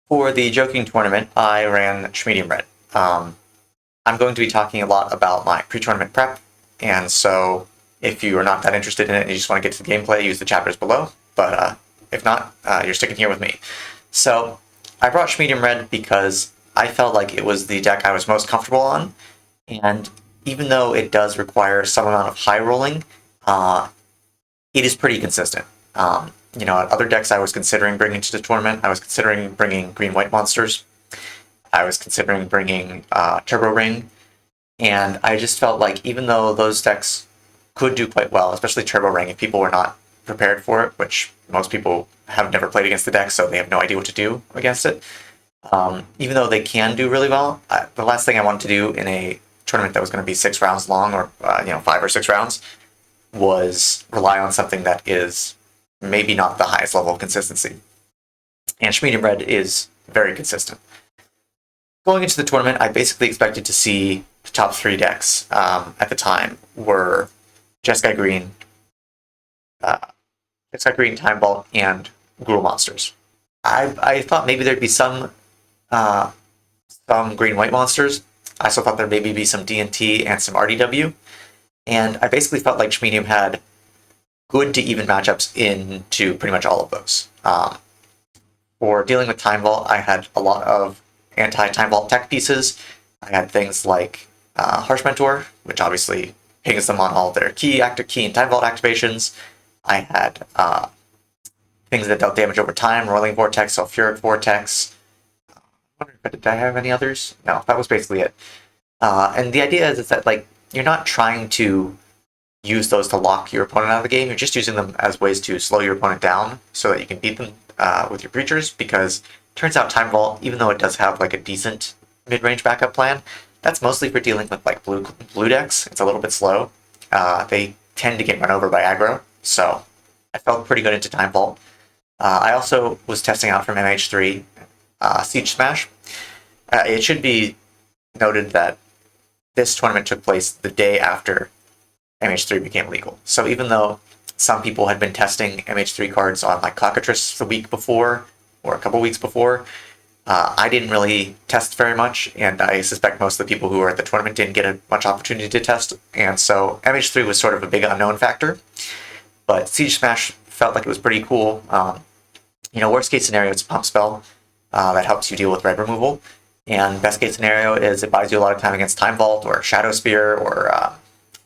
For the joking tournament, I ran Schmedium Red. I'm going to be talking a lot about my pre-tournament prep, and so if you are not that interested in it and you just want to get to the gameplay, use the chapters below. But if not, you're sticking here with me. So I brought Schmedium Red because I felt like it was the deck I was most comfortable on, and even though it does require some amount of high rolling, it is pretty consistent. Other decks I was considering bringing to the tournament, I was considering bringing green-white monsters. I was considering bringing Turbo Ring, and I just felt like even though those decks could do quite well, especially Turbo Ring, if people were not prepared for it, which most people have never played against the deck, so they have no idea what to do against it. Even though they can do really well, the last thing I wanted to do in a tournament that was going to be 6 rounds long, or 5 or 6 rounds, was rely on something that is maybe not the highest level of consistency. And Schmedium Red is very consistent. Going into the tournament, I basically expected to see the top 3 decks at the time were Jeskai Green, Time Vault, and Gruul monsters. I thought maybe there'd be some green-white monsters. I also thought there'd maybe be some D&T and some RDW. And I basically felt like Schmedium had good to even matchups into pretty much all of those. For dealing with Time Vault, I had a lot of anti-Time Vault tech pieces. I had things like Harsh Mentor, which obviously pings them on all their key and Time Vault activations. I had things that dealt damage over time, Rolling Vortex, Sulfuric Vortex. Did I have any others? No, that was basically it. And the idea is that you're not trying to use those to lock your opponent out of the game. You're just using them as ways to slow your opponent down so that you can beat them with your creatures, because it turns out Time Vault, even though it does have a decent mid-range backup plan, that's mostly for dealing with blue decks. It's a little bit slow. They tend to get run over by aggro, so I felt pretty good into Time Vault. I also was testing out from MH3 Siege Smash. It should be noted that this tournament took place the day after MH3 became legal. So even though some people had been testing MH3 cards on Cockatrice the week before, or a couple weeks before, I didn't really test very much, and I suspect most of the people who were at the tournament didn't get much opportunity to test, and so MH3 was sort of a big unknown factor. But Siege Smash felt like it was pretty cool. Worst case scenario, it's a pump spell that helps you deal with red removal. And best case scenario is it buys you a lot of time against Time Vault or Shadow Spear or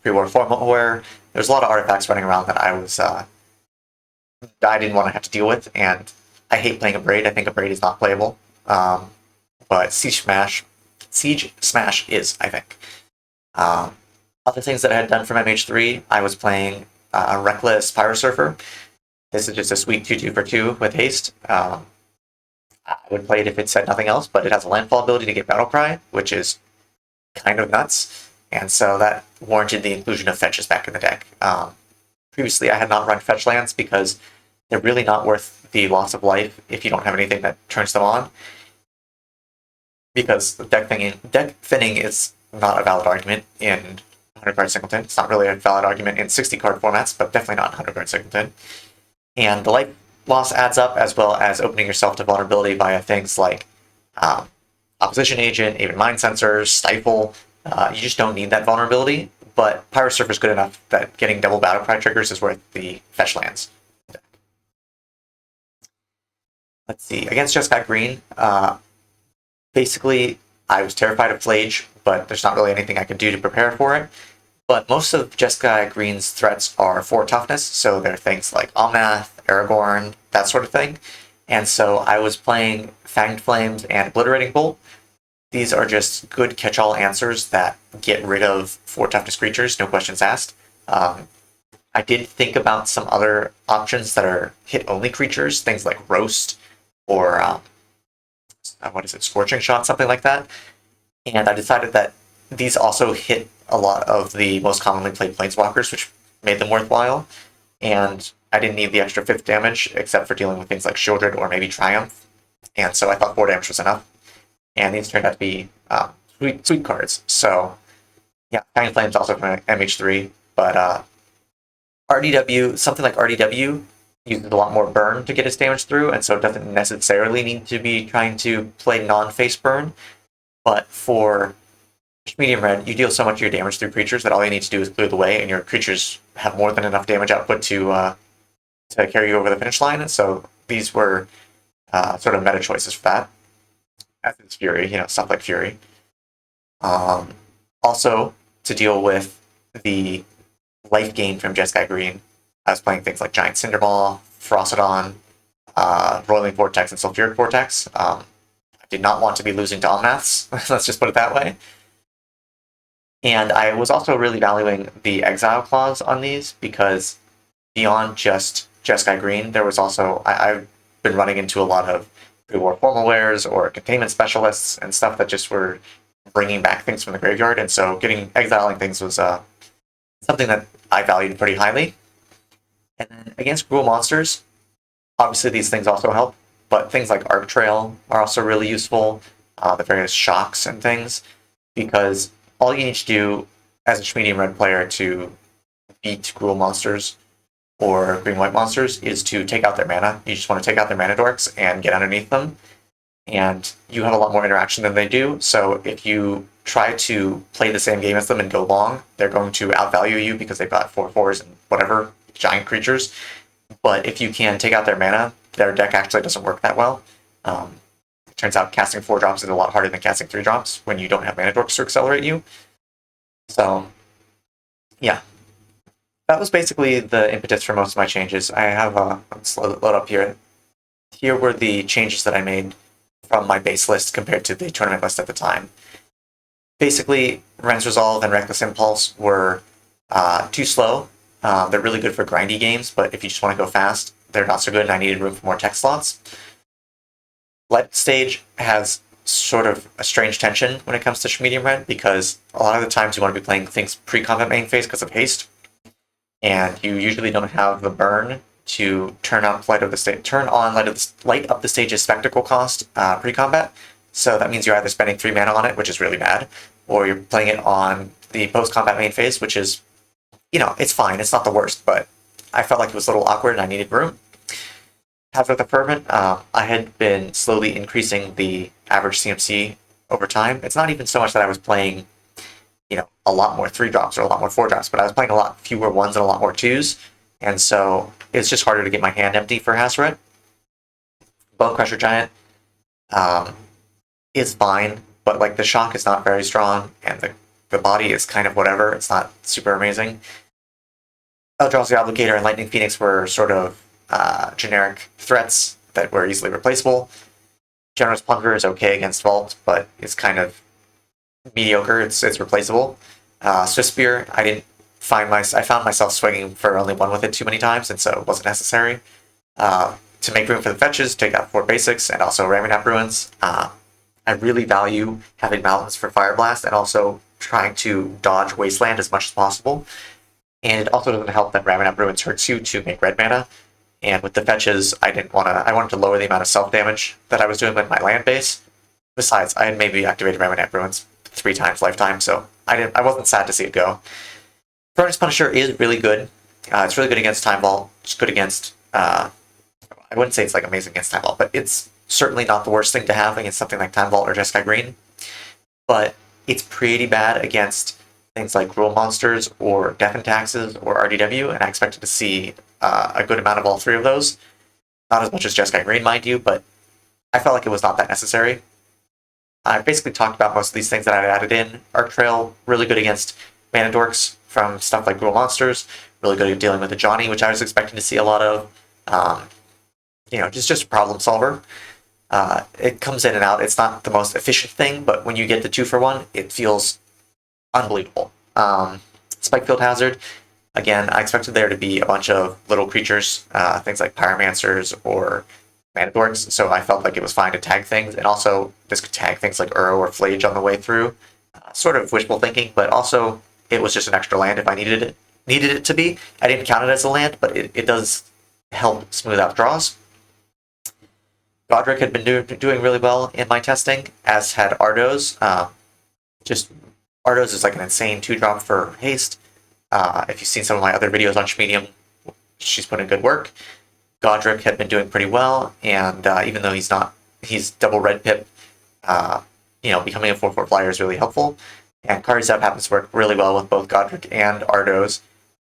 Pre-War Formaware. There's a lot of artifacts running around that I didn't want to have to deal with, and I hate playing a Braid. I think a Braid is not playable. But Siege Smash is, I think. Other things that I had done from MH3, I was playing Reckless Pyro Surfer. This is just a sweet 2/2 for 2 with haste. I would play it if it said nothing else, but it has a landfall ability to get Battle Cry, which is kind of nuts, and so that warranted the inclusion of fetches back in the deck. Previously, I had not run fetch lands because they're really not worth the loss of life if you don't have anything that turns them on, because deck thinning is not a valid argument in 100-card Singleton. It's not really a valid argument in 60-card formats, but definitely not 100-card Singleton. And the life loss adds up, as well as opening yourself to vulnerability via things like Opposition Agent, even Mind Sensors, Stifle. You just don't need that vulnerability, but Pyro Surfer is good enough that getting double Battle Cry triggers is worth the fetch lands. Let's see, against Jeskai Green, basically I was terrified of Flage, but there's not really anything I could do to prepare for it. But most of Jeskai Green's threats are 4 toughness, so they're things like Omnath, Aragorn, that sort of thing. And so I was playing Fanged Flames and Obliterating Bolt. These are just good catch-all answers that get rid of 4 toughness creatures, no questions asked. I did think about some other options that are hit-only creatures, things like Roast or, Scorching Shot, something like that. And I decided that these also hit a lot of the most commonly played Planeswalkers, which made them worthwhile. And I didn't need the extra 5th damage, except for dealing with things like Shieldred or maybe Triumph. And so I thought 4 damage was enough. And these turned out to be sweet cards. So, yeah, Fanged Flames also from MH3. But RDW, something like RDW uses a lot more burn to get its damage through, and so it doesn't necessarily need to be trying to play non-face burn. But for Schmedium Red, you deal so much of your damage through creatures that all you need to do is clear the way, and your creatures have more than enough damage output to carry you over the finish line. So these were sort of meta choices for that. As is Fury, stuff like Fury. Also, to deal with the life gain from Jeskai Green, I was playing things like Giant Cinderball, Frostodon, Roiling Vortex, and Sulfuric Vortex. I did not want to be losing to Omnaths, let's just put it that way. And I was also really valuing the Exile clause on these because beyond just Jeskai Green, there was also, I've been running into a lot of pre-war formal wears or containment specialists and stuff that just were bringing back things from the graveyard, and so exiling things was something that I valued pretty highly. And then against Gruul monsters, obviously these things also help, but things like Arc Trail are also really useful, the various shocks and things, because all you need to do as a Schmedium Red player to beat Gruul monsters or green-white monsters is to take out their mana. You just want to take out their mana dorks and get underneath them, and you have a lot more interaction than they do, so if you try to play the same game as them and go long, they're going to outvalue you because they've got 4/4s and whatever, giant creatures. But if you can take out their mana, their deck actually doesn't work that well. It turns out casting 4-drops is a lot harder than casting 3-drops when you don't have mana dorks to accelerate you. So, yeah. That was basically the impetus for most of my changes. I have let's load up here. Here were the changes that I made from my base list compared to the tournament list at the time. Basically, Ren's Resolve and Reckless Impulse were too slow. They're really good for grindy games, but if you just want to go fast, they're not so good, and I needed room for more tech slots. Light Stage has sort of a strange tension when it comes to Schmedium Red, because a lot of the times you want to be playing things pre-combat main phase because of haste, and you usually don't have the burn to turn on light up the stage's spectacle cost pre-combat. So that means you're either spending 3 mana on it, which is really bad, or you're playing it on the post-combat main phase, which is, it's fine. It's not the worst, but I felt like it was a little awkward and I needed room. Hazard the Fervent, I had been slowly increasing the average CMC over time. It's not even so much that I was playing, a lot more 3-drops or a lot more 4-drops, but I was playing a lot fewer 1s and a lot more 2s, and so it's just harder to get my hand empty for Hazard. Bone Crusher Giant is fine, but like the shock is not very strong, and the body is kind of whatever. It's not super amazing. Eldrazi Obligator and Lightning Phoenix were sort of generic threats that were easily replaceable. Generous Plunder is okay against Vault, but it's kind of mediocre. It's replaceable. Swift Spear, I found myself swinging for only 1 with it too many times, and so it wasn't necessary. To make room for the fetches, take out 4 basics, and also Ramunap Ruins. I really value having Mountains for Fire Blast, and also trying to dodge Wasteland as much as possible. And it also doesn't help that Ramunap Ruins hurts you to make red mana. And with the fetches, I wanted to lower the amount of self-damage that I was doing with my land base. Besides, I had maybe activated Ramunap Ruins 3 times lifetime, so I wasn't sad to see it go. Furnace Punisher is really good. It's really good against Time Vault. It's good against, I wouldn't say it's like amazing against Time Vault, but it's certainly not the worst thing to have against something like Time Vault or Jeskai Green. But it's pretty bad against things like Gruul monsters or Death and Taxes or RDW, and I expected to see a good amount of all 3 of those. Not as much as Jeskai Green, mind you, but I felt like it was not that necessary. I basically talked about most of these things that I added in. Arc Trail, really good against mana dorks from stuff like Gruul monsters, really good at dealing with the Johnny, which I was expecting to see a lot of. Just a problem solver. It comes in and out. It's not the most efficient thing, but when you get the 2-for-1, it feels unbelievable. Spikefield Hazard, again, I expected there to be a bunch of little creatures, things like Pyromancers or Mana Dorks, so I felt like it was fine to tag things, and also this could tag things like Uro or Flage on the way through. Sort of wishful thinking, but also it was just an extra land if I needed it to be. I didn't count it as a land, but it does help smooth out draws. Godric had been doing really well in my testing, as had Ardos. Ardos is like an insane 2-drop for haste. If you've seen some of my other videos on Schmedium, she's put in good work. Godric had been doing pretty well, and even though he's double red pip, becoming a 4/4 flyer is really helpful. And Karizep happens to work really well with both Godric and Ardos,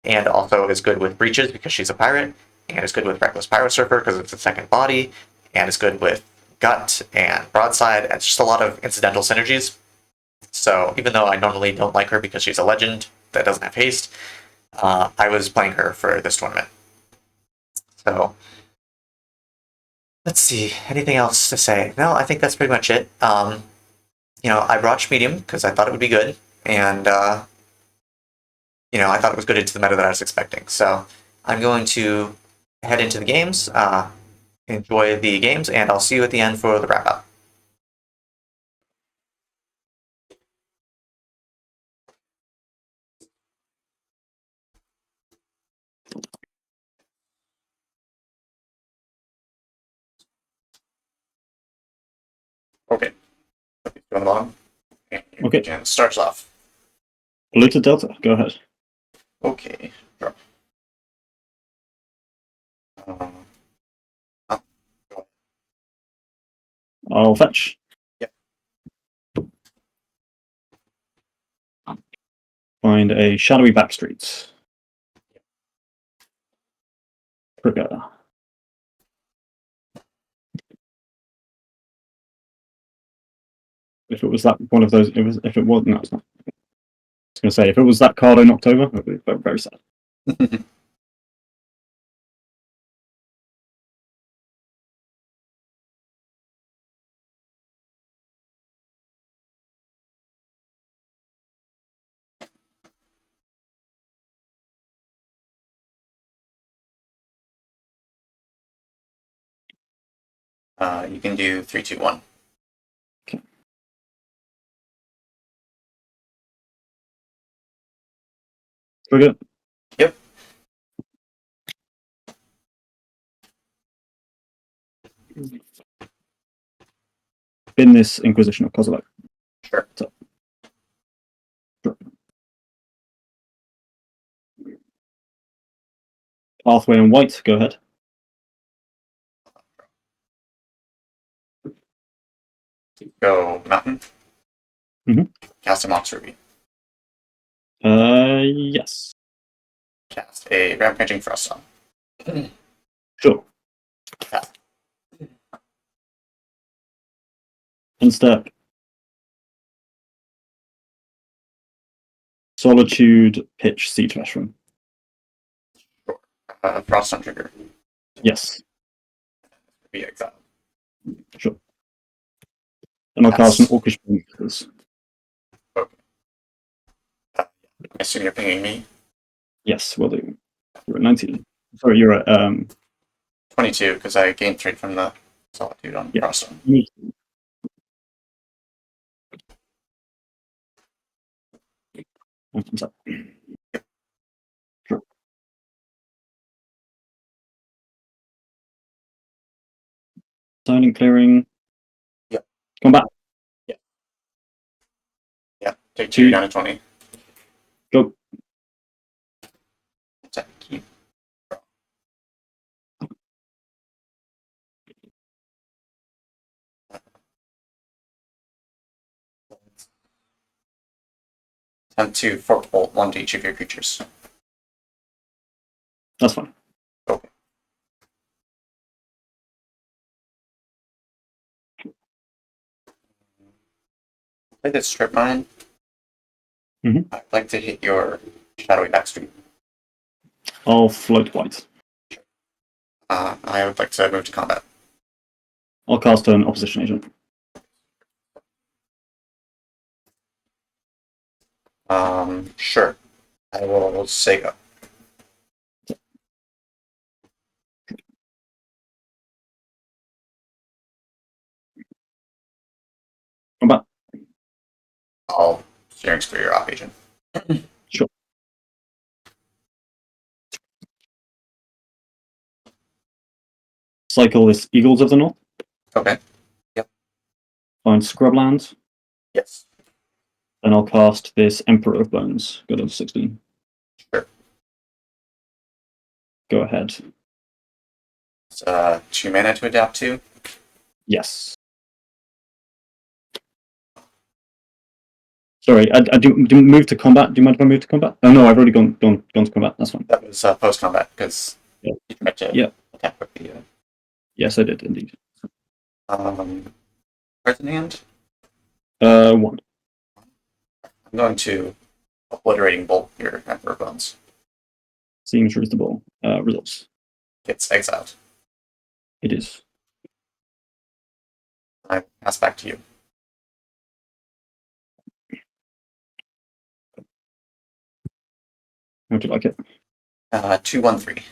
and also is good with Breaches because she's a pirate, and is good with Reckless Pyro Surfer because it's a second body, and is good with Gut and Broadside, and just a lot of incidental synergies. So even though I normally don't like her because she's a legend that doesn't have haste, I was playing her for this tournament. So let's see, anything else to say? No, I think that's pretty much it. I brought Schmedium because I thought it would be good, and I thought it was good into the meta that I was expecting. So I'm going to head into the games, enjoy the games, and I'll see you at the end for the wrap up. Okay. Go on the bottom. Okay. Jan starts off. Blue to Delta, go ahead. Okay. Drop. I'll fetch. Yep. Find a shadowy backstreet. Trigger. If it was that one of those, if it was, no, it's not. I was going to say, if it was that card in October, it would be very, very sad. You can do 3, 2, 1. Okay. Trigger. Yep. In this Inquisition of Kozilek. Sure. So, sure. Pathway and white, go ahead. Go mountain. Mm-hmm. Cast a Mox Ruby. Yes. Cast a Rampaging Froststorm. Sure. Yeah. Unstep. Solitude, pitch, Siege Mushroom. Sure. Froststorm trigger. Yes. Be exiled. Sure. And I'll cast an Yes. Orcish Blinkers. Okay. I assume you're pinging me. Yes, will do. You're at 19. Sorry, you're at 22 because I gained 3 from the Solitude on Froststorm. Sure. Silent clearing. Yep. Come back. Yep. Yep. Take 2 down to 20. Go. Attack. Keep. Attempt to Forked Bolt 1 to each of your creatures. That's fine. Okay. Play this Strip Mine. Mm-hmm. I'd like to hit your Shadowy Backstreet. I'll float white. I would like to move to combat. I'll cast an opposition agent. Sure. I will say go. Come back. I'll steering for your op agent. Sure. Cycle this Eagles of the North. Okay. Yep. Find Scrublands. Yes. Then I'll cast this Emperor of Bones. Go to 16. Sure. Go ahead. 2 mana to adapt to. Yes. Sorry, I didn't move to combat. Do you mind if I move to combat? Oh no, I've already gone to combat. That's fine. That was post combat because Yeah. you tried to Yeah. attack with the. Yes, I did indeed. Cards in hand. 1. I'm going to obliterating bolt your Emperor Bones. Seems reasonable. Results. Gets exiled. It is. I pass back to you. How would you like it? 2/1/3.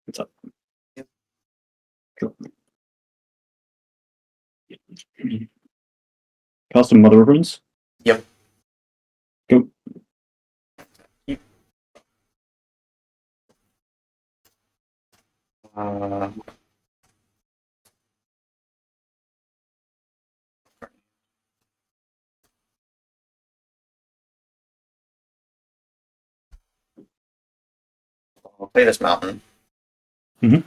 What's up? Yep. Cool. Cast a Mother of Runes. Yep. Go. Yep. I'll play this mountain. Mm-hmm.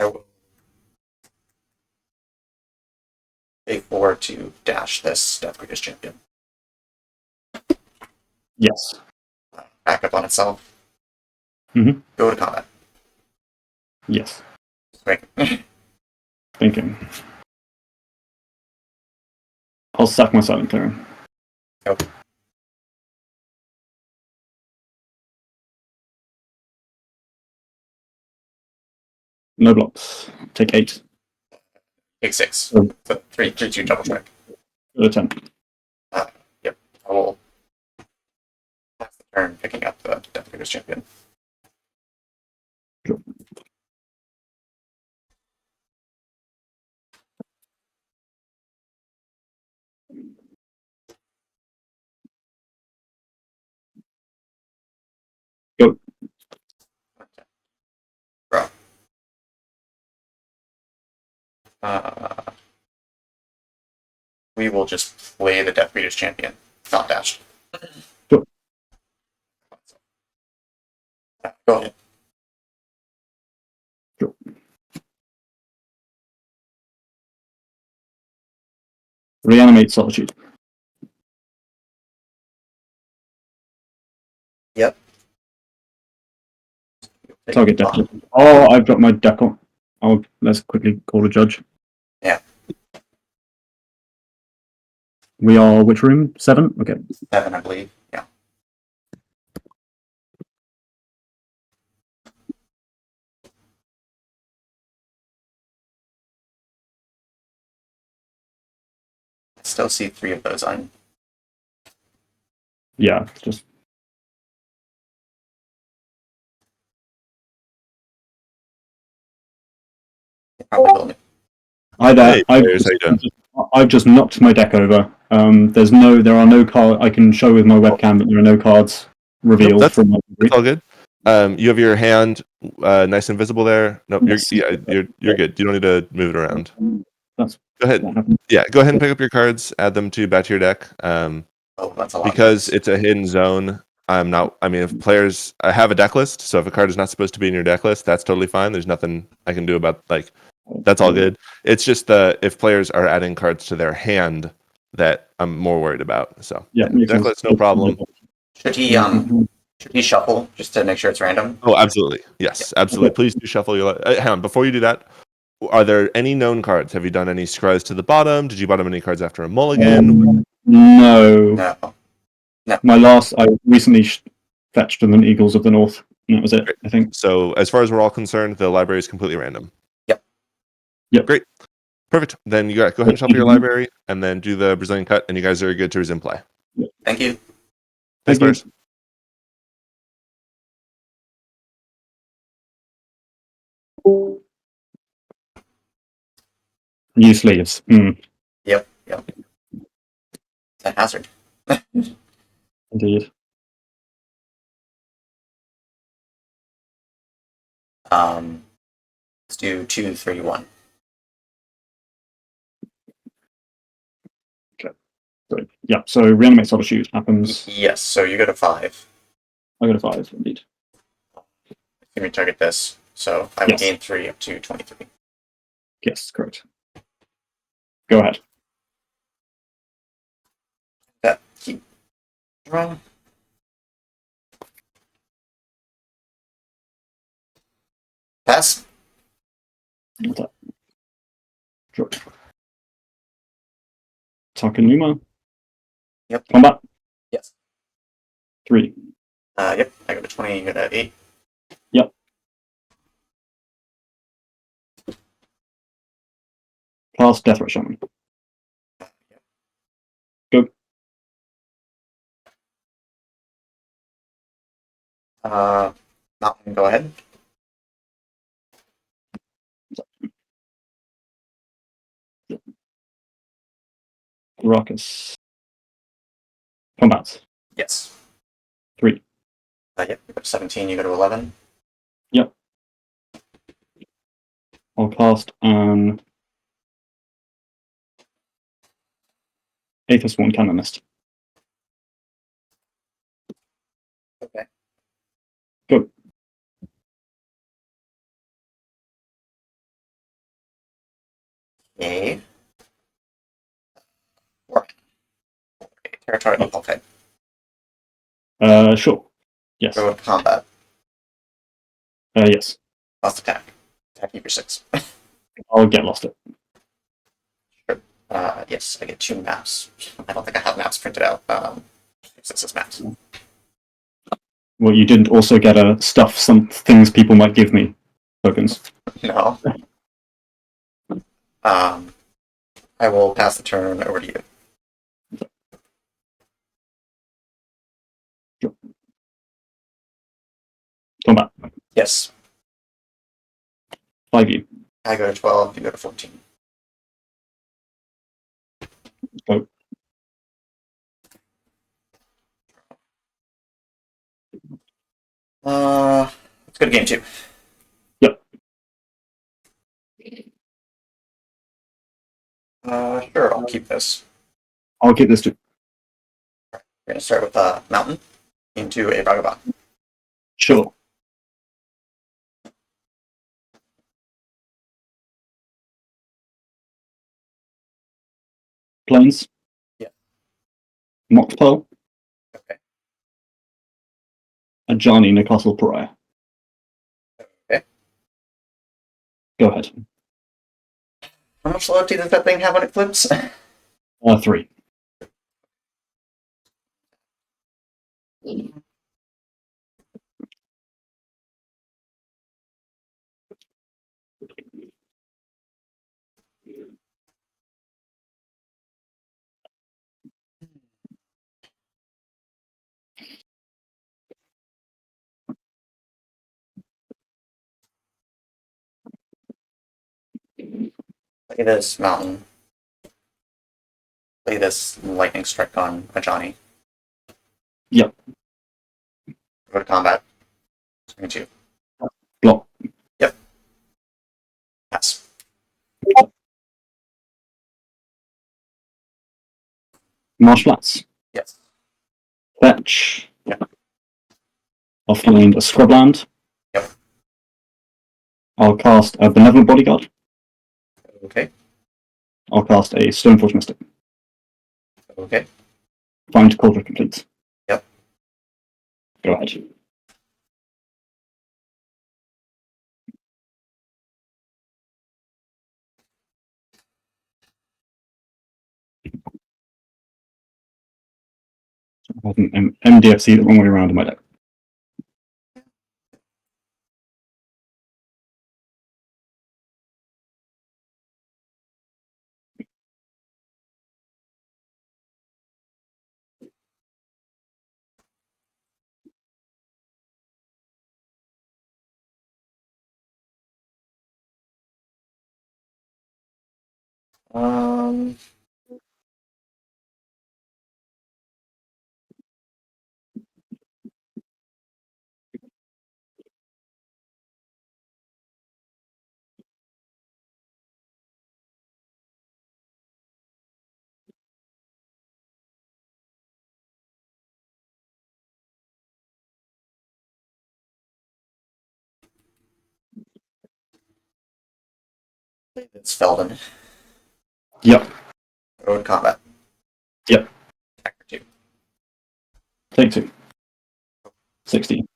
I will pay 4 to dash this Death Greatest Champion. Yes. Back up on itself. Mm-hmm. Go to combat. Yes. Right. Thinking. I'll sack my Silent Clearer. Go. No blocks. Take 8. Take 6. Oh. So 3/2 double strike. 10. Yep. I will pass the turn picking up the Death Greatest Champion. Sure. Go. Okay. Bro. We will just play the Death Greatest Champion. Not dash. Sure. Go ahead. Sure. Reanimate Solitude. Yep. Target deck. Oh, I've got my deck on. Let's quickly call a judge. Yeah. We are which room? 7? Okay. 7, I believe. Yeah. I still see 3 of those on. Yeah, just Probably building. Hi there. Hey, players, how you doing? I've just knocked my deck over. There are no cards. I can show with my webcam that there are no cards revealed Nope, from my It's all good. You have your hand nice and visible there. Nope, Yes. you're good. You don't need to move it around. That's Go ahead. what happened. Yeah, go ahead and pick up your cards, add them back to your deck. Oh, that's a lot. Because it's a hidden zone. If players have a deck list, so if a card is not supposed to be in your deck list, that's totally fine. There's nothing I can do about that's all good. It's just if players are adding cards to their hand that I'm more worried about. So Yeah, deck list, no problem. Should he shuffle just to make sure it's random? Oh, absolutely. Yes, absolutely. Okay. Please do shuffle your. Hang on, before you do that, are there any known cards? Have you done any scries to the bottom? Did you bottom any cards after a mulligan? No. No. I recently fetched an Eagles of the North, and that was it. Great. I think. So, as far as we're all concerned, the library is completely random. Yep. Great. Perfect. Then you go ahead and shuffle your library, and then do the Brazilian cut, and you guys are good to resume play. Thank you. Thanks, Thank you. players. New sleeves. Yep. It's a hazard. Indeed. Let's do 2/31. Sorry. Yeah, so reanimate solitude happens. Yes, so you go to 5. I go to 5, indeed. Can we target this? So I would Yes. gain 3 up to 23. Yes, correct. Go ahead. That keep wrong. Pass. What's that? Sure. Takanuma. Yep. Combat. Yes. 3. Yep. I go to 20. You go to 8. Yep. Cast Death Ray Shaman. Go. Mountain. Go ahead. Ruckus. Combat. Yes. 3. Yep. You go to 17. You go to 11. Yep. I'll cast an Aethys One Canonist. Okay. Go. Okay. Territorial. Okay. Sure. Yes. Go to combat. Yes. Lost attack. Attack you for 6. I'll get lost it. Yes, I get 2 maps. I don't think I have maps printed out. This is maps. Well, you didn't also get a stuff some things people might give me tokens. No. I will pass the turn over to you. Sure. Combat. Yes. 5 I go to 12. You go to 14. Go. Let's go to game 2. Yep. Sure, I'll keep this. I'll keep this too. We're going to start with Mountain into a Vagabond. Sure. Planes. Yeah. Mock Pearl. Okay. Ajani Newcastle Pariah. Okay. Go ahead. How much loyalty does that thing have when it flips? 3. Play this Mountain. Play this Lightning Strike on Ajani. Yep. Go to combat. Swing 2. Block. Yep. Pass. Marsh Flats. Yes. Fetch. Yep. I'll find a Scrubland. Yep. I'll cast a Benevolent Bodyguard. Okay. I'll cast a Stoneforge Mystic. Okay. Find Cauldron complete. Yep. Go ahead. I have an MDFC the wrong way around in my deck. Um. It's Felden. Yep. Road combat. Yep. Attack for 2. Take 2. 16.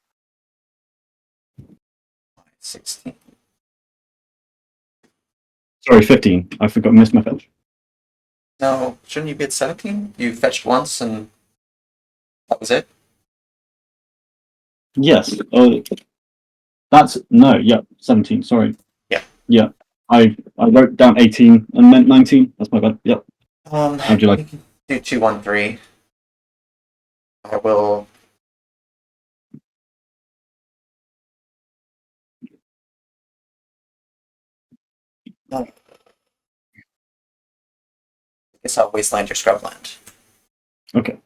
16. Sorry, 15. I forgot, missed my fetch. No, shouldn't you be at 17? You fetched once and that was it? Yes. That's no. Yep. 17. Sorry. Yeah. Yeah. I wrote down 18 and meant 19. That's my bad. Yep. How'd you like? We can do 2, 1, 3. I will. I guess I'll wasteland your scrubland. Okay.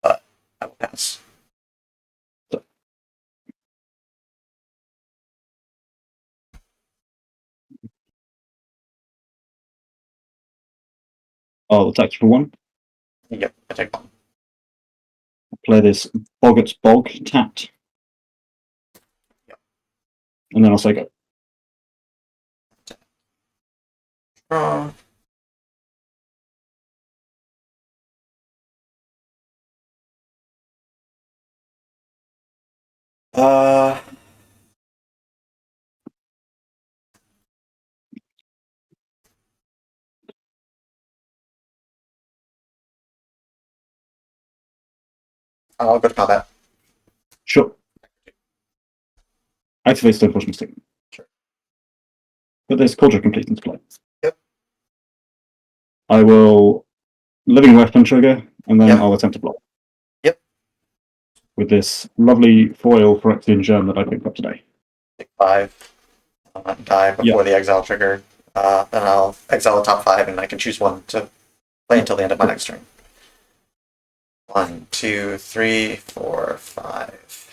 I will pass. I'll attack for 1. Yep, I take 1. Play this Boggart's Bog tapped. Yep. And then I'll say go. Draw. Uh. I'll go to combat. Sure. Activate Stone Force Mystic. Sure. Put this Culture Complete into play. Yep. I will Living Weapon trigger, and then Yep. I'll attempt to block. Yep. With this lovely foil Phyrexian gem that I picked up today. Take 5. I'll not die before the exile trigger. Then I'll exile the top 5, and I can choose one to play until the end of my next turn. 1, 2, 3, 4, 5.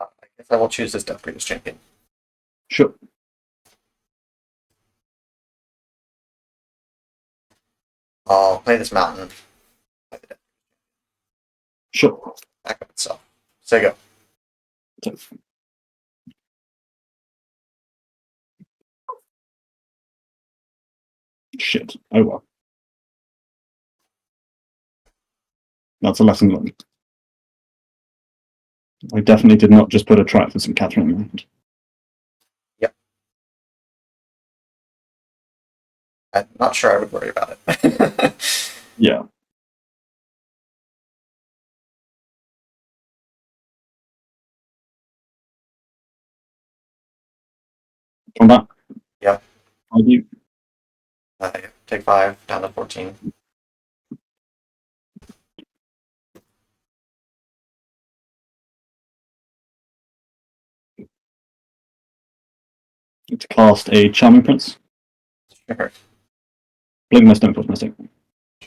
I guess I will choose this Death Breeders champion. Sure. I'll play this mountain. Sure. Back up itself. So go. So, shit. Oh well. That's a lesson learned. I definitely did not just put a trap for some Catherine in my hand. Yep. I'm not sure I would worry about it. Yeah. Combat. Yep. I do. I take 5, down to 14. To cast a Charming Prince. Sure. Blink my Stone Force Mystic.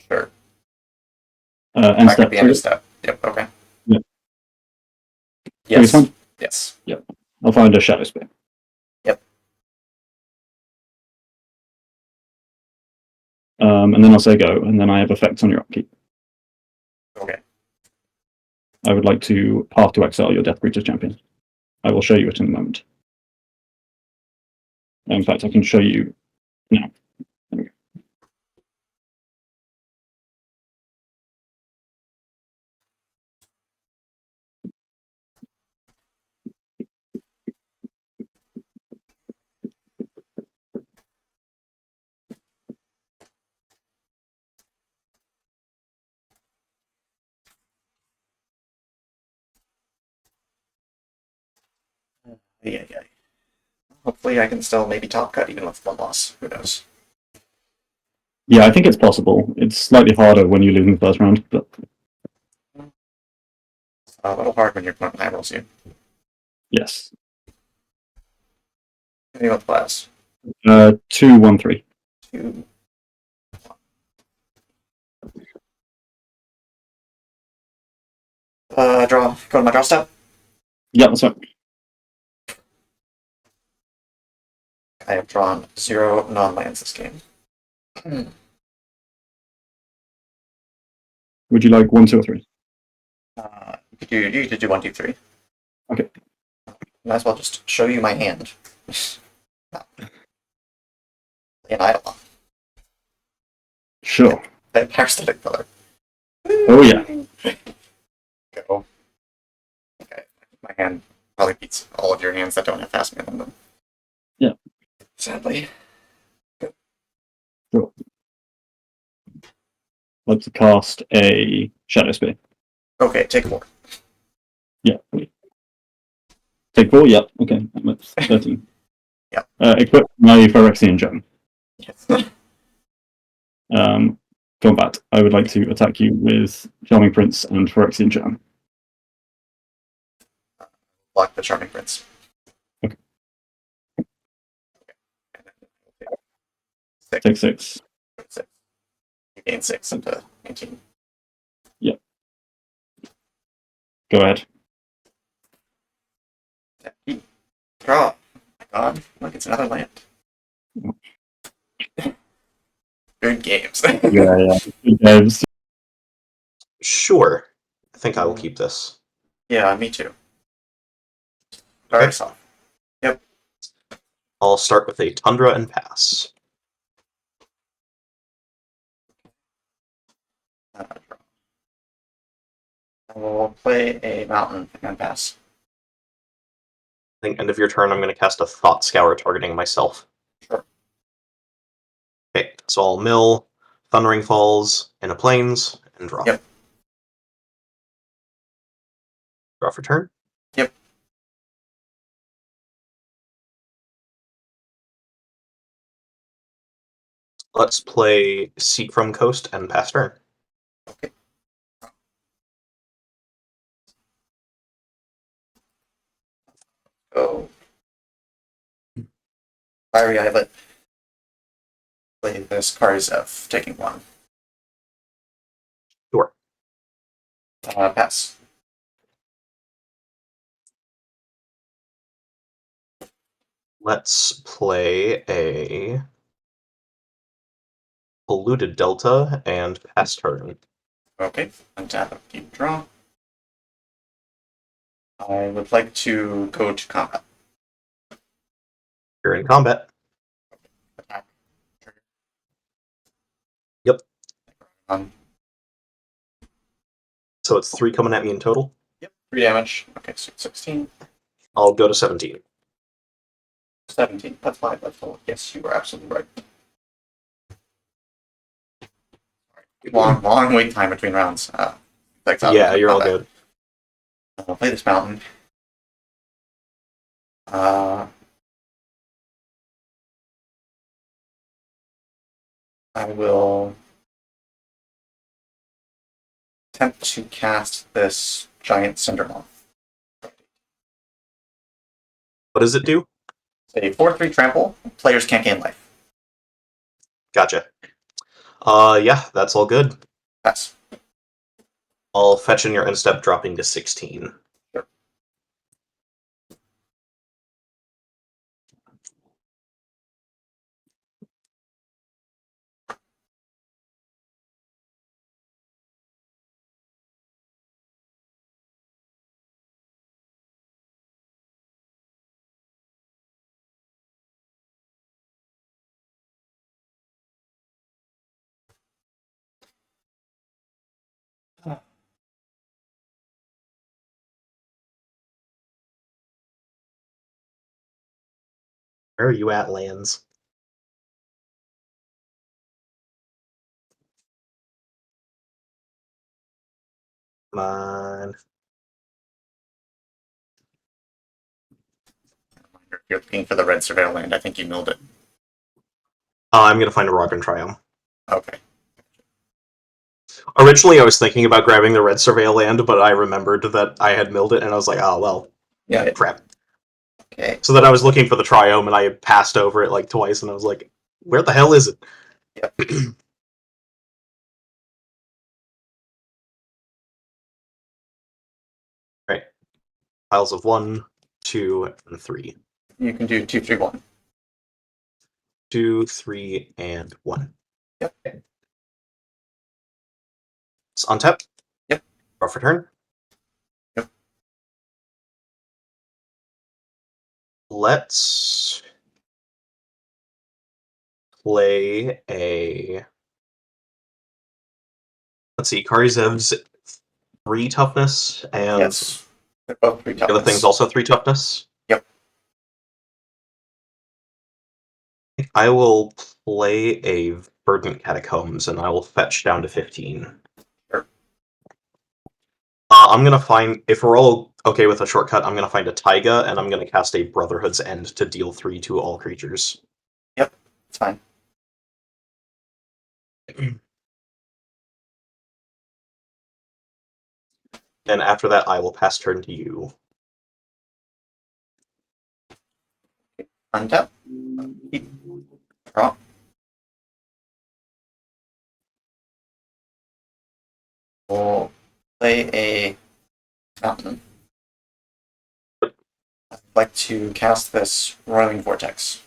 Sure. End Back step. at the end of step. Yep, okay. Yeah. Yes. Fine. Yes. Yep. I'll find a Shadow Spear. Yep. And then I'll say go, and then I have effects on your upkeep. Okay. I would like to path to exile your Death Breeders champion. I will show you it in a moment. In fact, I can show you now. There we go. Yeah. Hopefully I can still maybe top cut even with 1 loss. Who knows? Yeah, I think it's possible. It's slightly harder when you lose in the first round, but A little hard when your opponent eye rolls you. yes. Any with class? 2, 1, 3. 2. Draw. Go to my draw step. Yeah, that's right. I have drawn 0 non-lands this game. Would you like 1, 2, or 3? You could do 1, 2, 3. Okay. Might as well just show you my hand. An idol. Sure. That parasitic color. Oh, yeah. Go. Okay. My hand probably beats all of your hands that don't have fast man on them. Yeah. Sadly. Sure. I'd like to cast a Shadow Spear. Okay, take 4. Yeah. Take 4, yeah. Okay, that's 13. Yep. Equip my Phyrexian Gem. Yes. Combat. I would like to attack you with Charming Prince and Phyrexian Gem. Block the Charming Prince. Okay. 6. Take 6. 6. You gain 6 into 19. Yeah. Go ahead. Draw. Oh my god. Look, it's another land. Good games. Yeah. Devs. Sure. I think I will keep this. Yeah, me too. Start us off. I'll start with a Tundra and pass. Draw. I will play a mountain and pass. I think end of your turn, I'm going to cast a Thought Scour targeting myself. Sure. Okay, so I'll mill Thundering Falls in a Plains and draw. Yep. Draw for turn. Yep. Let's play Seek from Coast and pass turn. Okay. Go. Fiery Islet. Play this Karzev, taking 1. Sure. Pass. Let's play a Polluted Delta and pass turn. Okay, untap, keep draw. I would like to go to combat. You're in combat. Attack. Trigger. Yep. Um, So it's 3 coming at me in total. Yep. 3 damage. Okay, so 16. I'll go to 17. 17. That's fine. That's full. Yes, you are absolutely right. Long wait time between rounds. Yeah, you're all good. I'll play this mountain. I will attempt to cast this giant Cindermoth. What does it do? It's a 4/3 trample. Players can't gain life. Gotcha. Yeah, that's all good. Pass. I'll fetch in your end step, dropping to 16. Sure. Where are you at, lands? Come on. If you're looking for the red surveil land, I think you milled it. I'm going to find a Rock and Triumph. Okay. Originally, I was thinking about grabbing the red surveil land, but I remembered that I had milled it, and I was like, oh, well, Yeah. crap. Okay. So then I was looking for the Triome, and I had passed over it like twice, and I was like, where the hell is it? Yep. Right. Piles of 1, 2, and 3. You can do 2, 3, 1. 2, 3, and 1. Yep. It's untap. Yep. Draw for turn. Yep. Let's play a. Let's see, Karizev's 3 toughness, and Yes. They're both 3 the toughness. other thing's also 3 toughness. Yep. I will play a Verdant Catacombs, and I will fetch down to 15. Sure. I'm gonna find, if we're all okay with a shortcut, I'm gonna find a Taiga, and I'm gonna cast a Brotherhood's End to deal 3 to all creatures. Yep, it's fine. And after that, I will pass turn to you. Untap. Draw. We'll play a fountain. I'd like to cast this Roiling Vortex.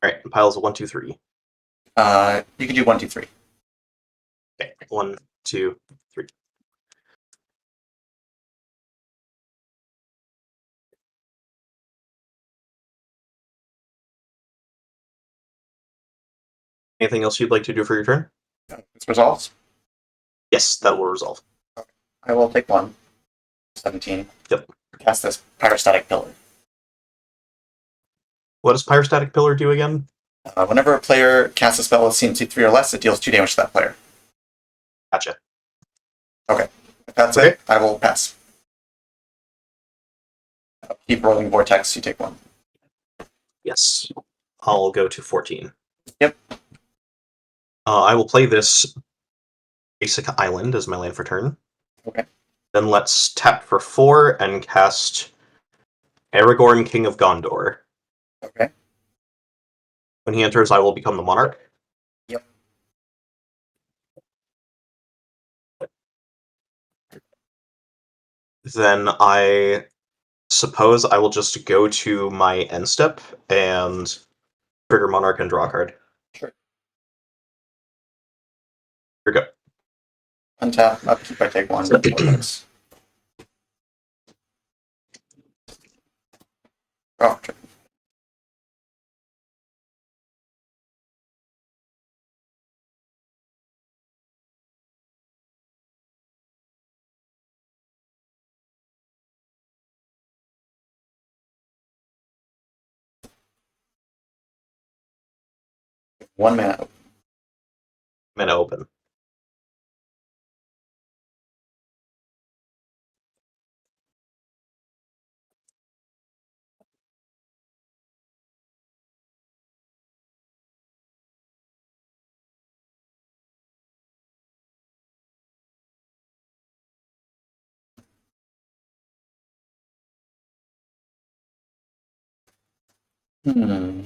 Alright, piles of 1, 2, 3. You can do 1, 2, 3. Okay, 1, 2, 3. Anything else you'd like to do for your turn? This resolves. Yes, that will resolve. I will take 1. 17. Yep. Cast this Pyrostatic Pillar. What does Pyrostatic Pillar do again? Whenever a player casts a spell with CMC 3 or less, it deals 2 damage to that player. Gotcha. If that's Okay. it, I will pass. Keep rolling Vortex, you take 1. Yes. I'll go to 14. Yep. I will play this basic island as my land for turn. Okay. Then let's tap for 4 and cast Aragorn, King of Gondor. Okay. When he enters, I will become the monarch. Yep. Then I suppose I will just go to my end step and trigger monarch and draw a card. Sure. Here we go. Untap, upkeep, I take 1. Vortex. Draw. Trigger. One mana. Mana open. Hmm.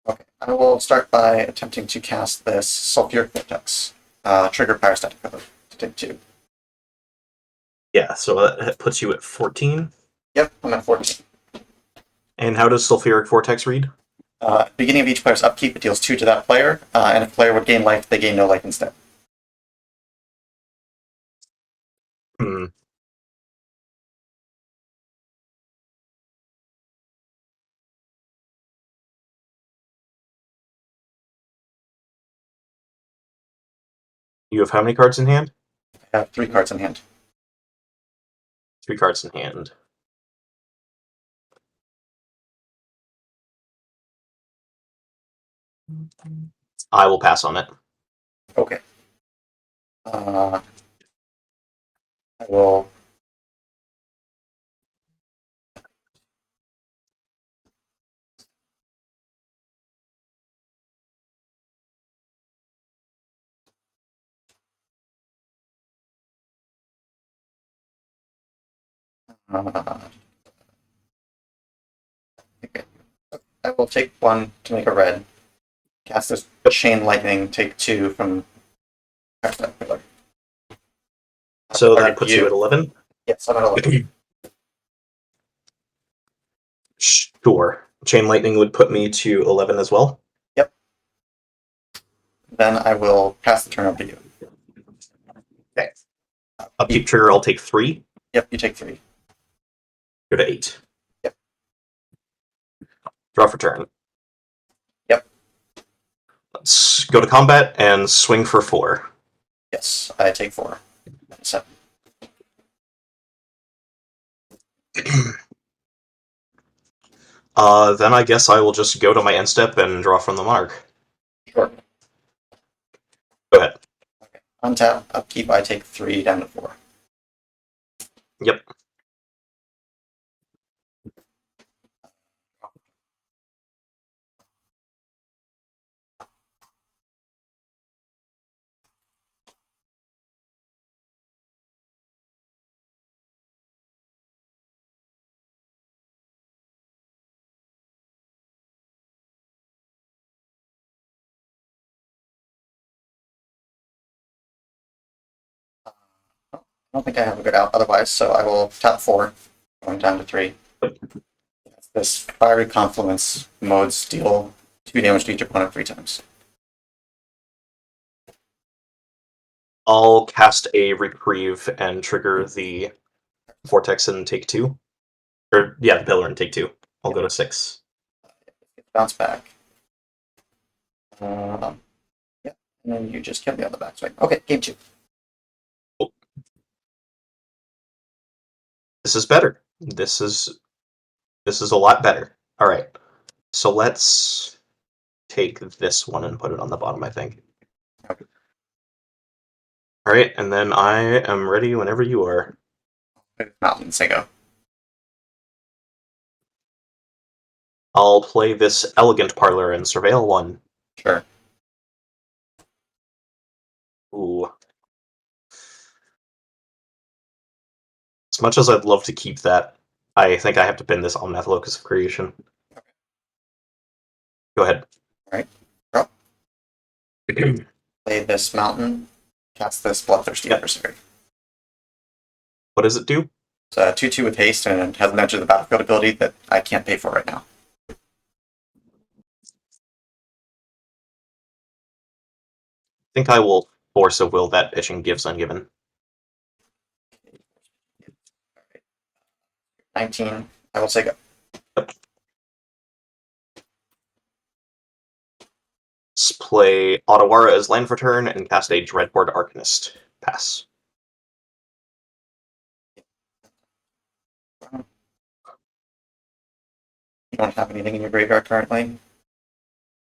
Okay, I will start by attempting to cast this Sulfuric Vortex. Trigger Pyrostatic Pillar to take 2. Yeah, so that puts you at 14. Yep, I'm at 14. And how does Sulfuric Vortex read? Beginning of each player's upkeep, it deals 2 to that player, and if a player would gain life, they gain no life instead. Hmm. You have how many cards in hand? I have 3 cards in hand. 3 cards in hand. I will pass on it. Okay. I will. Okay. I will take 1 to make a red. Cast this chain lightning. Take 2 from that pillar. So that puts you at 11? Yes, I'm at 11. Sure. Chain lightning would put me to 11 as well. Yep. Then I will pass the turn over to you. Okay. Upkeep trigger, I'll take 3. Yep, you take 3. Go to 8. Yep. Draw for turn. Yep. Let's go to combat and swing for 4. Yes, I take 4. 7. Then I guess I will just go to my end step and draw from the mark. Sure. Go ahead. Okay. Untap, upkeep, I take 3 down to 4. Yep. I don't think I have a good out otherwise, so I will tap 4, going down to 3. This fiery confluence modes deal 2 damage to each opponent 3 times. I'll cast a reprieve and trigger the vortex and take 2. Or, yeah, the pillar and take 2. I'll go to 6. Bounce back. Yeah, and then you just kill me on the back swing. Okay, game 2. This is better. This is a lot better. All right. So let's take this one and put it on the bottom, I think. Okay. All right, and then I am ready whenever you are. Mountain Sego. I'll play this elegant parlor and surveil 1. Sure. Ooh. As much as I'd love to keep that, I think I have to pin this Omnath Locus of Creation. Okay. Go ahead. Alright. Draw. Play this mountain. Cast this Bloodthirsty Adversary. What does it do? It's a 2/2 with haste and it has an Edge of the Battlefield ability that I can't pay for right now. I think I will force a will that Itching gives ungiven. 19. I will say go. Let's play Otawara as land for turn and cast a Dreadboard Arcanist. Pass. You don't have anything in your graveyard currently?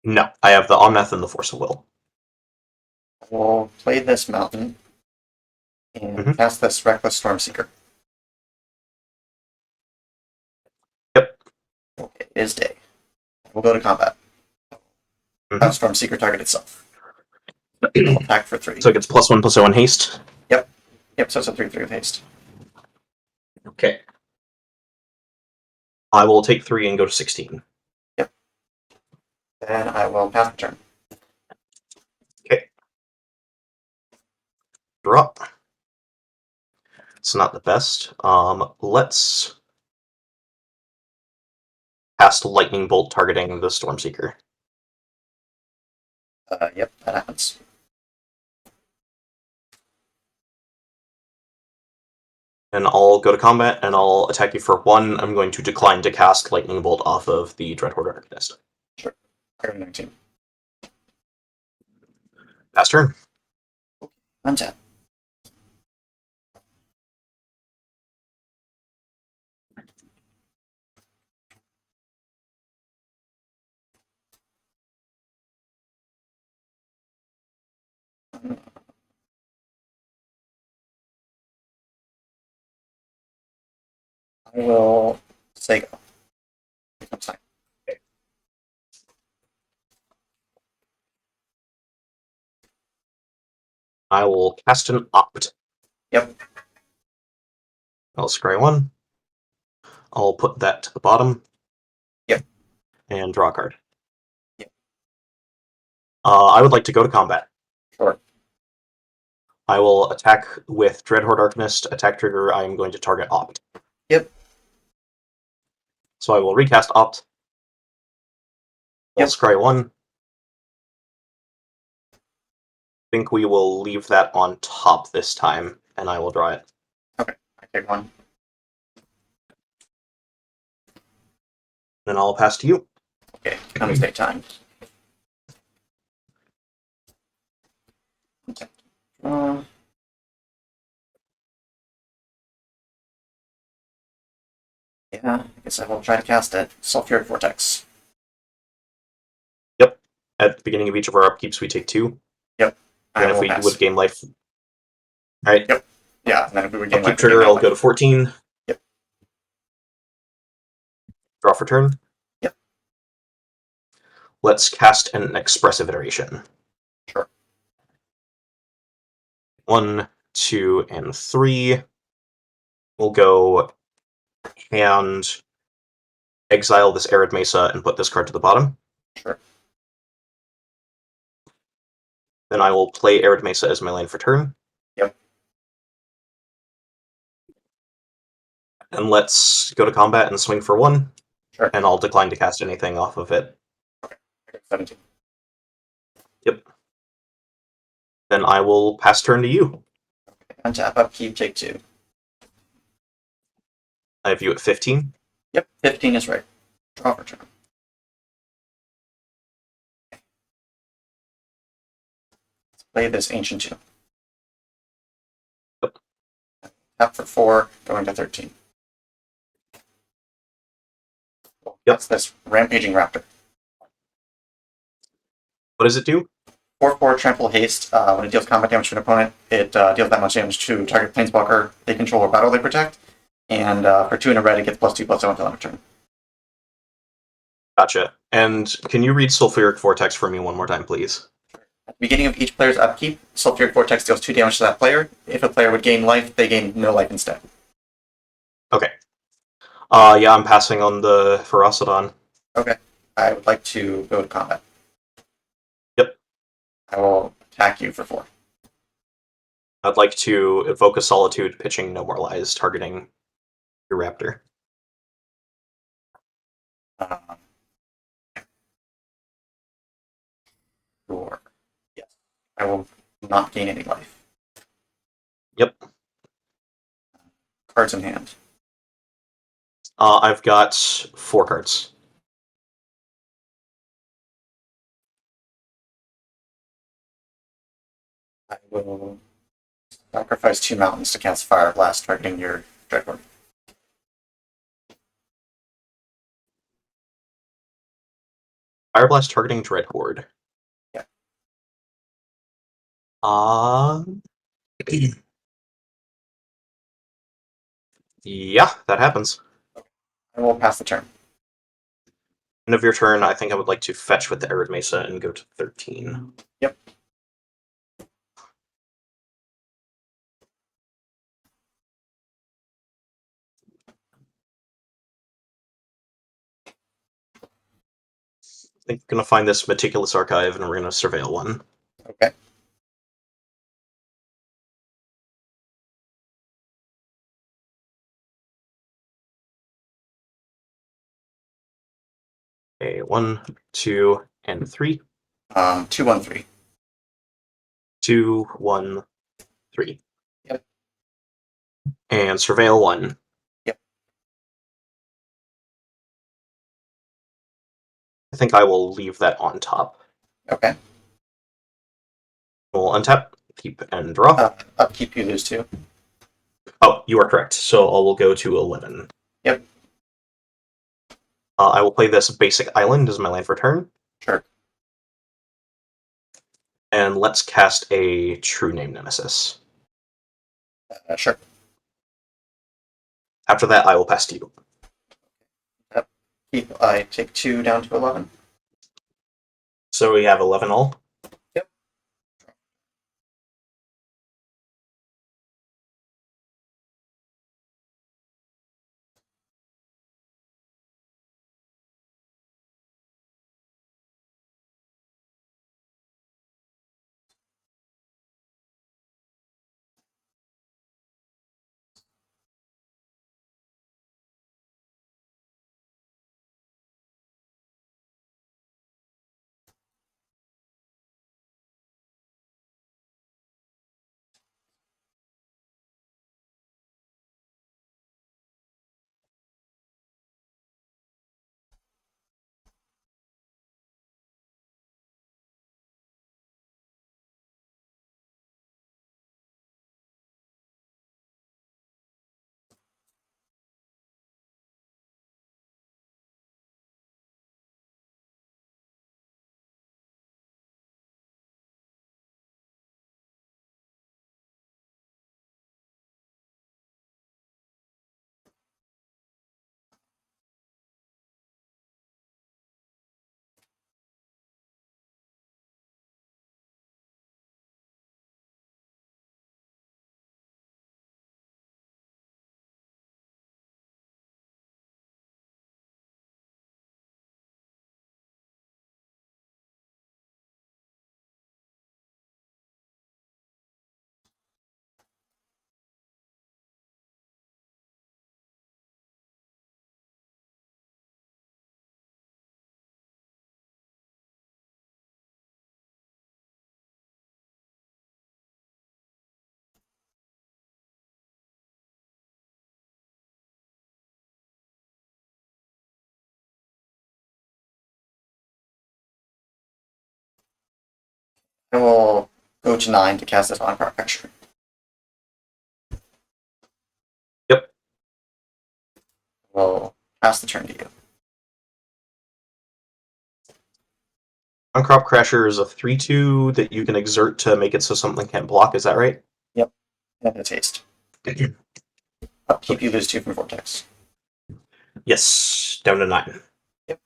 No, I have the Omnath and the Force of Will. We'll play this mountain and cast this Reckless Stormseeker. Yep. Okay, it is day. We'll go to combat. Stormseeker target itself. We'll attack for 3. So it gets +1/+0 haste. Yep, so it's a 3/3 with haste. Okay. I will take 3 and go to 16. Yep. Then I will pass the turn. Okay. Drop. It's not the best. Let's cast Lightning Bolt targeting the Stormseeker. Yep, that happens. And I'll go to combat, and I'll attack you for 1. I'm going to decline to cast Lightning Bolt off of the Dreadhorde Arcanist. Sure. I got 19. Pass turn. Untap. I will say go. I'm sorry. I will cast an Opt. Yep. I'll scry 1. I'll put that to the bottom. Yep. And draw a card. Yep. I would like to go to combat. Sure. I will attack with Dreadhorde Arcanist. Attack trigger, I am going to target Opt. Yep. So I will recast Opt. I'll Yep. scry 1. I think we will leave that on top this time, and I will draw it. Okay, I take 1. Then I'll pass to you. Okay, come stay time. Okay. Yeah, I guess I will try to cast it. Sulfuric Vortex. Yep. At the beginning of each of our upkeeps, we take 2. Yep. And if we would gain life. Alright. Yep. Yeah, and then if we would gain Upkeep life, we trigger, gain I'll life. go to 14. Yep. Draw for turn. Yep. Let's cast an expressive iteration. Sure. 1, 2, and 3. We'll go and exile this Arid Mesa and put this card to the bottom. Sure. Then I will play Arid Mesa as my land for turn. Yep. And let's go to combat and swing for 1. Sure. And I'll decline to cast anything off of it. Okay, I got 17. Yep. Then I will pass turn to you. Untap, upkeep, take 2. I have you at 15. Yep, 15 is right. Draw for turn. Let's play this Ancient 2. Yep. Tap for 4, going to 13. Yep. That's this Rampaging Raptor. What does it do? 4/4 trample haste. When it deals combat damage to an opponent, it deals that much damage to target planeswalker they control or battle they protect. And for 2 in a red, it gets +2/+0 until end of turn. Gotcha. And can you read Sulfuric Vortex for me one more time, please? At the beginning of each player's upkeep, Sulfuric Vortex deals 2 damage to that player. If a player would gain life, they gain no life instead. Okay. Yeah, I'm passing on the Ferocidon. Okay. I would like to go to combat. Yep. I will attack you for 4. I'd like to evoke a Solitude, pitching No More Lies, targeting your Raptor. Sure. Yes. I will not gain any life. Yep. Cards in hand. I've got 4 cards. I will sacrifice 2 mountains to cast Fire Blast, targeting your Dreadhorde. Fire Blast targeting Dreadhorde. Yeah. Yeah, that happens. I will pass the turn. End of your turn, I think I would like to fetch with the Arid Mesa and go to 13. Yep. I think we're going to find this Meticulous Archive and we're going to surveil one. Okay. Okay, 1, 2, and 3. 2, 1, 3. 2, 1, 3. Yep. And Surveil 1. Yep. I think I will leave that on top. Okay. We'll untap, keep, and draw. Upkeep, you lose 2. Oh, you are correct. So I will go to 11. Yep. I will play this basic island as my land for turn. Sure. And let's cast a True Name Nemesis. Sure. After that, I will pass to you. I take 2 down to 11. So we have 11 all. Yep. I will go to 9 to cast this on picture. Yep. We'll pass the turn to you. Uncrop Crasher is a 3/2 that you can exert to make it so something can't block. Is that right? Yep. And a taste. Upkeep, you lose 2 from Vortex. Yes, down to 9. Yep.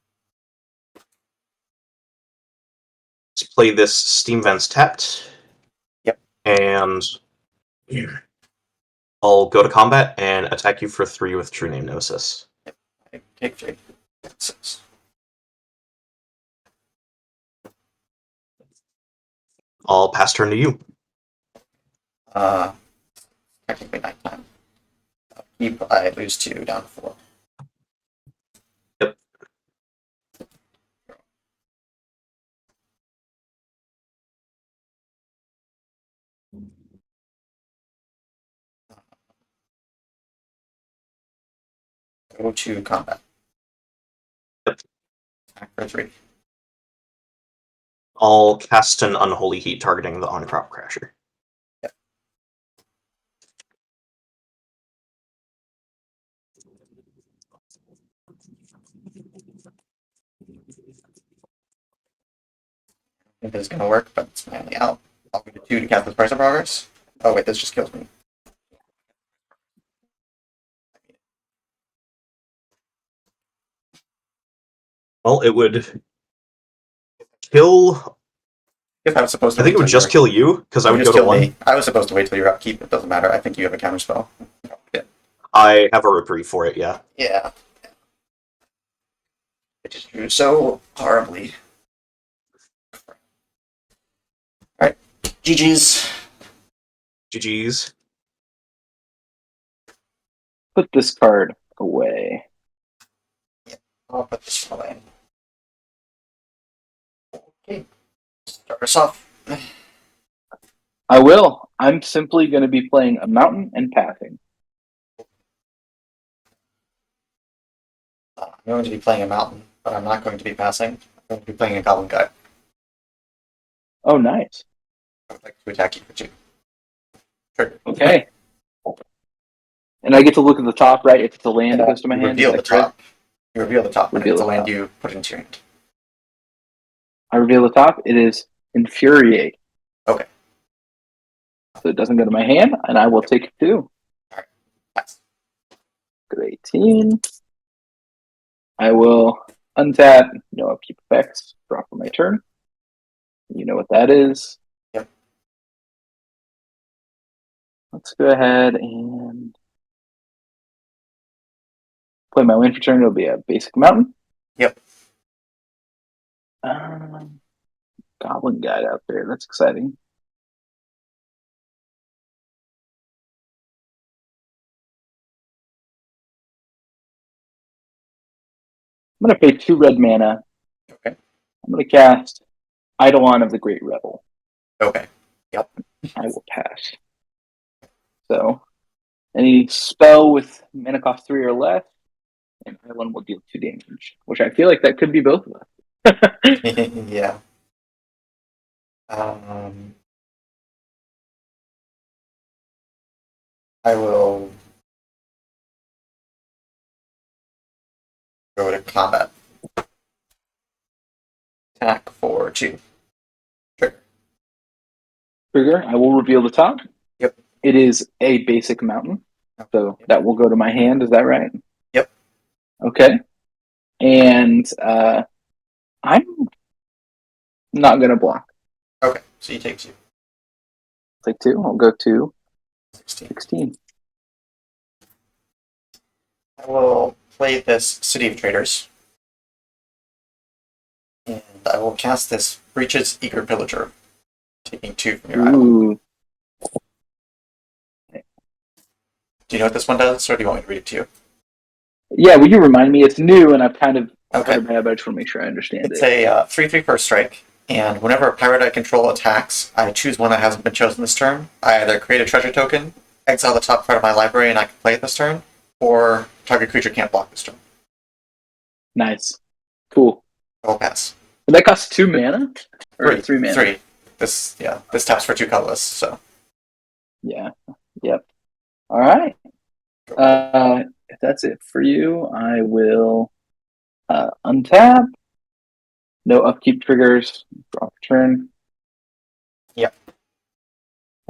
Let's play this Steam Vents tapped. Yep. And I'll go to combat and attack you for 3 with True Name Nemesis. I take 3. 6. I'll pass turn to you. Technically nighttime. Upkeep, I lose 2 down to 4. Yep. Go to combat. Yep. Attack for 3. I'll cast an Unholy Heat targeting the Uncrop Crasher. Yep. I think this is going to work, but it's my only out. I'll go to 2 to cast this Price of Progress. Oh wait, this just kills me. Well, it would kill. If I was supposed to I think it would just kill you, because I would go to 1. Me. I was supposed to wait till your upkeep. It doesn't matter. I think you have a counter spell. Yeah. I have a reprieve for it, yeah. Yeah. I just drew so horribly. Alright. GG's. GG's. Put this card away. I'll put this away. Start us off. I will. I'm simply going to be playing a mountain and passing. I'm going to be playing a mountain, but I'm not going to be passing. I'm going to be playing a goblin guy. Oh, nice. I would like to attack you for 2. Trigger. Okay. And I get to look at the top, right? If it's a land that goes to my You hand. reveal is the that correct? top. You reveal the top, and Reveal it's a the land top. you put into your hand. I reveal the top. It is Infuriate. Okay. So it doesn't go to my hand, and I will take 2. Pass. Go to 18. I will untap, no upkeep effects, drop for my turn. You know what that is. Yep. Let's go ahead and play my land for turn. It'll be a basic mountain. Yep. Goblin guide out there. That's exciting. I'm going to pay 2 red mana. Okay. I'm going to cast Eidolon of the Great Rebel. Okay. Yep. I will pass. So, any spell with mana cost 3 or less, and Eidolon will deal 2 damage, which I feel like that could be both of us. Yeah. I will go to combat. Attack for 2. Trigger. Trigger, I will reveal the top. Yep. It is a basic mountain, so Yep. that will go to my hand. Is that right? Yep. Okay. And I'm not going to block. Okay, so you take 2. Take 2. I'll go to 16. 16. I will play this City of Traders. And I will cast this Breach's Eager Pillager, taking 2 from your idol. Ooh. Do you know what this one does, or do you want me to read it to you? Yeah, will you remind me? It's new, and I've kind of Okay. heard about it, but I just want to make sure I understand It's it. a 3/3 first strike, and whenever a pirate I control attacks, I choose one that hasn't been chosen this turn. I either create a treasure token, exile the top card of my library, and I can play it this turn, or target creature can't block this turn. Nice. Cool. I will pass. Did that cost 2 mana? Or 3 mana? 3. This taps for 2 colorless, so. Yeah. Yep. All right. If that's it for you, I will untap. No upkeep triggers. Draw for turn. Yep.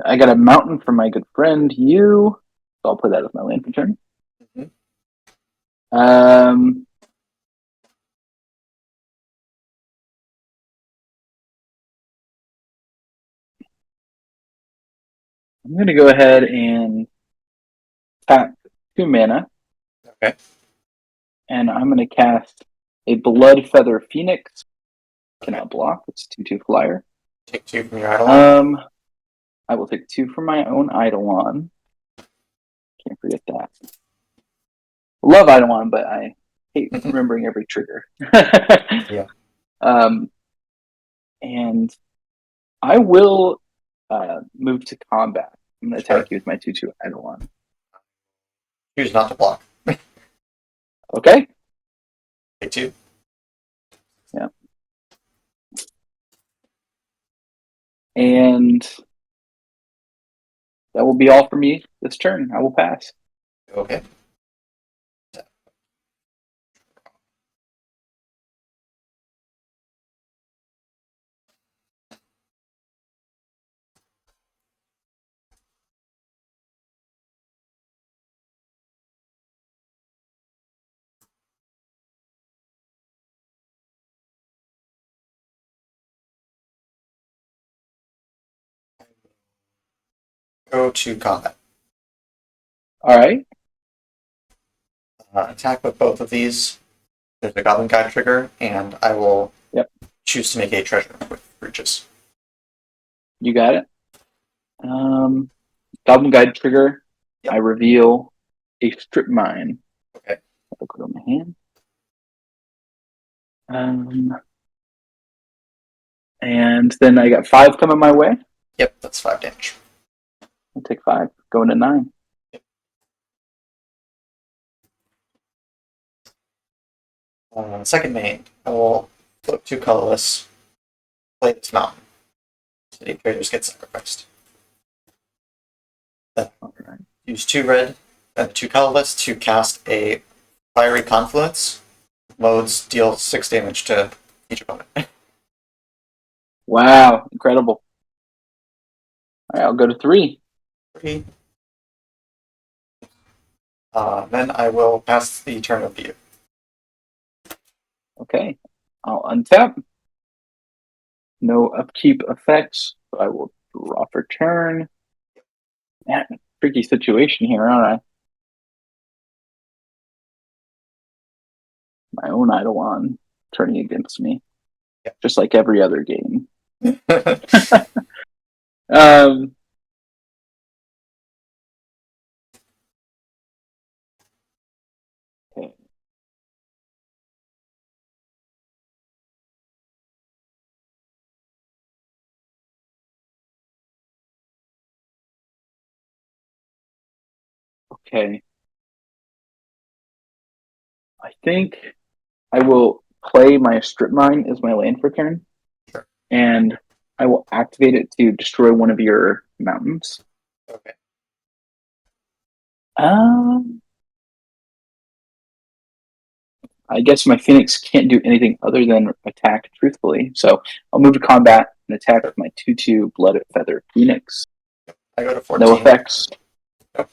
I got a mountain from my good friend, you. So I'll play that as my land for turn. Mhm. I'm going to go ahead and tap 2 mana. Okay. And I'm going to cast a Blood Feather Phoenix. Cannot block. It's 2/2 flyer. Take 2 from your idol. I will take 2 from my own Eidolon. Can't forget that. Love Eidolon, but I hate remembering every trigger. Yeah. And I will move to combat. I'm going to attack you with my 2/2 Eidolon. Choose not to block. Okay? Take 2. Yeah. And that will be all for me this turn. I will pass. Okay. Go to combat. All right. Attack with both of these. There's a Goblin Guide trigger, and I will choose to make a treasure with breaches. You got it. Goblin Guide trigger. Yep. I reveal a Strip Mine. Okay. I'll put it on my hand. And then I got 5 coming my way. Yep, that's 5 damage. I'll take 5, going to 9. Second main, I will flip 2 colorless, play this mountain. City creators get sacrificed. Then Alright. use 2 red and 2 colorless to cast a fiery confluence. Modes deal 6 damage to each opponent. Wow, incredible. Alright, I'll go to 3. 3. Then I will pass the turn over to you. Okay, I'll untap. No upkeep effects, so I will draw for turn. Man, tricky situation here, aren't I? My own Eidolon turning against me, just like every other game. Um, okay. Okay. I think I will play my strip mine as my land for turn, Sure. and I will activate it to destroy one of your mountains. Okay. I guess my Phoenix can't do anything other than attack truthfully, so I'll move to combat and attack with my 2/2 Blood Feather Phoenix. I go to 14. No effects. Yep.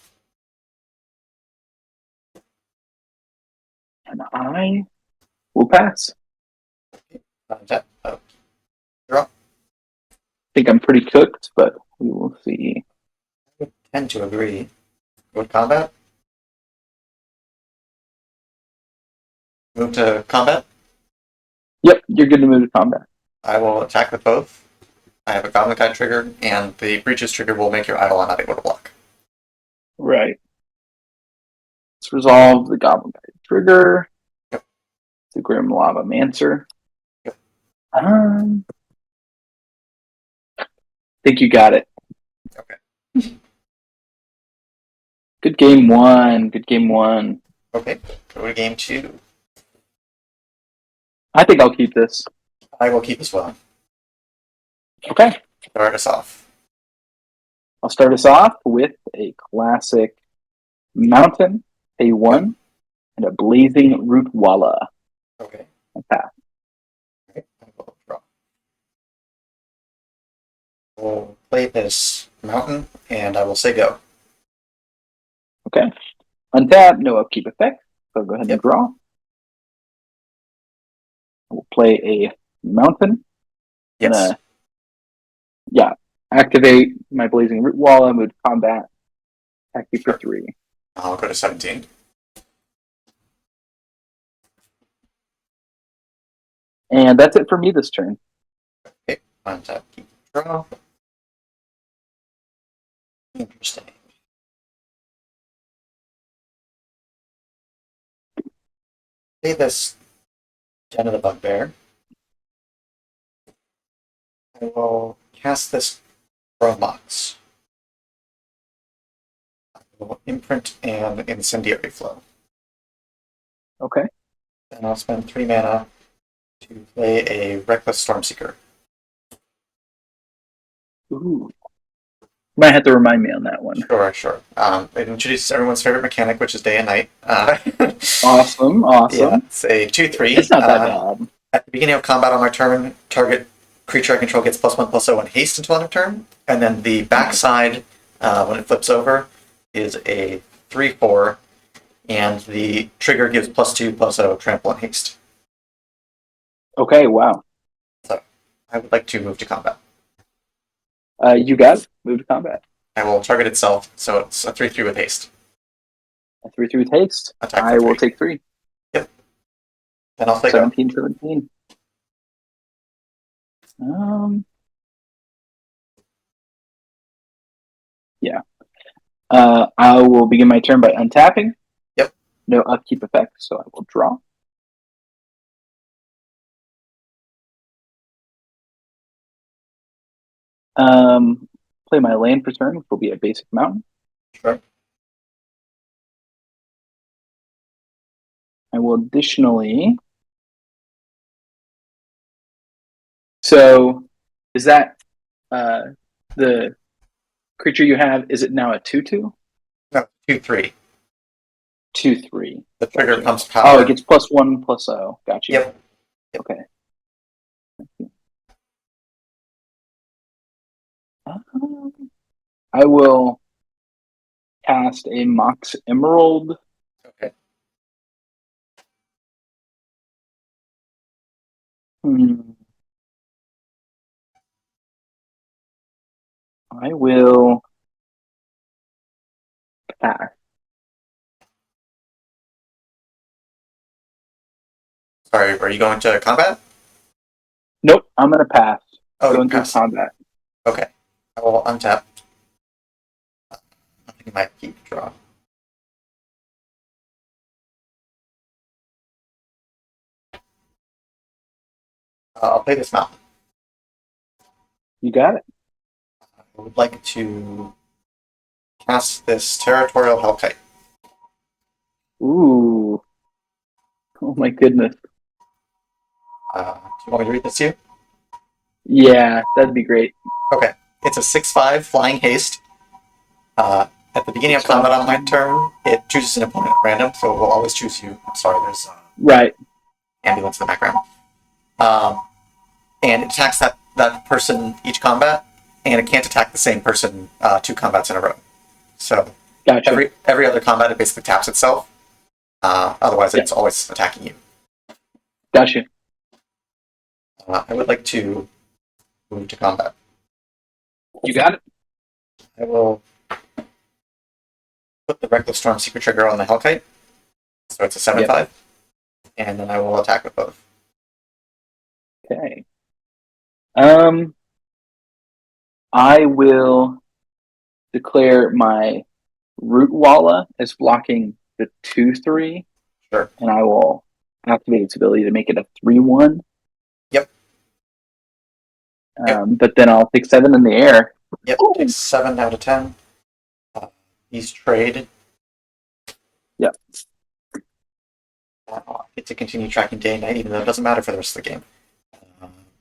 And I will pass. Untap. Draw. I think I'm pretty cooked, but we will see. I would tend to agree. Go to combat. Move to combat. Yep, you're good to move to combat. I will attack with both. I have a Goblin Guide trigger, and the Breaches trigger will make your Eidolon not able to block. Right. Let's resolve the Goblin Guide trigger. Yep. The Grim Lava Mancer. Yep. I think you got it. Okay. Good game 1. Good game 1. Okay. Go to game 2. I think I'll keep this. I will keep as well. Okay. Start us off. I'll start us off with a classic Mountain, a 1, and a Blazing Root Walla. Okay. And pass. Okay. I will draw. We'll play this mountain, and I will say go. Okay. Untap, no upkeep effect. So go ahead and Yep. draw. We'll play a Mountain. Yes. Activate my Blazing Root Walla, move to combat. Attack you for Sure. 3. I'll go to 17. And that's it for me this turn. Okay. Untap. Keep draw. Interesting. Play this Den of the Bugbear. I will cast this Chromox. I will imprint and incendiary flow. Okay. Then I'll spend 3 mana to play a Reckless Stormseeker. Ooh. You might have to remind me on that one. Sure. It introduces everyone's favorite mechanic, which is day and night. Awesome. Yeah, it's a 2/3. It's not that bad. At the beginning of combat on my turn, target creature I control gets +1/+0 and haste until end of turn. And then the backside, when it flips over, is a 3/4, and the trigger gives +2/+0 trample and haste. Okay, wow. So I would like to move to combat. You got it. Move to combat. I will target itself, so it's a 3/3 with haste. A 3/3 with haste. Attack I for will 3. take 3. Then I'll say go. 17. Yeah. I will begin my turn by untapping. Yep. No upkeep effect, so I will draw. Play my land for turn, which will be a basic mountain. Sure. I will additionally. So, is that the creature you have? Is it now a 2/2? No, 2/3. 2/3. The trigger Gotcha. pumps Oh, power. it gets +1/+0. Gotcha. Yep. Okay. I will cast a Mox Emerald. Okay. I will pass. Sorry, are you going to combat? Nope, I'm gonna pass. Oh, Going you through pass. combat. Okay. I will untap. I think I might keep draw. I'll play this mountain. You got it. I would like to cast this Territorial Hellkite. Ooh. Oh my goodness. Do you want me to read this to you? Yeah, that'd be great. Okay. It's a 6/5 flying haste. At the beginning of combat on my turn, it chooses an opponent at random, so it will always choose you. I'm sorry, there's Right. ambulance in the background. And it attacks that person each combat, and it can't attack the same person 2 combats in a row. So Gotcha. every other combat, it basically taps itself. Otherwise, it's always attacking you. Gotcha. I would like to move to combat. You got it. I will put the Reckless Storm Secret Trigger on the Hellkite. So it's a 7/5. And then I will attack with both. Okay. I will declare my Root Walla as blocking the 2/3. Sure. And I will activate its ability to make it a 3/1. Yep. But then I'll take 7 in the air. Yep, takes 7 out of 10. He's traded. Yep. I get to continue tracking day and night, even though it doesn't matter for the rest of the game.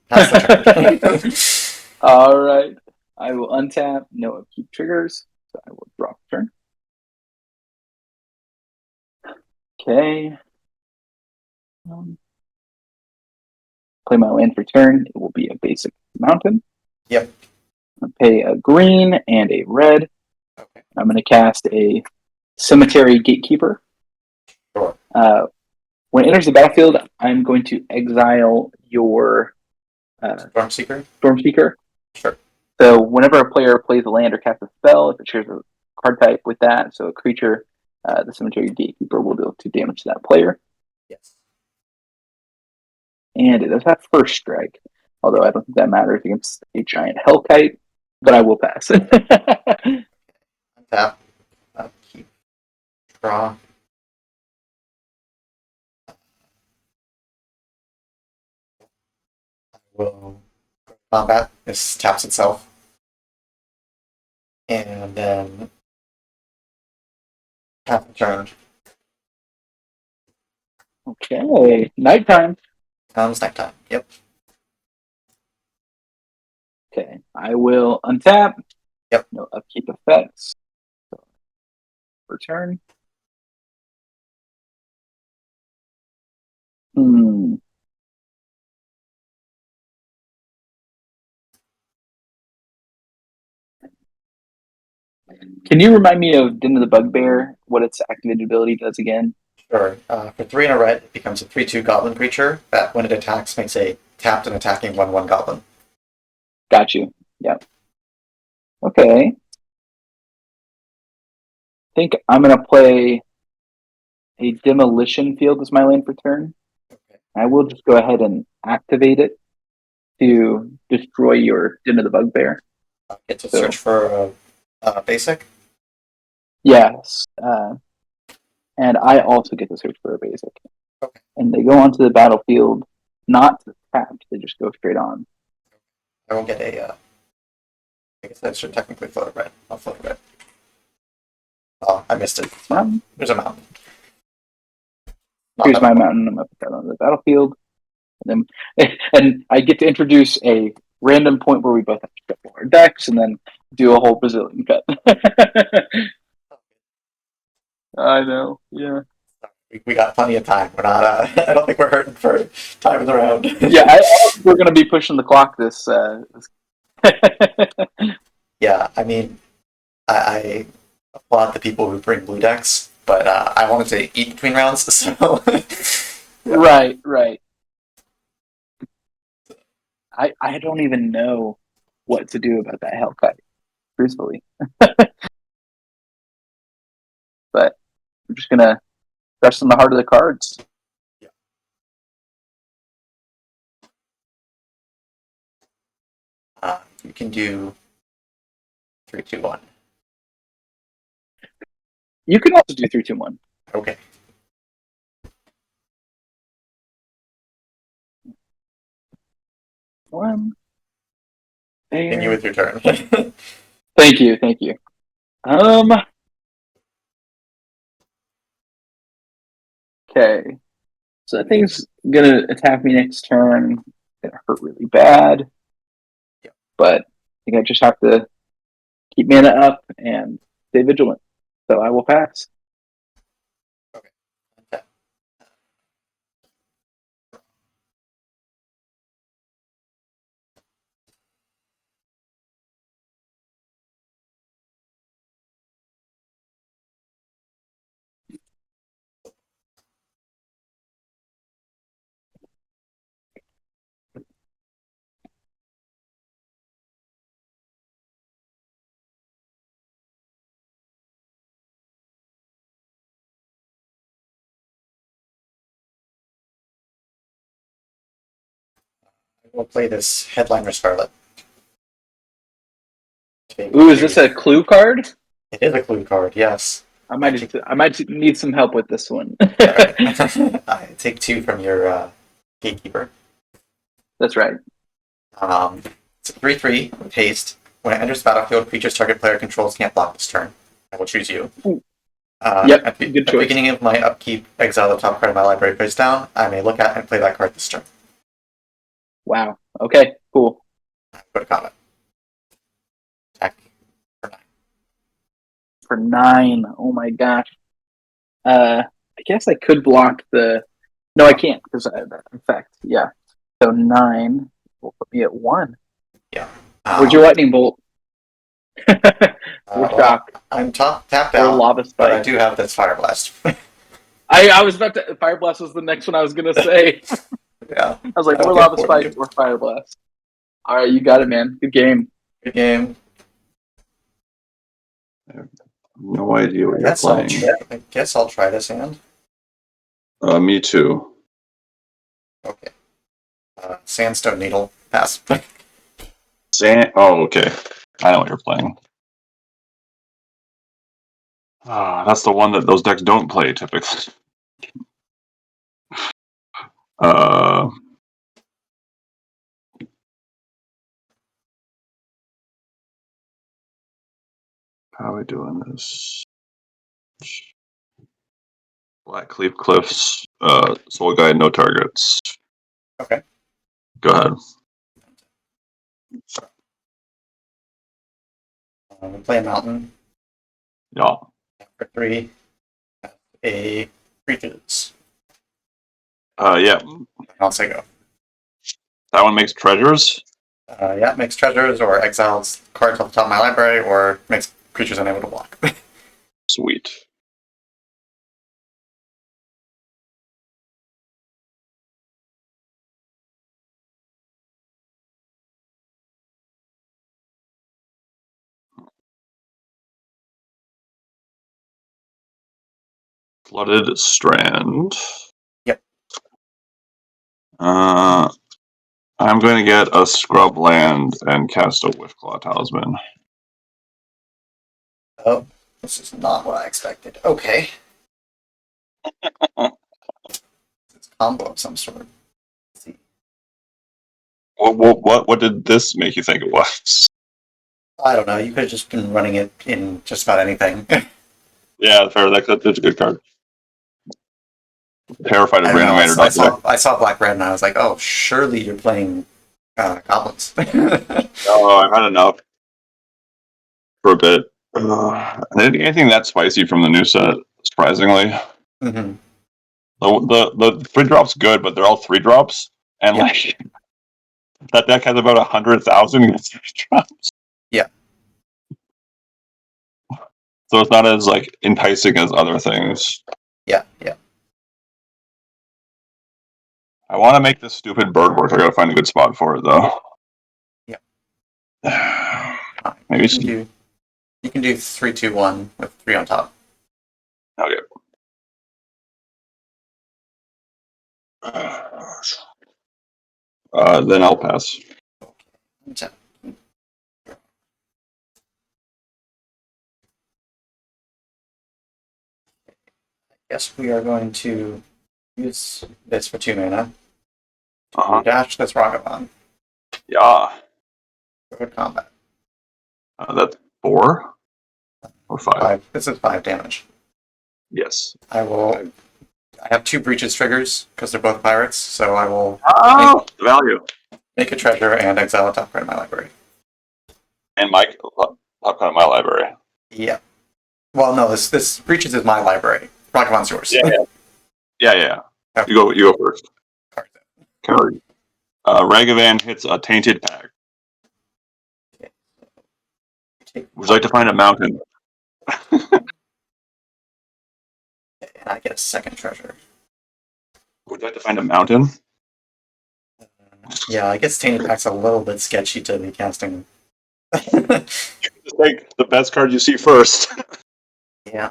Pass the turn. All right. I will untap, no upkeep triggers. So I will drop turn. Okay. Play my land for turn. It will be a basic mountain. Yep. I'll pay a green and a red. Okay. I'm going to cast a Cemetery Gatekeeper. Sure. When it enters the battlefield, I'm going to exile your Stormseeker? Stormseeker. Sure. So whenever a player plays a land or casts a spell, if it shares a card type with that, so a creature, the Cemetery Gatekeeper will deal 2 damage to that player. Yes. And it does have first strike, although I don't think that matters against a giant Hellkite, but I will pass. Untap. Keep. Draw. I will combat. This taps itself. And then half the turn. Okay, nighttime. Comes nighttime. Yep. Okay, I will untap. Yep. No upkeep effects. So, return. Can you remind me of Den of the Bugbear, what its activated ability does again? Sure. For 3 in a red, it becomes a 3/2 goblin creature that, when it attacks, makes a tapped and attacking 1/1 goblin. Got you. Yep. Okay. I think I'm going to play a Demolition Field as my land for turn. Okay. I will just go ahead and activate it to destroy your Den of the Bugbear. Get to search for a basic. Yes. And I also get to search for a basic. Okay. And they go onto the battlefield, not tapped, they just go straight on. I will get a I guess I should technically float it red. I'll float it red. Oh, I missed it. Mountain. There's a mountain. Not Here's that my one. mountain. I'm gonna put that on the battlefield. And I get to introduce a random point where we both have to shuffle our decks and then do a whole Brazilian cut. I know. Yeah. We got plenty of time. We're not. I don't think we're hurting for time around. Yeah. I don't think we're gonna be pushing the clock this. Yeah. I mean, I applaud the people who bring blue decks, but I wanted to eat between rounds, so. Right. Right. I don't even know what to do about that Hellkite, truthfully. But I'm just gonna press in the heart of the cards. You can do 3, 2, 1. You can also do 3, 2, 1. Okay. One. There. Continue with your turn. Thank you. Thank you. Okay. So that thing's gonna attack me next turn. It's gonna hurt really bad. Yeah. But I think I just have to keep mana up and stay vigilant. So I will pass. Okay. We'll play this Headliner Scarlet. Ooh, is this a clue card? It is a clue card, yes. I might need some help with this one. Right. I take 2 from your Gatekeeper. That's right. It's a 3/3 with haste. When it enters the battlefield, creatures target player controls can't block this turn. I will choose you. Yep, At the good choice. beginning of my upkeep, exile the top card of my library face down. I may look at and play that card this turn. Wow. Okay, cool. Put a comment. Attack for 9. For 9. Oh my gosh. I guess I could block the. No, I can't because I have that effect. Yeah. So 9 will put me at 1. Yeah. Would your lightning bolt? Or shock. I'm tapped Or out, lava spike. but I do have this Fire Blast. I was about to. Fire Blast was the next one I was gonna say. Yeah. I was like, That'll or be lava important. spike or Fire Blast. All right, you got it, man. Good game. Good game. No idea what you're playing. I guess I'll try this hand. Me too. Okay. Sandstone Needle. Pass. Oh, okay. I know what you're playing. That's the one that those decks don't play typically. How are we doing this? Black Cleave Cliffs, Soul Guide, no targets. Okay. Go ahead. We play a mountain Yeah. for 3. A creatures. Yeah. I'll say go. That one makes treasures. Yeah, makes treasures or exiles cards off the top of my library or makes creatures unable to block. Sweet. Flooded Strand. Yep. I'm going to get a scrub land and cast a Whiffclaw Talisman. Oh, this is not what I expected. Okay. It's a combo of some sort. Let's see. What did this make you think it was? I don't know. You could have just been running it in just about anything. Yeah, fair. That's a good card. Terrified of I don't know. Reanimator. I saw Black Red and I was like, oh, surely you're playing goblins. Oh, I've had enough for a bit. Anything that spicy from the new set, surprisingly. Mhm. The 3-drop's good, but they're all 3-drops, and Yeah. like that deck has about 100,000 against 3-drops. Yeah. So it's not as like enticing as other things. Yeah, yeah. I want to make this stupid bird work. I gotta find a good spot for it though. Yeah. Maybe You can do 3, 2, 1 with 3 on top. Okay. Then I'll pass. Yes, we are going to use this for 2 mana. Uh-huh. Dash this Ragavan. Yeah. Good combat. That's 4 or 5. This is 5 damage. Yes. I have 2 breaches triggers because they're both pirates, so I will The value. make a treasure and exile a top card in my library. And Mike, top card of my library. Yeah. Well, no, this breaches is my library. Ragavan's yours. Yeah. Okay. You go first. Card. Ragavan hits a tainted pack. Would you like to find a mountain? And I get a second treasure. Would you like to find a mountain? Yeah, I guess Tainted Pack's a little bit sketchy to be casting. Just take the best card you see first. Yeah.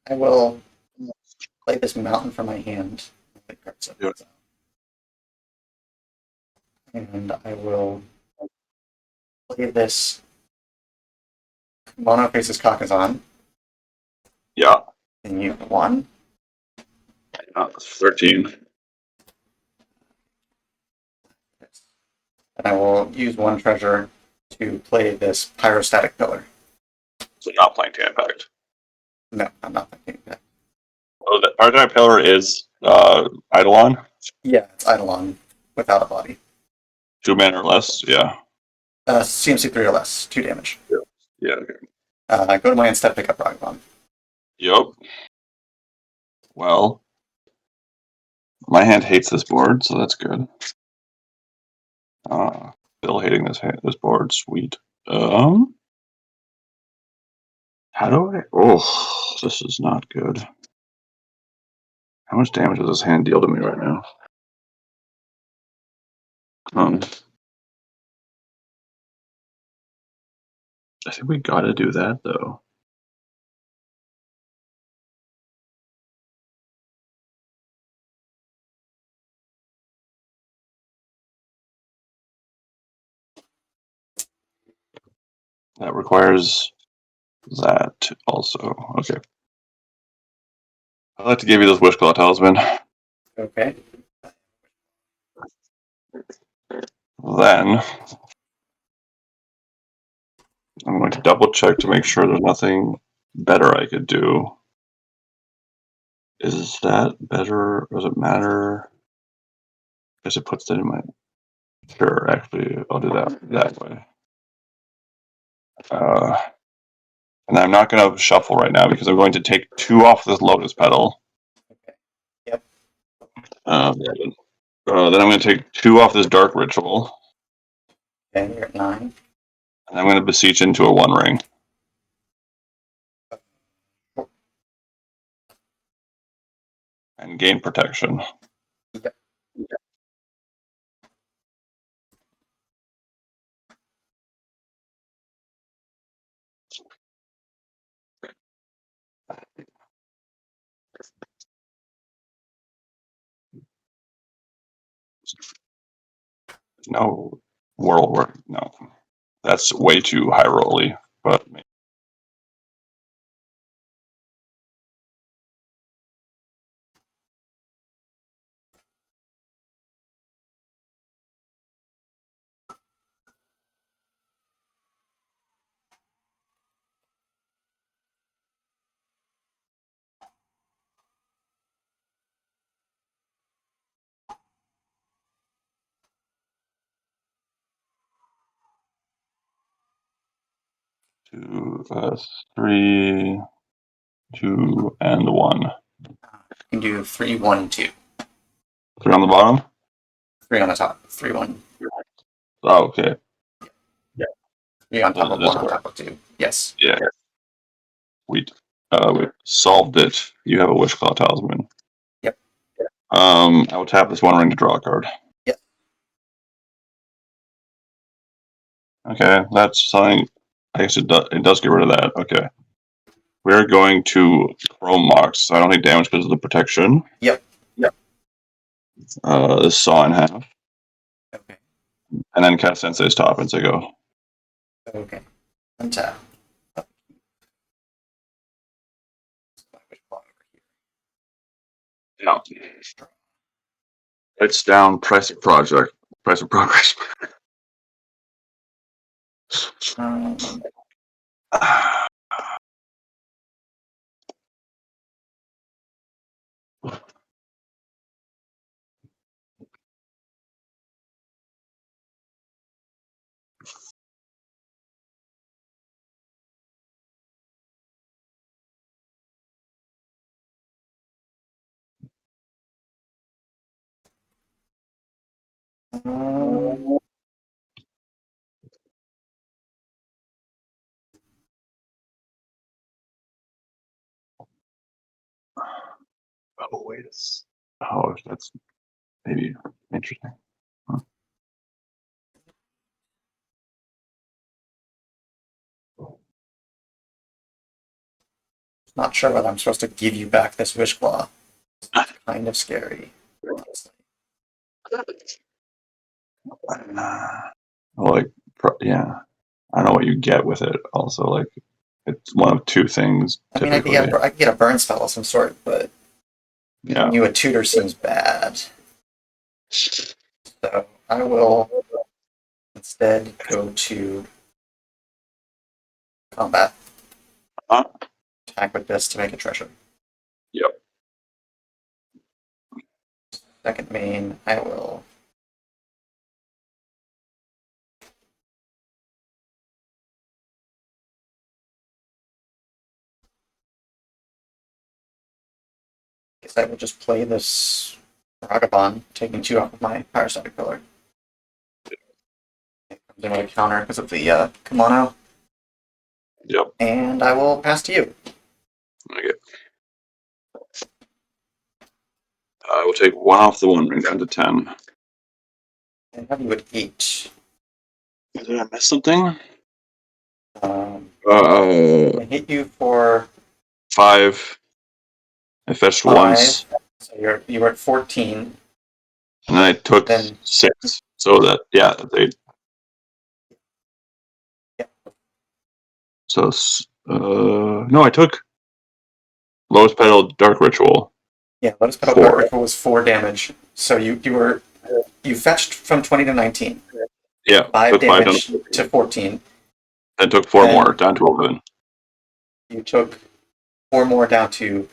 I will play this mountain from my hand. Do it. And I will play this Mono Faces Kakazan. Yeah. And you 1. 13. And I will use 1 treasure to play this Pyrostatic Pillar. So not playing Tainted Pact. No, I'm not playing that. Oh, the Pyrostatic Pillar is Eidolon? Yeah, it's Eidolon without a body. 2 mana or less, yeah. CMC 3 or less, 2 damage. Yeah, okay. Go to my instead, pick up Ragavan. Yep. Well, my hand hates this board, so that's good. Still hating this board, sweet. How do I... Oh, this is not good. How much damage does this hand deal to me right now? I think we gotta do that, though. That requires that also. Okay. I'd like to give you this Wishclaw Talisman. Okay. Then I'm going to double check to make sure there's nothing better I could do. Is that better? Does it matter? I guess it puts that in my... Sure, actually, I'll do that way. And I'm not going to shuffle right now because I'm going to take 2 off this Lotus Petal. Okay. Yep. Then I'm going to take 2 off this Dark Ritual. Okay, you're at 9. And I'm going to beseech into a 1 ring. And gain protection. Yep. No world war. No. That's way too high rolly, but two, 3, 2, and 1. You can do 3, 1, 2. 3 on the bottom? 3 on the top. 3, 1. Oh, okay. 3 on top of This 1 on one. top of 2. Yes. Yeah. We solved it. You have a Wishclaw Talisman. Yep. I will tap this 1 ring to draw a card. Yep. Okay, that's something. I guess it does get rid of that. Okay. We're going to Chrome Mox. So I don't take damage because of the protection. Yep. This saw in half. Okay. And then cast Sensei's Top and say go. Okay. Untap. Yeah. It's down price of project. Price of progress. Oh, wait. Oh, that's maybe interesting. Huh. Not sure whether I'm supposed to give you back this Wishclaw. It's kind of scary. Honestly. Like, yeah. I don't know what you get with it. Also, like, it's one of two things. I mean, I could get a burn spell of some sort, but Yeah. you a tutor seems bad. So I will instead go to combat. Huh? Attack with this to make a treasure. Yep. Second main, I will. Guess I will just play this Ragabond, taking 2 off of my Parasitic Pillar. Comes in with a counter because of the kimono. Yep. And I will pass to you. Okay. I will take 1 off the 1 ring down to 10. And have you at 8. Did I miss something? I hit you for 5. I fetched 5. once, So you were at 14. and then I took Then 6. So that, yeah, they. Yeah. So, no, I took Lowest Petal Dark Ritual. Yeah, Lotus Petal 4. Dark Ritual was 4 damage. So you fetched from 20 to 19. Yeah, 5 took 5 damage down to 14. Then took 4 Then- more down to 11. You took 4 more down to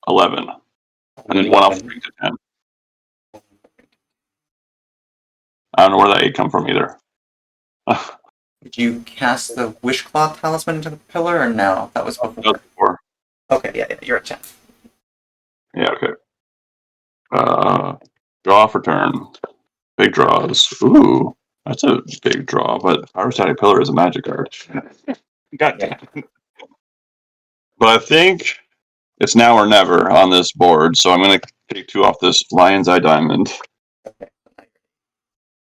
11. And then 1 off the ring to 10. I don't know where that 8 come from either. Did you cast the Wishclaw Talisman into the pillar, or no? That was before. 4. Okay, yeah, you're at 10. Yeah, okay. Draw for turn. Big draws. Ooh, that's a big draw, but Parasitic Pillar is a magic card. God damn. But I think it's now or never on this board, so I'm going to take 2 off this Lion's Eye Diamond. Okay.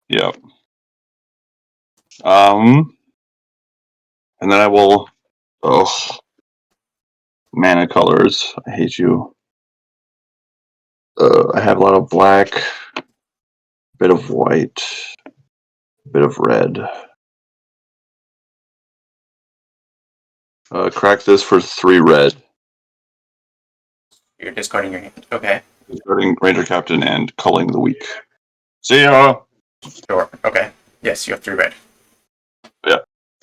Yep. And then I will. Oh, mana colors. I hate you. I have a lot of black, bit of white, bit of red. Crack this for 3 red. You're discarding your hand. Okay. Discarding Ranger Captain and culling the weak. See ya! Sure. Okay. Yes, you have 3 red.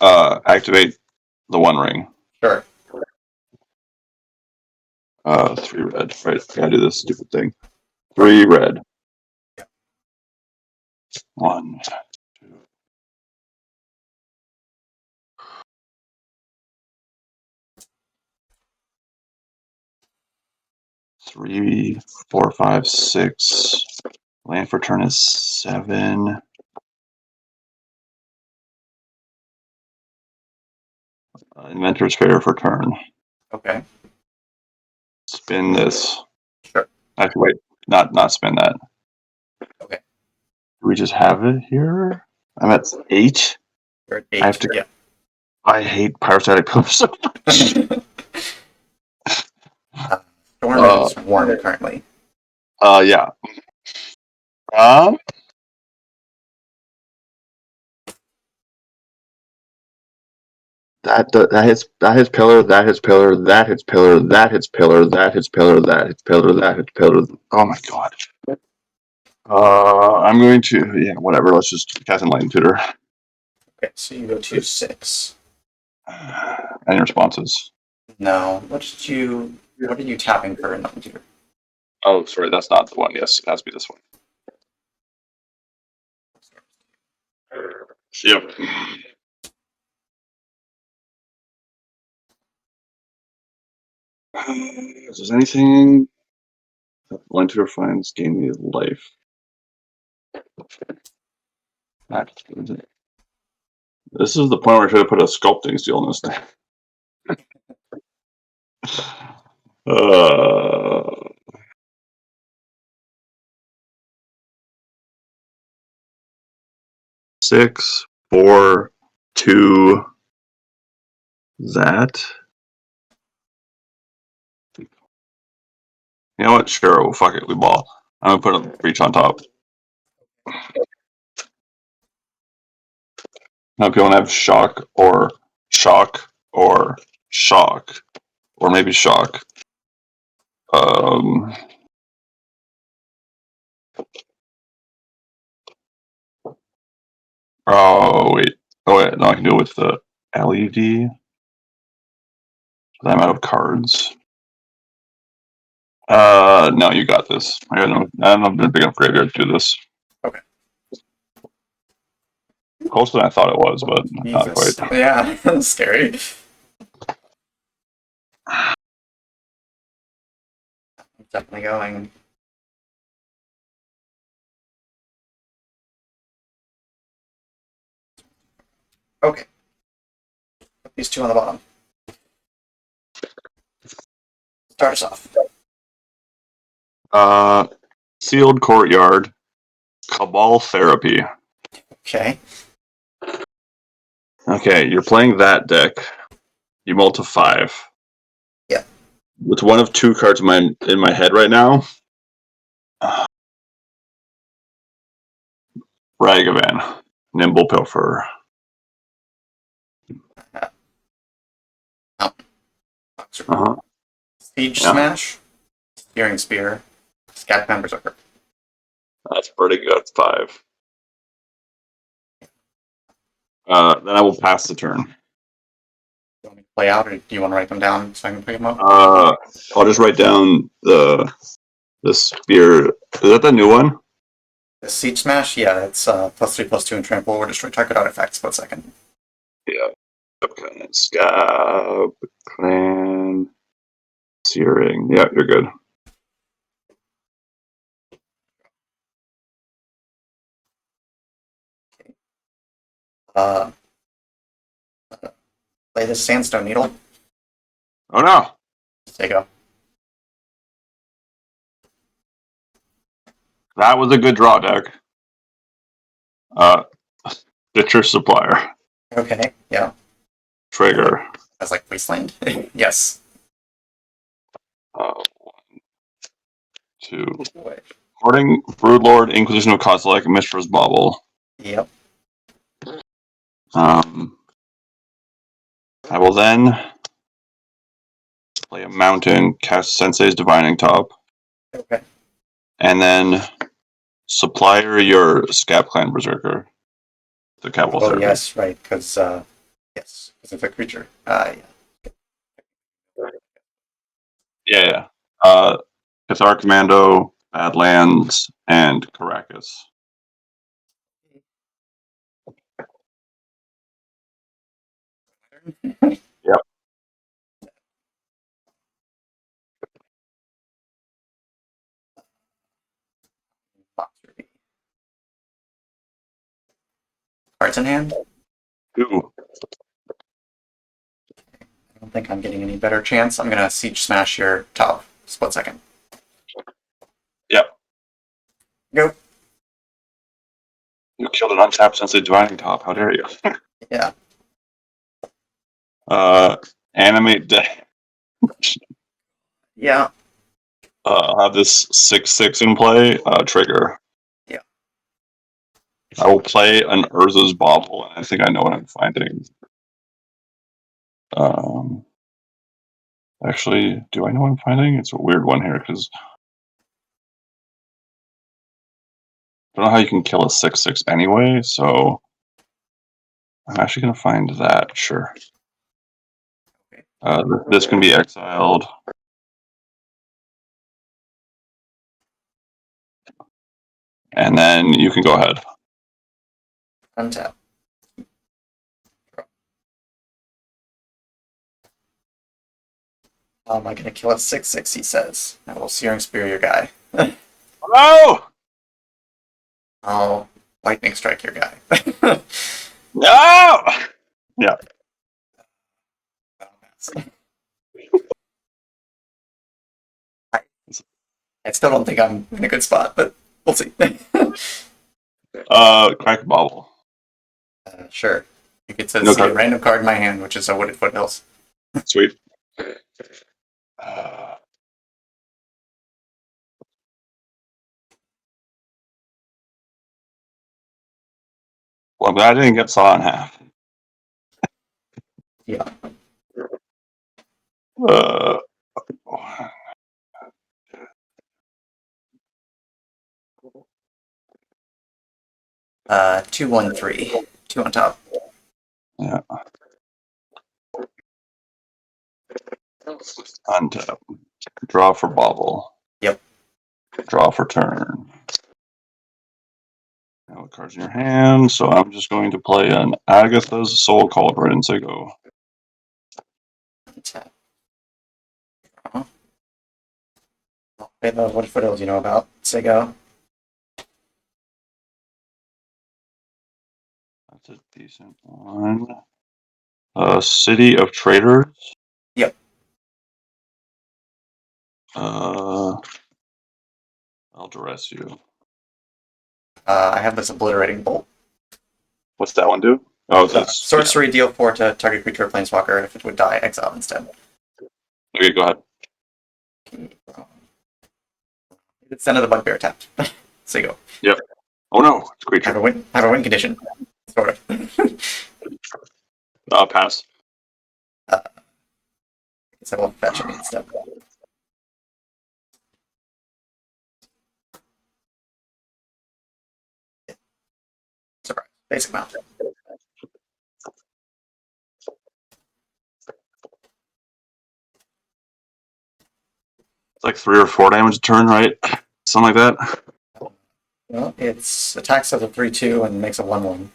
Activate the 1 ring. Sure. 3 red. Right, gotta do this stupid thing. 3 red. 1, 2. 3, 4, 5, 6. Land for turn is 7. Inventor's Fair for turn. Okay. Spin this. Sure. Actually, wait. Not spin that. Okay. Do we just have it here? I'm at 8. You're at 8. I have to. Yeah. I hate pyrostatic pillars so much. Storm is warm currently. Yeah. That hits pillar, that hits pillar, that hits pillar, that hits pillar, that hits pillar, that hits pillar, that hits pillar. Oh my god. I'm going to whatever. Let's just cast Enlightened Tutor. Okay, so you go to 6. Any responses? No. What are you tapping for in the computer? Oh, sorry, that's not the one. Yes, it has to be this one. Yep. Is there anything that Blind Tutor finds gain me life? This is the point where I should have put a sculpting steel in this thing. 6, 4, 2. That. You know what? Sure. Well, fuck it. We ball. I'm gonna put a breach on top. Now, if you want to have shock or shock or shock or maybe shock. Oh wait. Oh wait. No, I can do it with the LED. I'm out of cards. No, you got this. I don't have a big enough graveyard to do this. Okay. Closer than I thought it was, but not Jesus. quite. Yeah, that's scary. Definitely going. Okay. Put these 2 on the bottom. Start us off. Sealed Courtyard. Cabal Therapy. Okay. Okay, you're playing that deck. You mull to 5. Yeah. With one of 2 cards in my head right now. Ragavan. Nimble Pilfer. Siege Smash. Searing Spear. Scat Pen Berserker. That's pretty good. 5. Then I will pass the turn. You want me to play out, or do you want to write them down so I can pick them up? I'll just write down the spear. Is that the new one? The Siege Smash? Yeah, it's +3/+2 and trample or destroy target artifacts per second. Yeah. Okay. Scab, Clan, Searing. Yeah, you're good. Play this Sandstone Needle. Oh no! There you go. That was a good draw, deck. Ditcher Supplier. Okay, yeah. Trigger. That's like Wasteland? Yes. 1, 2. Hoarding, Broodlord, Inquisition of Kozilek, Mistress Bauble. Yep. I will then play a mountain, cast Sensei's Divining Top, Okay. and then supplier your Scap Clan Berserker. The capital Oh, therapy. yes, right, because, yes, because it's a creature. Yeah. Cathar Commando, Badlands, and Caracas. Yep. Cards in hand? Ooh. I don't think I'm getting any better chance. I'm going to Siege Smash your top. Split second. Yep. Go. You killed an untapped Sensei Divining Top. How dare you? Yeah. Animate deck. Yeah. I'll have this 6/6 in play. Trigger. Yeah. I will play an Urza's Bauble, and I think I know what I'm finding. Actually, do I know what I'm finding? It's a weird one here because I don't know how you can kill a 6/6 anyway. So I'm actually gonna find that. Sure. This can be exiled. And then you can go ahead. Untap. How am I going to kill a 6/6, he says. I will Searing Spear your guy. No! I'll Lightning Strike your guy. No! Yeah. I still don't think I'm in a good spot, but we'll see. Crack Bauble. Sure. You could see No a card. random card in my hand, which is a Wooded Foothills. Sweet. Well, I'm glad I didn't get Saw in half. Yeah. 2/1/3. 2 on top. Yeah. Untap. Draw for Bauble. Yep. Draw for turn. Now the cards in your hand, so I'm just going to play an Agatha's Soul Culver and say go. Untap. Play the Wooded Foothills you know about. Say go. That's a decent one. City of Traders. Yep. I'll duress you. I have this Obliterating Bolt. What's that one do? Oh, that's Sorcery, deal 4 to target creature or planeswalker. If it would die, exile instead. Okay, go ahead. It's the end of the Bugbear tapped. Say go. Yep. Oh no, it's a creature. Have a win condition. Sort of. Pass. So we'll fetch it instead. Surprise. Basic mount. It's like 3 or 4 damage a turn, right? Something like that. Well, it's attacks of a 3/2 and makes a 1/1.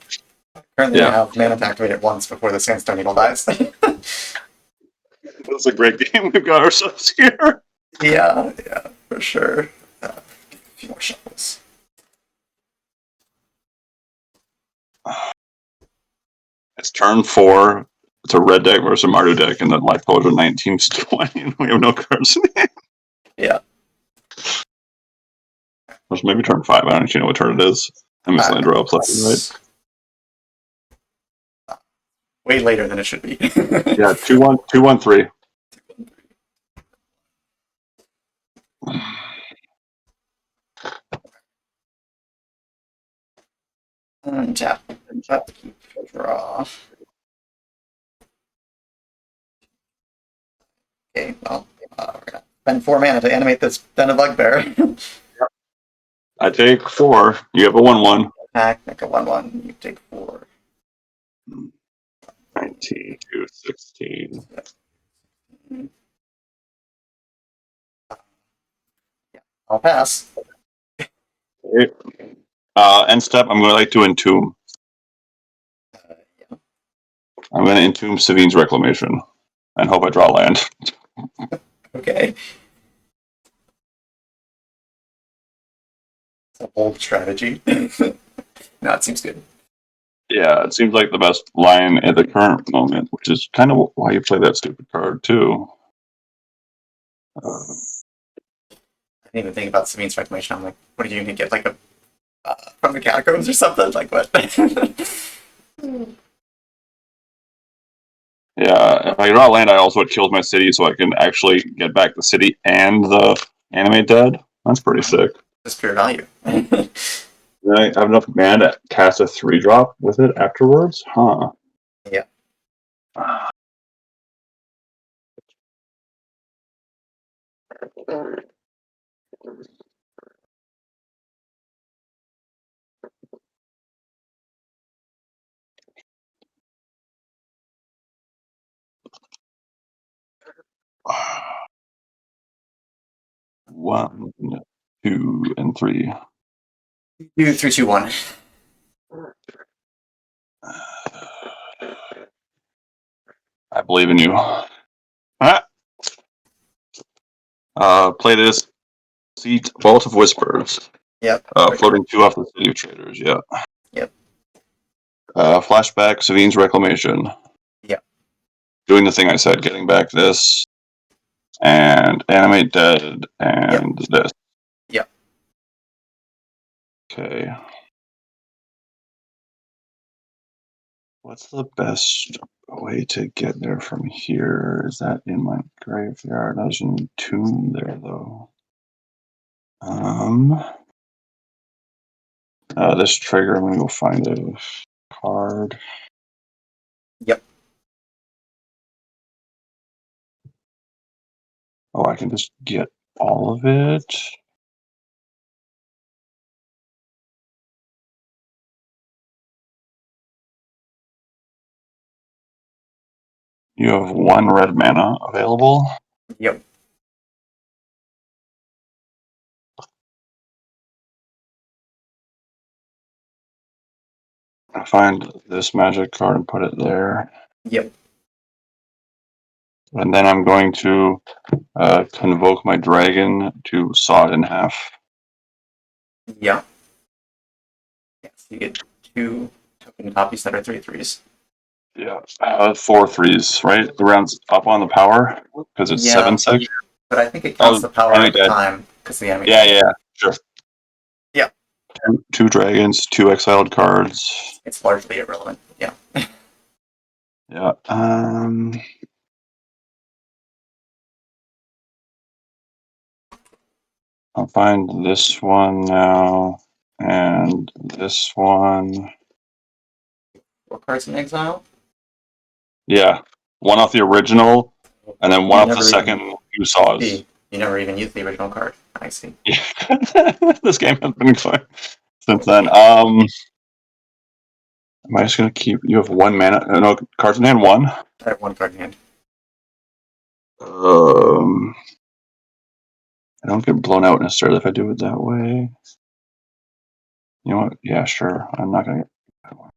Currently, I have mana to activate it once before the Sandstone Needle dies. That's a great game we've got ourselves here. Yeah, for sure. A few more shuffles. It's turn 4. It's a red deck versus a Mardu deck, and then life goes to 19 to 20, and we have no cards in hand. Yeah. Or maybe turn 5. I don't actually know what turn it is. I miss land drops left and right. Way later than it should be. Yeah, 2/1/3. Untap. Upkeep. Draw. Okay, well, we're gonna spend 4 mana to animate this Den of Bugbear. I take 4. You have a 1/1. Attack, make a 1/1. You take 4. 19 to 16. I'll pass. Okay. End step, I'm going to like to entomb. Yeah. I'm going to entomb Savine's Reclamation and hope I draw land. Okay. It's a bold strategy. No, it seems good. Yeah, it seems like the best line at the current moment, which is kind of why you play that stupid card too. I didn't even think about Sabine's Reclamation. I'm like, what are you going to get? Like a from the catacombs or something? Like what? Yeah, if I draw land, I also it kills my city, so I can actually get back the city and the animate dead. That's pretty sick. Just pure value. Then I have enough mana to cast a 3-drop with it afterwards? Huh. Yeah. One, 2, and 3. Do 3, 2, 1. I believe in you. Ah! Play this seat Vault of Whispers. Yep. Floating 2 off the City of Traders, yeah. Yep. Flashback, Savine's Reclamation. Yep. Doing the thing I said, getting back this, and Animate Dead, and this. Yep. Okay. What's the best way to get there from here? Is that in my graveyard? I was in Tomb there, though. This trigger, I'm gonna go find a card. Yep. Oh, I can just get all of it. You have 1 red mana available. Yep. I find this magic card and put it there. Yep. And then I'm going to convoke my dragon to saw it in half. Yeah. Yes, you get 2 token copies that are 3/3s. Yeah, 4 3s, right? The round's up on the power because it's 7/6. But I think it counts the power at the dead. time because the enemy. Yeah, sure. Yeah. 2 dragons, 2 exiled cards. It's largely irrelevant. Yeah. Yeah. I'll find this one now, and this one. 4 cards in exile. Yeah, 1 off the original, and then 1 off the second 2 saws. You never even used the original card. I see. This game has been going since then. Am I just gonna keep? You have 1 mana. No cards in hand. 1. I have 1 card in hand. I don't get blown out necessarily if I do it that way. You know what? Yeah, sure. I'm not gonna get that one.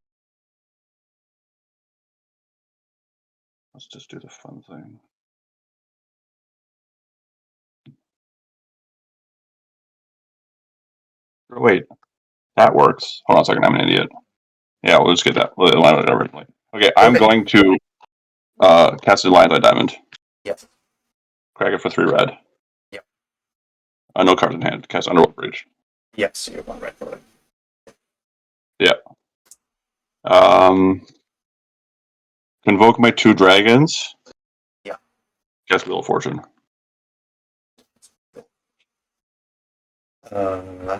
Let's just do the fun thing. Oh, wait, that works. Hold on a second. I'm an idiot. Yeah, we'll just get that. We'll line it originally. Okay, I'm going to cast a Lion by Diamond. Yes. Crack it for 3 red. Yep. No cards in hand. Cast Underworld Breach. Yes, you have 1 red for it. Yeah. Convoke my 2 dragons. Yeah. Cast Wheel of Fortune. Uh,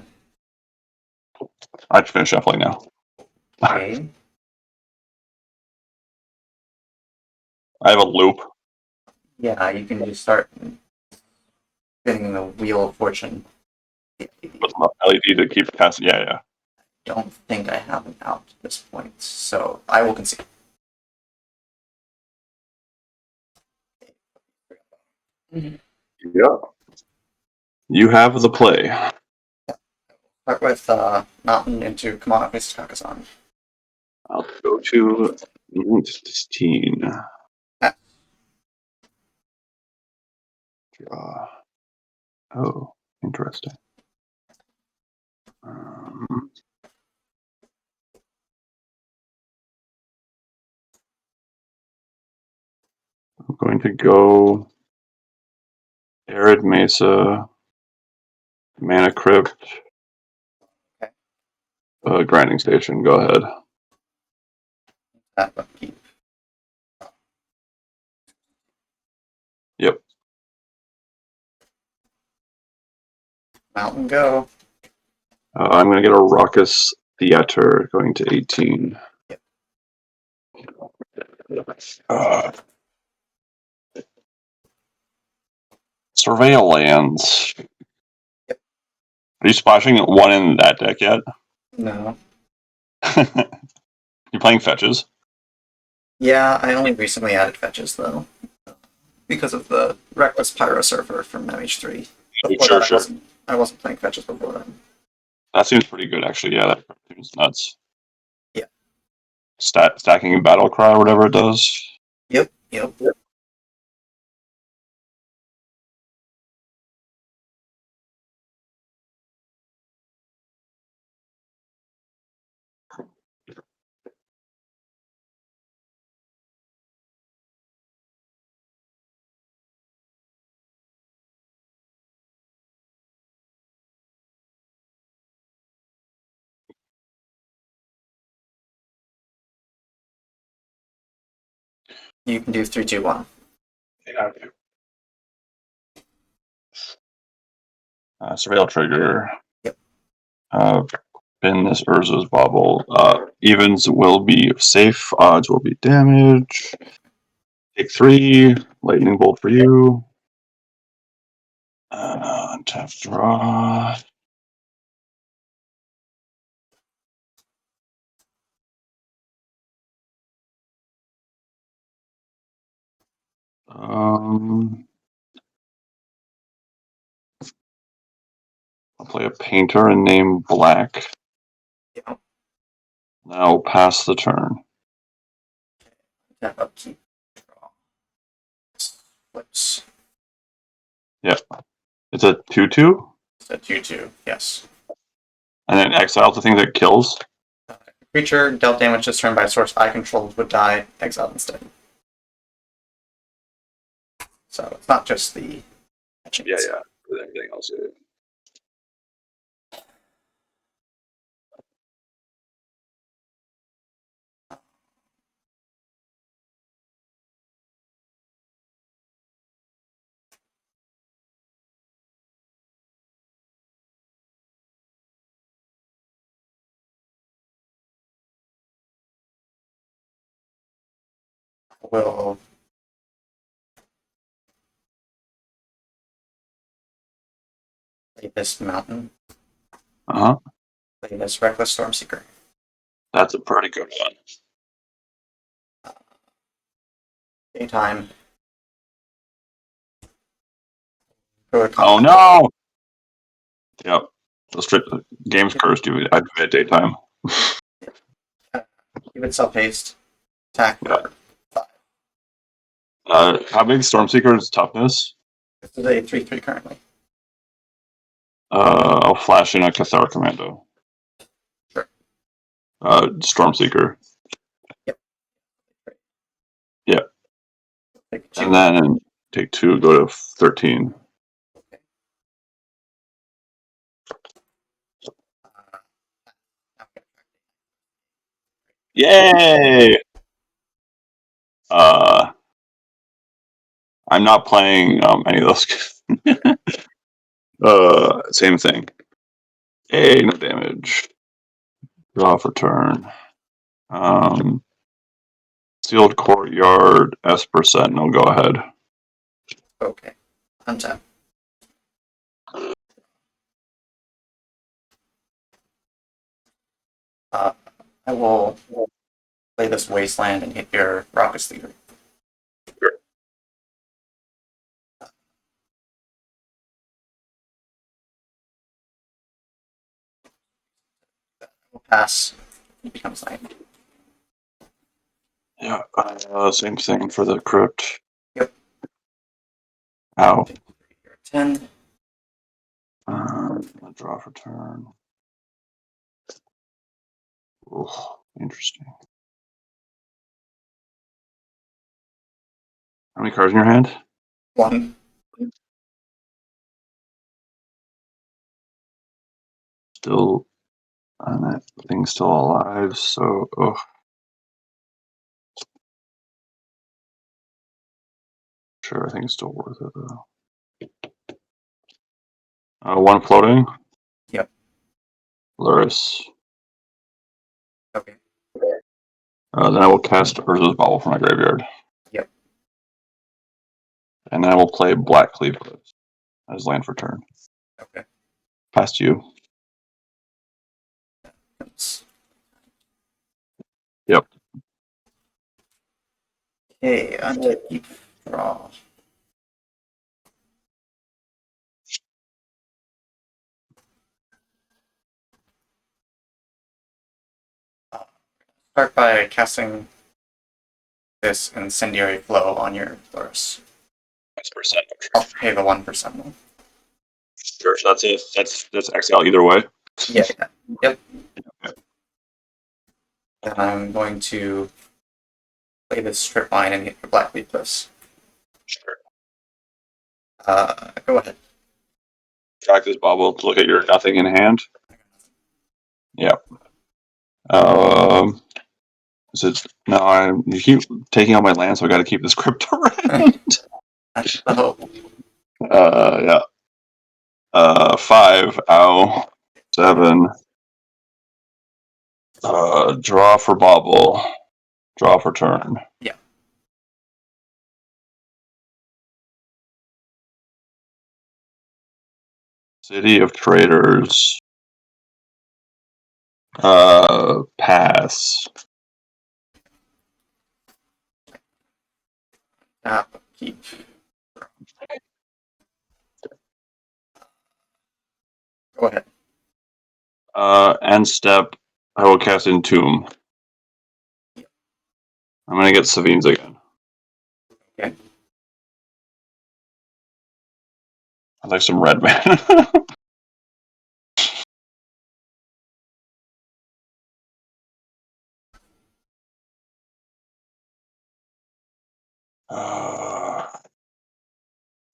I have to finish shuffling now. okay. I have a loop. Yeah, you can just start spinning the wheel of fortune. With my LED to keep casting. Yeah. Don't think I have an out at this point, so I will concede. Yeah. You have the play. Start with Mountain into Kamana faces Kakazan. I'll go to 16. Draw. Oh, interesting. I'm going to go Arid Mesa, Mana Crypt, Grinding Station. Go ahead. That upkeep. Yep. Mountain go. I'm going to get a Raucous Theater going to 18. Yep. Surveil lands. Yep. Are you splashing one in that deck yet? No. You're playing fetches? Yeah, I only recently added fetches though, because of the Reckless Pyro Surfer from MH3. Before Sure, that, sure. I wasn't playing fetches before then. That seems pretty good, actually. Yeah, that seems nuts. Yeah. Stacking Battle Cry or whatever it does. Yep. You can do 3, 2, 1. Surveil Trigger. Yep. Pin this Urza's Bobble. Evens will be safe. Odds will be damage. Take 3. Lightning Bolt for you. Tap draw. I'll play a painter and name Black. Yep. Now pass the turn. Tap upkeep. Draw. Flips. Yep. It's a 2/2. It's a 2, 2. Yes. And then exile the thing that kills. Creature dealt damage this turn by a source I controlled would die, exiled instead. So it's not just the etchings. Yeah. With everything else. Yeah. Will play this Mountain, play this Reckless Stormseeker. That's a pretty good one. Daytime. Oh no! Yep. The game's cursed you. I do it at daytime. Keep it self-paced. Attack for 5. How big Stormseeker's toughness? This is a 3, 3 currently. I'll flash in a Cathar Commando. Sure. Stormseeker. Yep. Yeah. And then take 2, go to 13. Okay. Yay! I'm not playing any of those. Same thing. Hey, no damage. Draw for turn. Sealed Courtyard, Esper Sentinel, go ahead. Okay. Untap. I will play this Wasteland and hit your Raucous Leader. Will pass. It becomes 9. Yeah, same thing for the crypt. Yep. Ow. 10. Draw for turn. Ooh, interesting. How many cards in your hand? 1. Still, that thing's still alive, so, Sure, I think it's still worth it, though. 1 floating? Yep. Luris. Okay. Then I will cast Urza's Bauble from my graveyard. Yep. And then I will play Black Cleave as land for turn. Okay. Past you. Yep. Okay, untap. Draw. Start by casting this Incendiary Flow on your Luris. I'll pay the 1% one. Sure, so that's it. That's exile either way. Yeah. Yep. Then I'm going to play this Strip Mine and hit your Black Leaf this. Sure. Go ahead. Track this bauble to look at your nothing in hand. Yep. Is it no? You keep taking all my land, so I got to keep this crypto around. That's the hope. Yeah. 5. Ow. 7. Draw for bauble. Draw for turn. Yeah. City of Traders. Pass. Tap. Keep. Go ahead. End step. I will cast Entomb. I'm gonna get Savines again. Okay. I'd like some red man.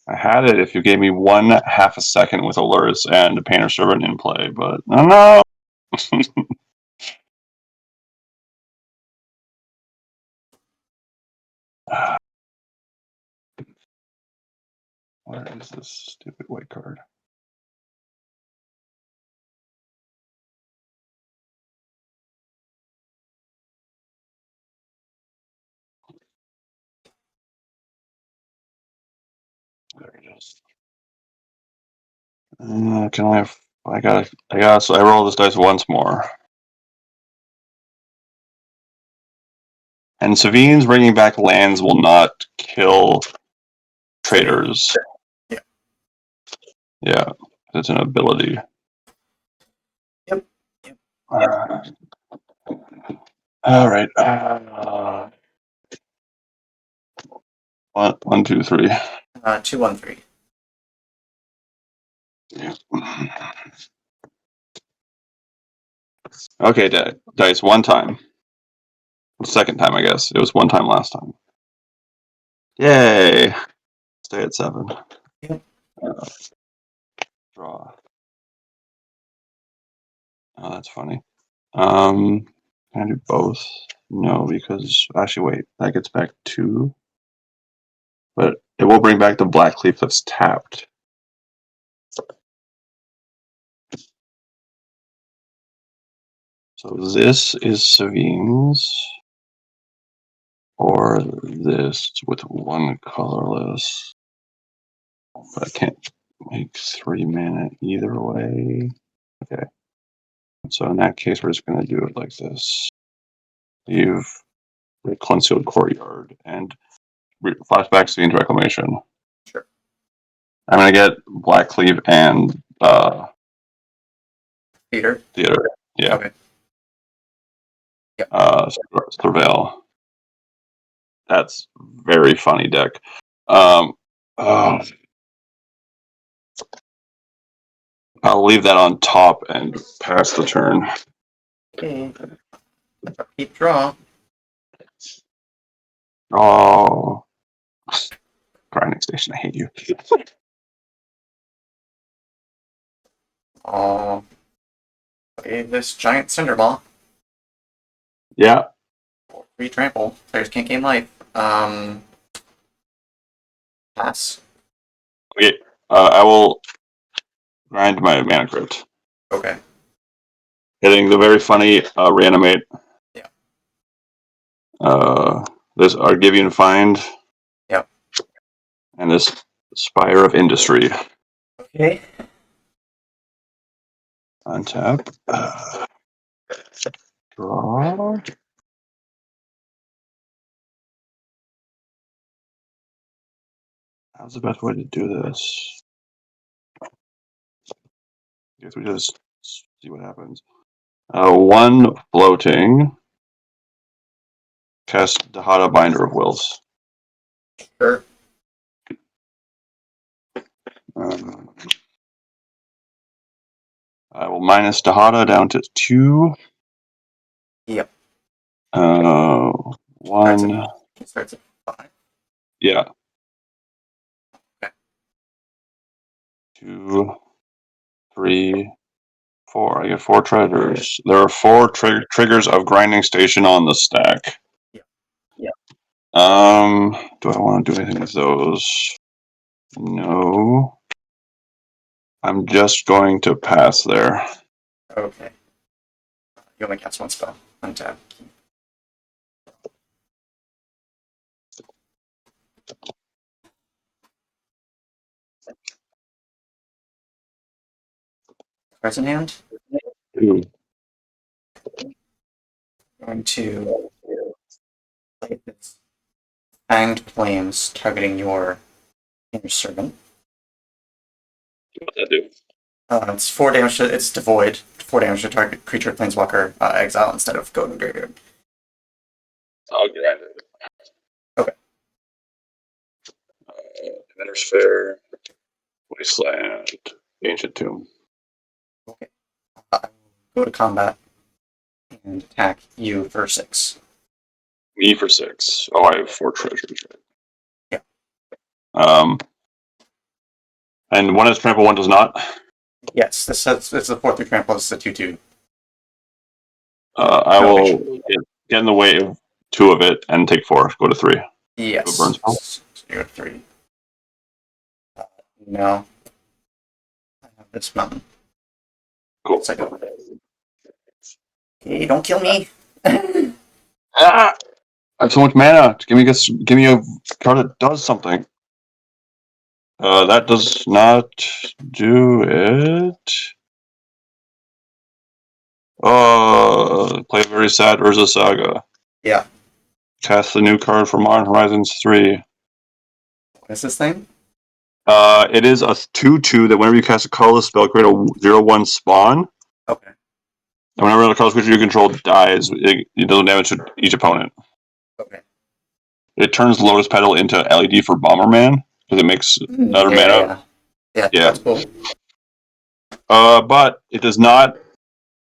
I had it if you gave me 1/2 a second with a Luris and a Painter Servant in play, but I don't know. Where is this stupid white card? There it is. Can I have? So I roll this dice once more. And Savines bringing back lands will not kill traders. Yeah. Yeah, it's an ability. Yep. All right. 1, 2, 3. 2, 1, 3. Yeah. Okay, dice 1 time. Second time, I guess. It was 1 time last time. Yay! Stay at 7. Yep. Draw. Oh, that's funny. Can I do both? No, because actually, wait, that gets back 2. But it will bring back the black leaf that's tapped. So this is Savines, or this with 1 colorless. but I can't make 3 mana either way. Okay. So in that case, we're just going to do it like this. Leave the concealed courtyard and flashback scene to reclamation. Sure. I'm going to get Black Cleave and Theater. Theater. Yeah. Okay. Surveil. That's very funny deck. Oh. I'll leave that on top and pass the turn. Okay. Keep draw. Oh. Grinding Station, I hate you. Oh. Okay, this giant Cinderball. Yeah. Free trample. Players can't gain life. Pass. Okay. I will grind my mana crypt. Okay. Hitting the very funny reanimate. Yeah. This Argivian Find. Yep. And this Spire of Industry. Okay. Untap. Draw. How's the best way to do this? I guess we just see what happens. One floating. Cast Dahada Binder of Wills. Sure. I will minus Dahada down to 2. Yep. One. Starts at 5. Yeah. Okay. 2, 3, 4. I get 4 treasures. There are 4 triggers of Grinding Station on the stack. Yeah. Do I want to do anything with those? No. I'm just going to pass there. Okay. You only cast one spell. Untap. Cards in hand. Ooh. Going to play this Fanged Flames targeting your inner servant. What's that do? It's 4 damage to, it's devoid. 4 damage to target creature planeswalker exile instead of go to the graveyard. I'll grind it. Okay. Inner's Fair, Wasteland, Ancient Tomb. Okay. Go to combat and attack you for 6. Me for 6. Oh, I have 4 treasures. Yeah. And one is trample, one does not. Yes, this is a 4/3 trample. This is a 2/2. I will get in the way of 2 of it and take 4. Go to 3. Yes. Burn spell? So you go to 3. No. I have this mountain. Cool. Yes, I do. Okay, don't kill me. Ah! I have so much mana. Give me a card that does something. That does not do it. Play a very sad Urza Saga. Yeah. Cast the new card from Modern Horizons 3. What is this thing? It is a 2/2 that whenever you cast a colorless spell, create a 0/1 spawn. Okay. And whenever the colorless creature you control dies, it does damage to each opponent. Okay. It turns Lotus Petal into LED for Bomberman because it makes another mana. Yeah, Yeah. that's cool. But it does not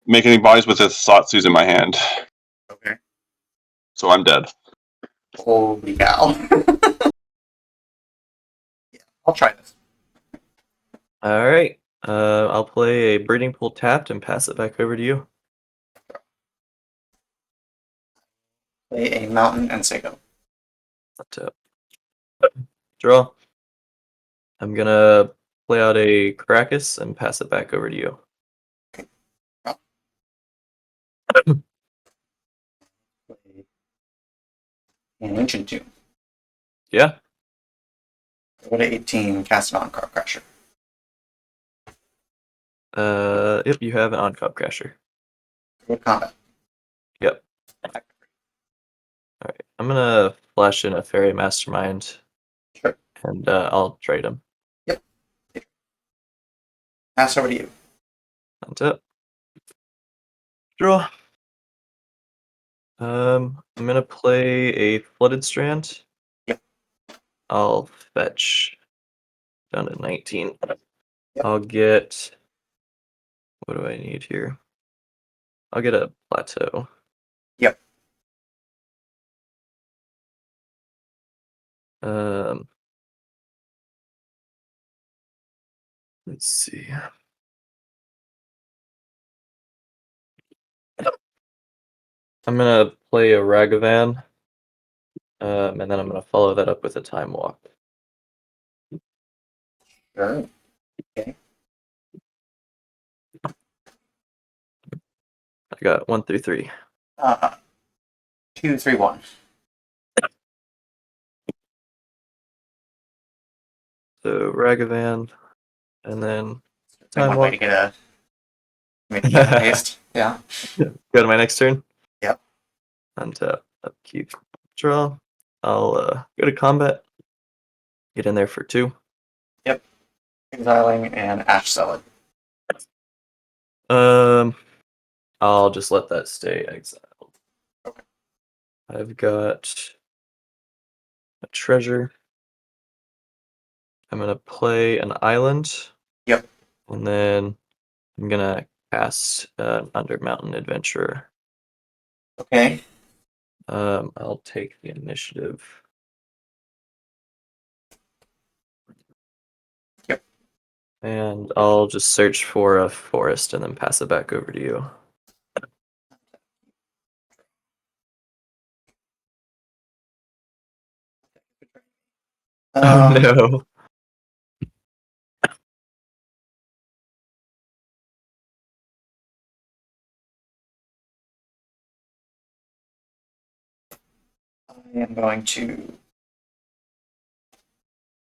make any bodies with its Thoughtseize in my hand. Okay. So I'm dead. Holy cow. Yeah, I'll try this. All right. I'll play a Breeding Pool tapped and pass it back over to you. Play a mountain and Sego. Tap. Draw. I'm gonna play out a Krakus and pass it back over to you. Play an Ancient Tomb. Yeah. Go to 18, cast an on-card crasher. Yep, you have an on-cop crasher. Go to combat. Yep. Alright, I'm gonna flash in a fairy mastermind. Sure. And I'll trade him. Pass over to you. Untap. Draw. I'm gonna play a Flooded Strand. Yep. I'll fetch down to 19. Yep. I'll get. What do I need here? I'll get a plateau. Yep. Let's see. I'm gonna play a Ragavan, and then I'm gonna follow that up with a Time Walk. Sure. Okay. I got 1 through 3. 2, 3, 1. So Ragavan, and then Been Time one way Walk. to get a paste. Yeah. Go to my next turn. Yep. Untap, upkeep, draw. I'll go to combat. Get in there for 2. Exiling and Ash Salad. I'll just let that stay exiled. Okay. I've got a treasure. I'm gonna play an island. Yep. And then I'm gonna cast Under Mountain Adventurer. Okay. I'll take the initiative. Yep. And I'll just search for a forest and then pass it back over to you. Oh no. I am going to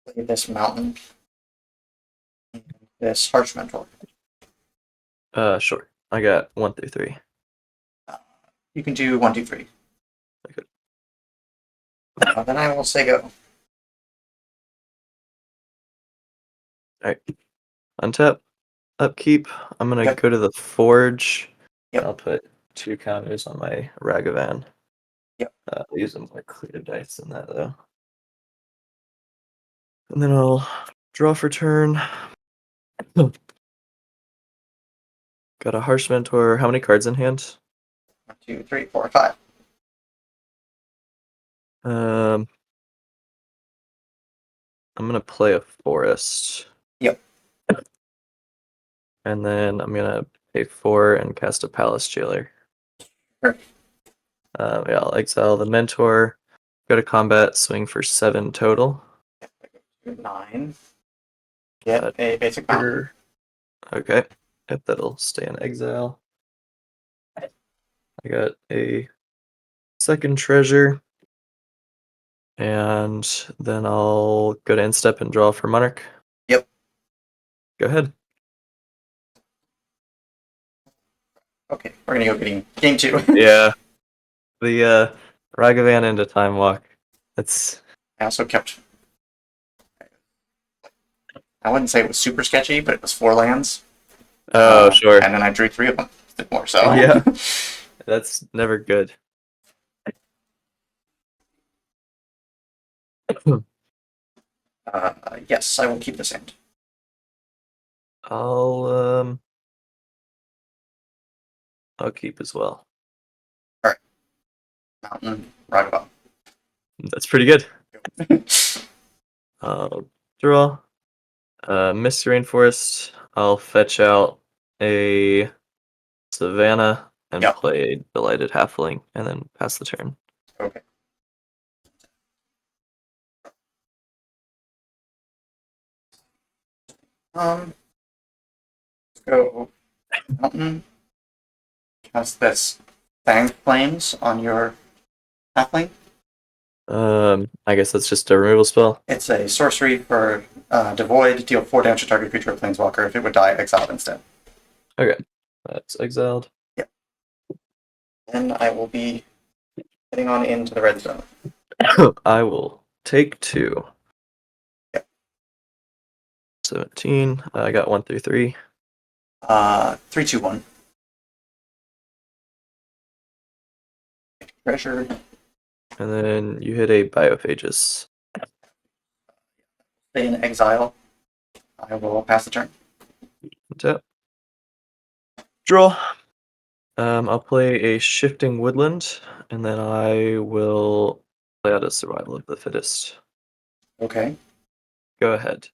play this mountain. And this Harsh Mentor. Sure. I got 1 through 3. You can do 1, 2, 3. Okay. Then I will say go. Alright. Untap. Upkeep. I'm gonna Yep. go to the forge. Yep. I'll put 2 counters on my Ragavan. Yep. I'll use them more clear dice than that though. And then I'll draw for turn. Got a Harsh Mentor. How many cards in hand? 1, 2, 3, 4, 5. I'm gonna play a forest. Yep. And then I'm gonna pay 4 and cast a Palace Jailer. Sure. Yeah, I'll exile the Mentor. Go to combat, swing for 7 total. 9. Get a basic mountain. Okay. Yep, that'll stay in exile. I got a second treasure. And then I'll go to Instep and draw for Monarch. Yep. Go ahead. Okay, we're gonna go game 2. Yeah. The Ragavan into Time Walk. That's I also kept. I wouldn't say it was super sketchy, but it was 4 lands. sure. And then I drew 3 of them. More so. Yeah. That's never good. Yes, I will keep this hand. I'll keep as well. Mountain, Ragaba. That's pretty good. I'll draw. Misty Rainforest. I'll fetch out a Savannah and Yep. play a Delighted Halfling and then pass the turn. Okay. Let's go mountain. Cast this Fang Flames on your halfling. I guess that's just a removal spell. It's a sorcery for Devoid, deal 4 damage to target creature or planeswalker. If it would die, exile it instead. Okay, that's exiled. Then I will be heading on into the red zone. I will take 2. Yep. 17. I got 1 through 3. 3, 2, 1. Treasure. And then you hit a Biophagus. Stay in exile. I will pass the turn. Tap. Draw. I'll play a Shifting Woodland, and then I will play out a Survival of the Fittest. Okay. Go ahead.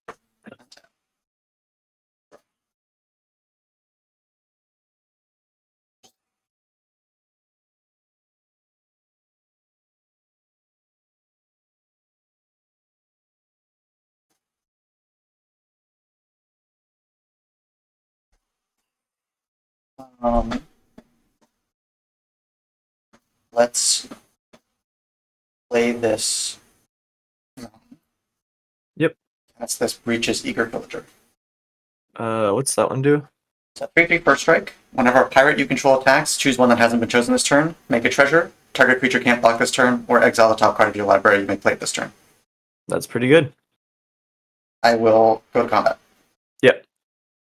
Let's play this. Yep. That's this Breach's Eager Villager. What's that one do? So 3/3 first strike. Whenever a pirate you control attacks, choose one that hasn't been chosen this turn. Make a treasure. Target creature can't block this turn, or exile the top card of your library. You may play it this turn. That's pretty good. I will go to combat. Yep.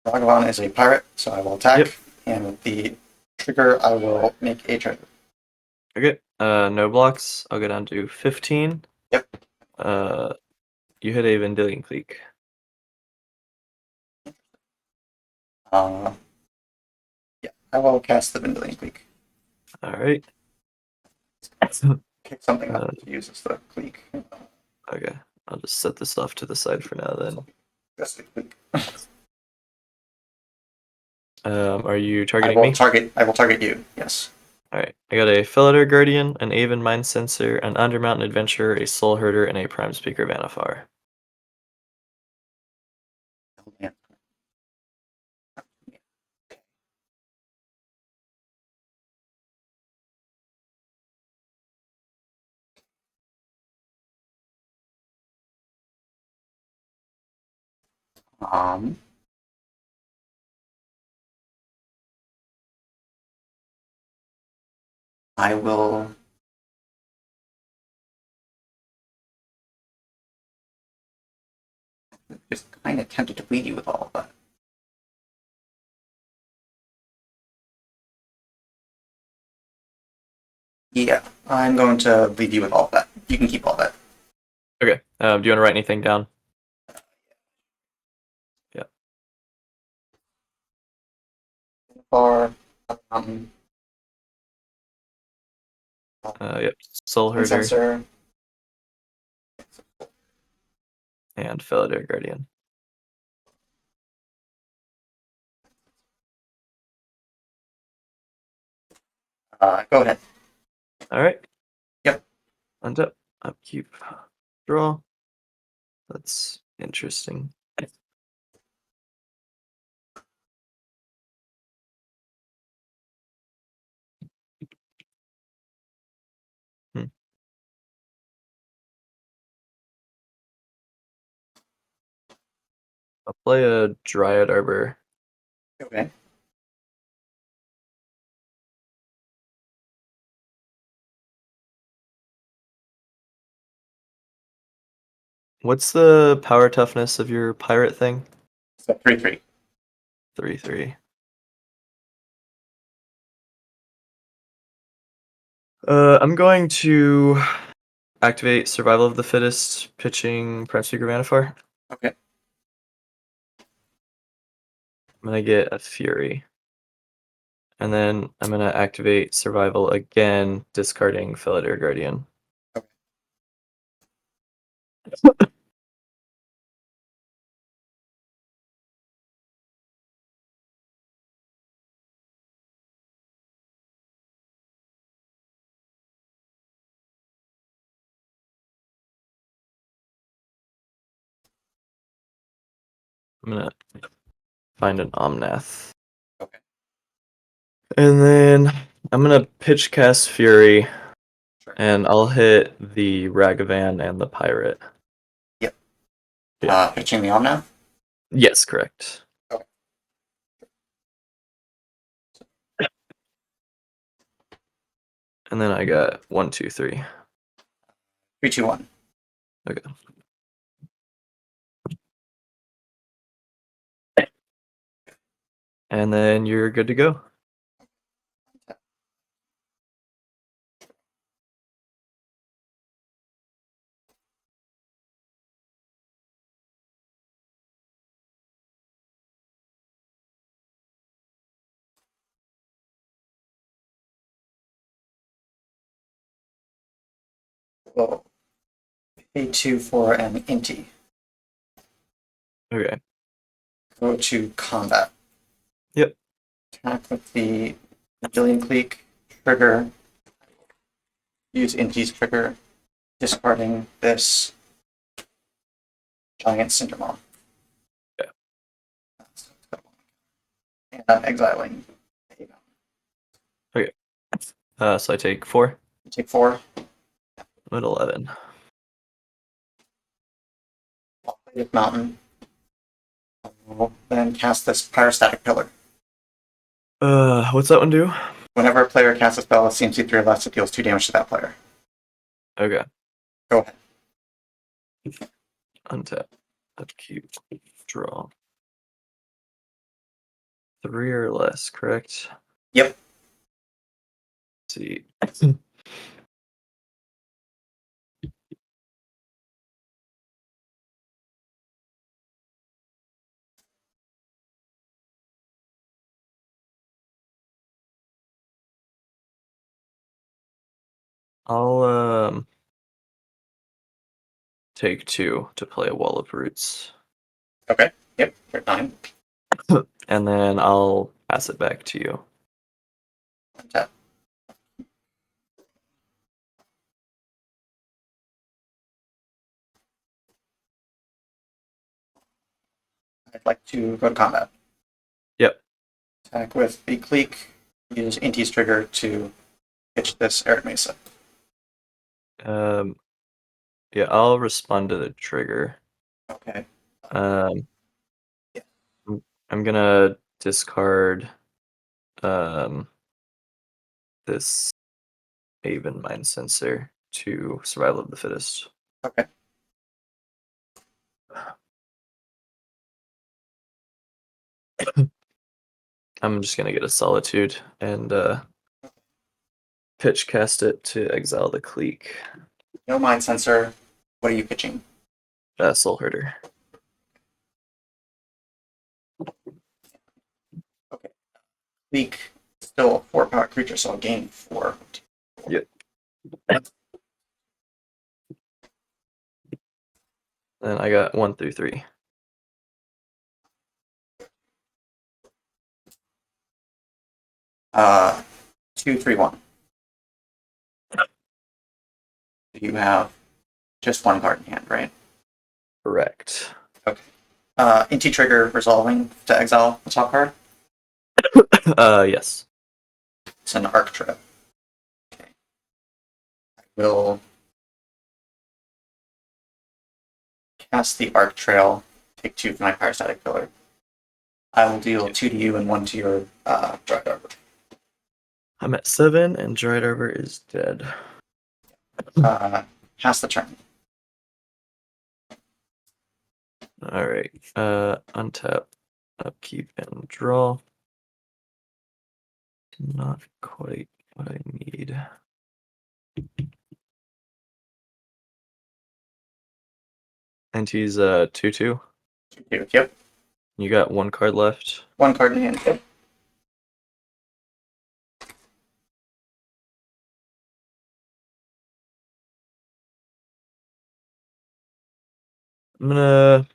Ragavan is a pirate, so I will attack. Yep. And with the trigger, I will make a treasure. Okay. No blocks. I'll go down to 15. Yep. You hit a Vendilion Clique. Yeah, I will cast the Vendilion Clique. All right. Kick something up to use as the Clique. Okay. I'll just set this off to the side for now then. That's the Clique. Are you I targeting will me? target you, yes. Alright. I got a Felidar Guardian, an Aven Mind Sensor, an Undermountain Adventurer, a Soul Herder, and a Prime Speaker Vanifar. Yeah. I will just kind of tempted to bleed you with all of that. Yeah, I'm going to leave you with all of that. You can keep all that. Okay. Do you want to write anything down? Yeah. Or Yep. Soul Herder sensor. and Felidar Guardian. Go ahead. Alright. Yep. Untap. Upkeep. Draw. That's interesting. I'll play a Dryad Arbor. Okay. What's the power toughness of your pirate thing? So 3/3. 3/3. I'm going to activate Survival of the Fittest, pitching Prime Speaker Vanifar. Okay. I'm gonna get a Fury. And then I'm gonna activate Survival again, discarding Felidar Guardian. I'm gonna find an Omnath. Okay. And then I'm gonna pitch cast Fury. And I'll hit the Ragavan and the Pirate. Pitching the Om now? Yes, correct. Okay. And then I got 1, 2, 3. 3, 2, 1. Okay. And then you're good to go. Well, A2 for an Inti. Okay. Go to combat. Yep. Attack with the Brazilian Clique. Trigger. Use Inti's trigger. Discarding this giant Cindermon. Yeah. And I'm exiling. So I take 4. You take 4. I'm at 11. Plated Mountain. We'll then cast this Pyrostatic Pillar. What's that one do? Whenever a player casts a spell with CMC 3 or less, it deals 2 damage to that player. Okay. Go ahead. Untap. Upkeep. Draw. 3 or less, correct? Yep. Let's see. I'll take 2 to play a Wall of Roots. Okay. Yep. You're 9. And then I'll pass it back to you. Untap. I'd like to go to combat. Yep. Attack with the Clique. Use Inti's trigger to pitch this Arid Mesa. Yeah, I'll respond to the trigger. Okay. Um, Yeah. I'm gonna discard this Haven Mind Sensor to Survival of the Fittest. Okay. I'm just gonna get a Solitude and pitch cast it to exile the Clique. No Mind Sensor. What are you pitching? Soul Herder. Okay. Clique. Still a 4-power creature, so I'll gain 4. Yep. And I got 1 through 3. Uh, 2, 3, 1. You have just 1 card in hand, right? Correct. Inti trigger resolving to exile the top card. Yes. It's an Arc Trip. Okay. I will cast the Arc Trail. Take 2 from my Pyrostatic Pillar. I will deal 2 to you and 1 to your Dried Arbor. I'm at 7, and Dried Arbor is dead. Pass the turn. Alright. Untap, upkeep, and draw. Not quite what I need. And he's 2/2. 2, yep. You got 1 card left. 1 card in hand. Yep. I'm gonna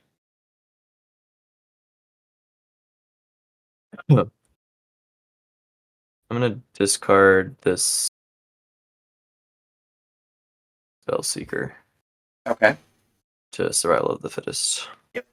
I'm gonna discard this Spell Seeker Okay. to Survival of the Fittest. Yep.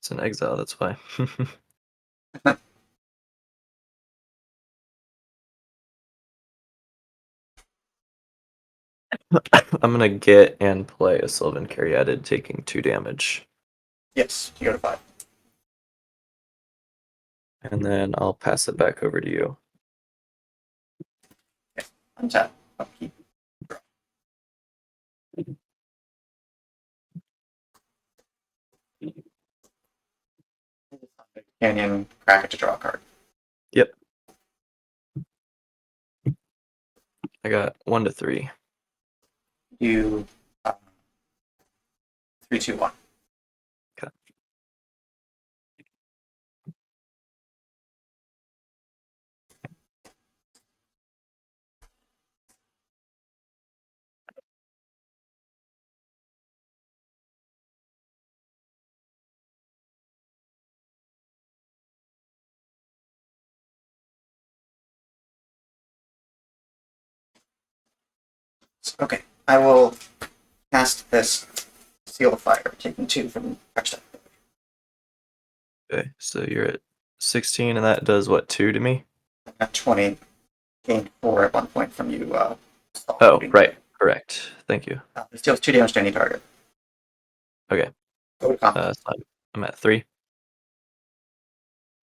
It's an exile, that's why. I'm gonna get and play a Sylvan Caryatid, taking 2 damage. Yes, you go to 5. And then I'll pass it back over to you. Untap. Upkeep. Canyon, crack it to draw a card. Yep. I got 1 to 3. You 3, 2, 1. Okay. Okay, I will cast this Seal of Fire, taking 2 from touchdown. Okay, so you're at 16, and that does what, 2 to me? At 20, gained 4 at one point from you. Oh, right, correct. Thank you. This deals 2 damage to any target. Okay. Go to combat. So I'm at 3.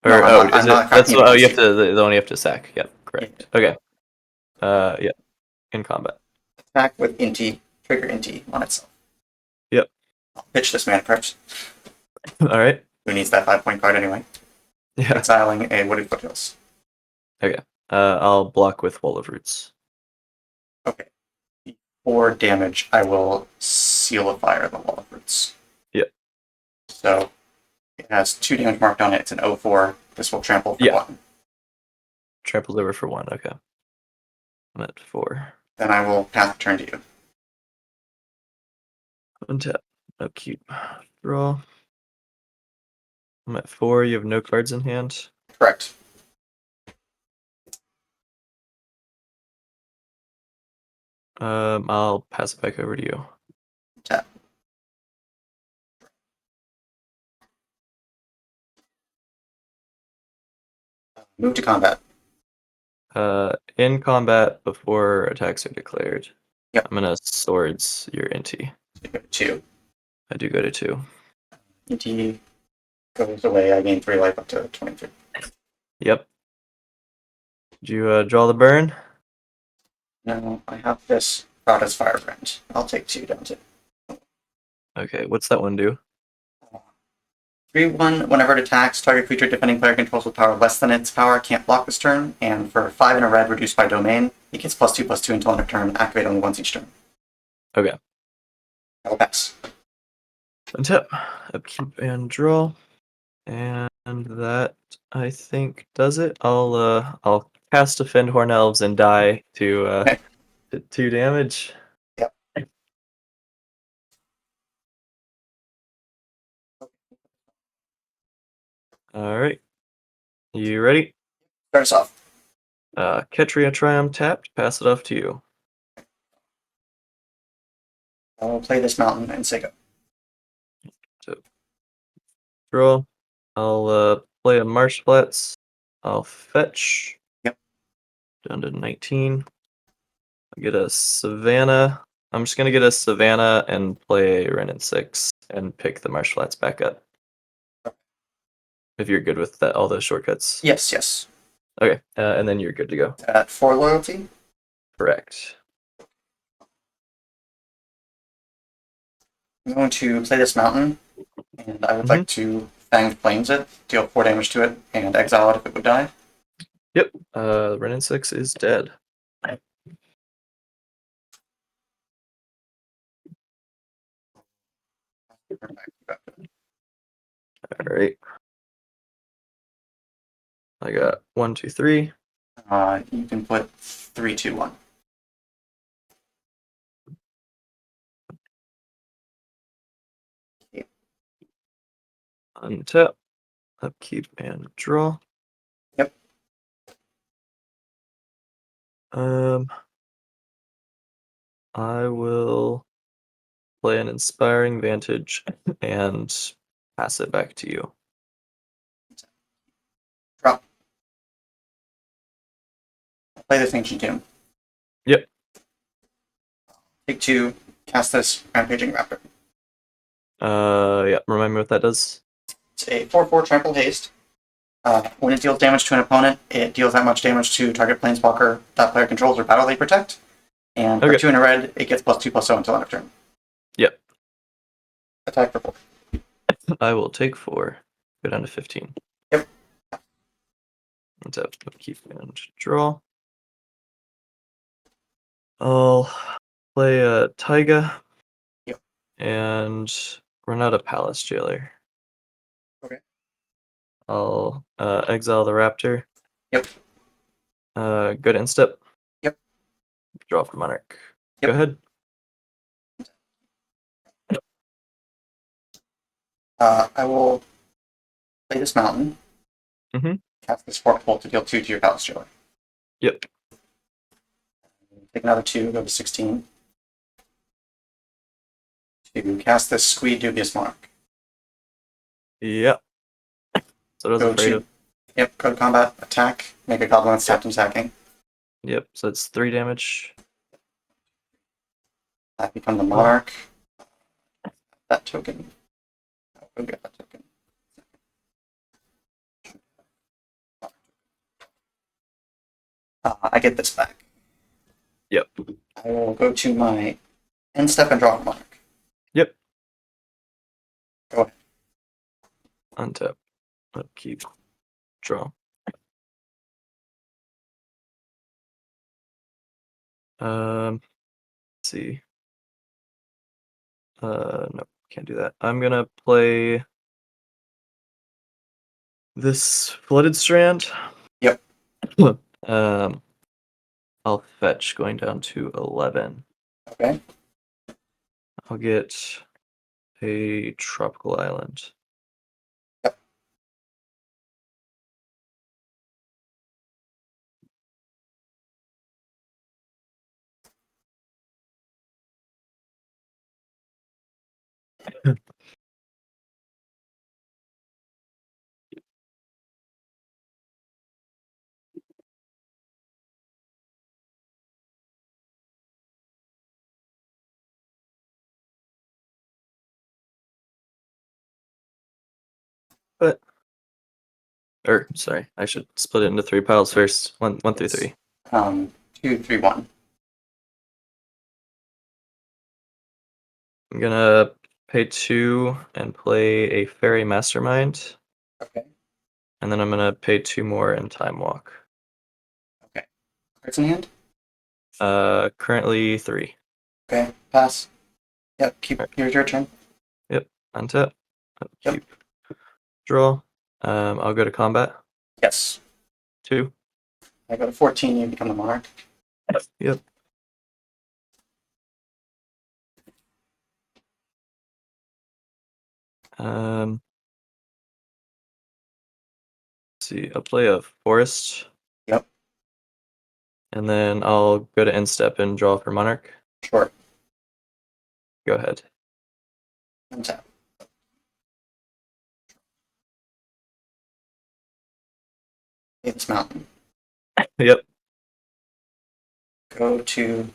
No, Or I'm not- is I'm not it? That's cracking it oh, you have against to. The one you have to sack. Yep, correct. Okay. Yeah, in combat. Attack with Inti, trigger Inti on itself. Yep. I'll pitch this mana card. All right. Who needs that 5-point card anyway? Yeah. Exiling a Wooded Foothills. Okay. I'll block with Wall of Roots. Okay. For damage, I will Seal of Fire the Wall of Roots. Yep. So it has 2 damage marked on it. It's an 0/4. This will trample for Yeah. 1. Tramples over for 1. Okay. I'm at 4. Then I will pass the turn to you. Untap. Upkeep. Draw. I'm at 4. You have no cards in hand. Correct. I'll pass it back over to you. Tap. Move to combat. In combat before attacks are declared. Yep. I'm gonna swords your Inti. You go to 2. I do go to 2. Inti goes away. I gain 3 life up to 23. Yep. Did you draw the burn? No, I have this Rada's Firebrand. I'll take 2 down to Okay, what's that one do? 3/1. Whenever it attacks, target creature defending player controls with power less than its power can't block this turn. And for 5 in a red, reduced by domain, it gets +2/+2 until end of turn. Activate only once each turn. Okay. I will pass. Untap, upkeep, and draw. And that, I think, does it. I'll cast Defend Horn Elves and die to 2 damage. Yep. Alright. You ready? Start us off. Ketria Triumph tapped, pass it off to you. I will play this mountain and say go. Draw. I'll play a Marsh Flats. I'll fetch. Yep. Down to 19. I'll get a Savannah. I'm just gonna get a Savannah and play Ren and 6 and pick the Marsh Flats back up. If you're good with that, all those shortcuts. Yes, yes. Okay, and then you're good to go. At 4 loyalty. Correct. I'm going to play this mountain, and I would like to Fanged Flames it, deal 4 damage to it, and exile it if it would die. Yep. Ren and 6 is dead. Alright. I got 1, 2, 3. You can put 3, 2, 1. Untap. Upkeep and draw. Yep. I will play an Inspiring Vantage and pass it back to you. play this Ancient Tomb. Yep. Take 2, cast this Rampaging Raptor. Yeah. Remind me what that does. It's a 4/4 trample haste. When it deals damage to an opponent, it deals that much damage to target planeswalker that player controls or battle they protect. And for Okay. 2 in a red, it gets +2/+0 until end of turn. Yep. Attack for 4. I will take 4. Go down to 15. Yep. Untap, keep and draw. I'll play a Taiga. Yep. And run out a Palace Jailer. Okay. I'll exile the Raptor. Yep. Go to Instep. Yep. Draw for Monarch. Yep. Go ahead. I will play this mountain. Mhm. Cast this Fork Bolt to deal 2 to your Palace Jailer. Yep. Take another 2, go to 16. To cast this Squeed Dubious Monarch. Yep. So I was Go afraid to, of. Yep, go to combat, attack, make a goblin with tapped and sacking. Yep. So it's 3 damage. That become the Monarch. That token. Go get that token. I get this back. Yep. I will go to my end step and draw a Monarch. Yep. Go ahead. Untap. Upkeep. Draw. Let's see. No, can't do that. I'm gonna play this Flooded Strand. Yep. I'll fetch going down to 11. Okay. I'll get a Tropical Island. Yep. But, or sorry, I should split it into 3 piles first. One through 3. 2, 3, 1. I'm gonna pay 2 and play a Fairy Mastermind, Okay. and then I'm gonna pay 2 more in Time Walk. Cards in hand? Currently 3. Okay. Pass. Yep. Keep. Here's your turn. Untap. Yep. Keep. Draw. I'll go to combat. Yes. 2. I go to 14. You become the Monarch. Yep. Let's see. I'll play a Forest. Yep. And then I'll go to end step and draw for Monarch. Sure. Go ahead. Untap. It's mountain. Yep. Go to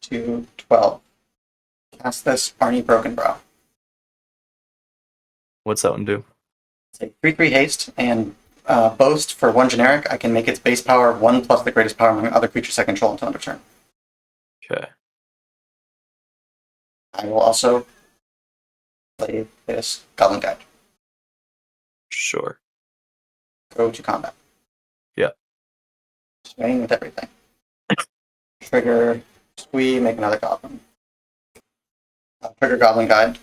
to 12. Cast this Arnie Broken Brow. What's that one do? It's a 3/3 haste and boast for 1 generic. I can make its base power 1 plus the greatest power among other creatures I control until end of turn. Okay. I will also play this Goblin Guide. Sure. Go to combat. Yeah. Swing with everything. Trigger, squee, make another goblin. Trigger Goblin Guide.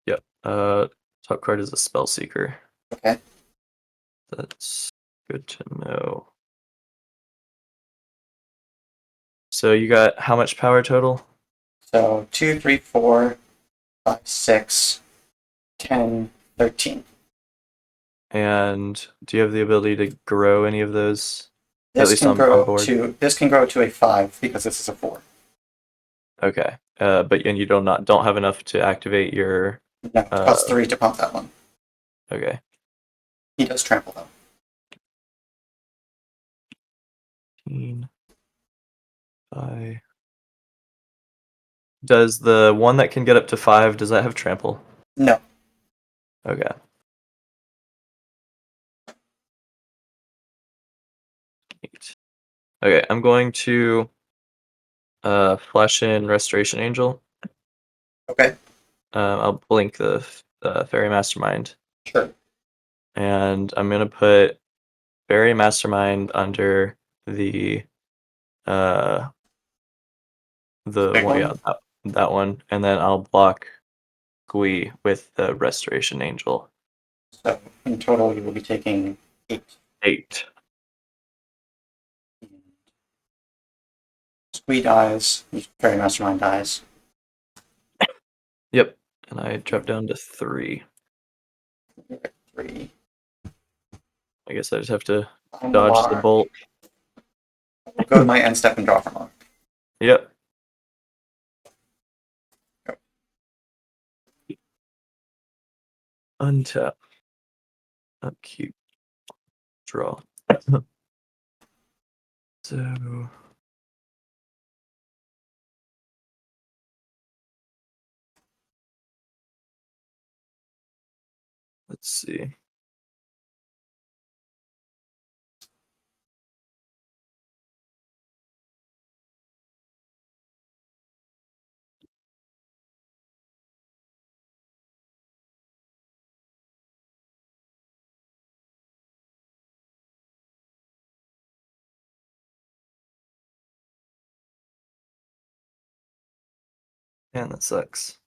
Yep. Top card is a Spell Seeker. Okay. That's good to know. So you got how much power total? So 2, 3, 4, 5, 6, 10, 13. And do you have the ability to grow any of those? At This least can on grow board. to a 5 because this is a 4. Okay. But you don't have enough to activate your No, cost 3 to pump that one. okay. He does trample though. 5. Does the one that can get up to 5, does that have trample? No. Okay. Eight. Okay, I'm going to flash in Restoration Angel. Okay. I'll blink the Fairy Mastermind. Sure. And I'm gonna put Fairy Mastermind under the Big one, one? yeah, that one, and then I'll block Gui with the Restoration Angel. So in total, you will be taking 8. 8. Squee dies. Fairy Mastermind dies. Yep. And I drop down to 3. 3. I guess I just have to On dodge the mark. bolt. I'll go to my end step and draw from mark. Yep. Go. Untap. Upkeep. Draw. So let's see. Man, that sucks.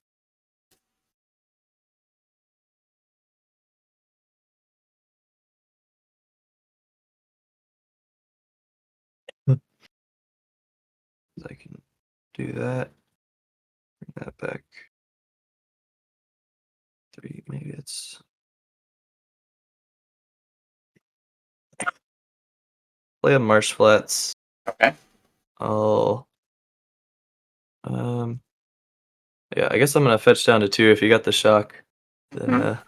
I can do that. Bring that back. 3, maybe it's. Play a Marsh Flats. Okay. I'll. Yeah, I guess I'm gonna fetch down to 2 if you got the shock. Then Mhm.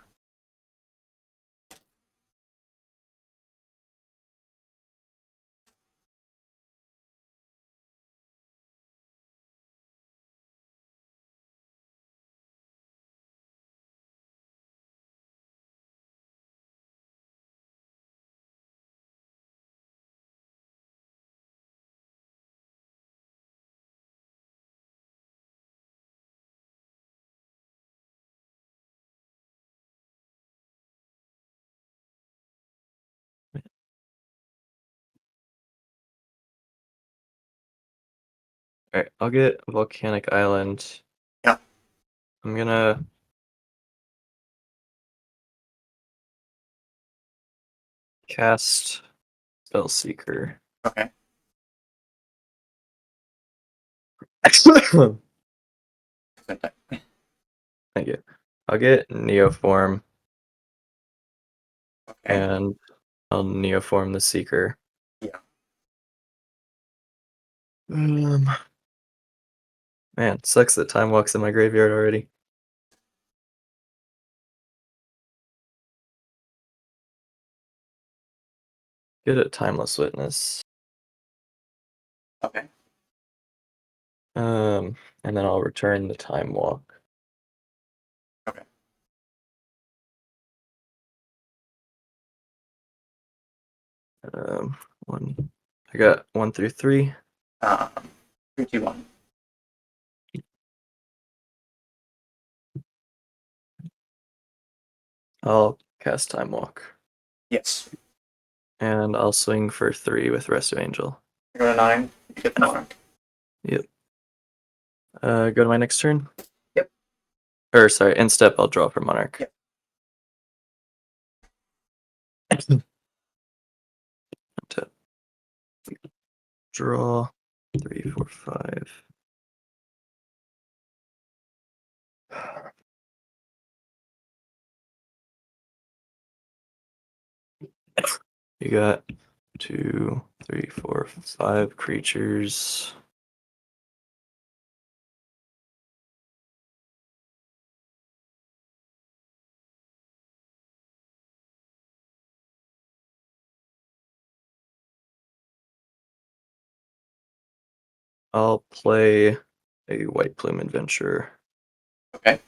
Alright, I'll get Volcanic Island. Yeah. I'm gonna cast Spellseeker. Okay. Thank Good day. you. I'll get Neoform Okay. and I'll Neoform the Seeker. Yeah. Man, sucks that Time Walk's in my graveyard already. Get a Timeless Witness. Okay. And then I'll return the Time Walk. Okay. One. I got 1 through 3. 3, 2, 1. I'll cast Time Walk. Yes. And I'll swing for 3 with Rest of Angel. I go to 9. You get the mark. Yep. Go to my next turn? Yep. Or sorry, end step, I'll draw for Monarch. Yep. Tap. Draw 3, 4, 5. You got 2, 3, 4, 5 creatures. I'll play a White Plume Adventure. Okay.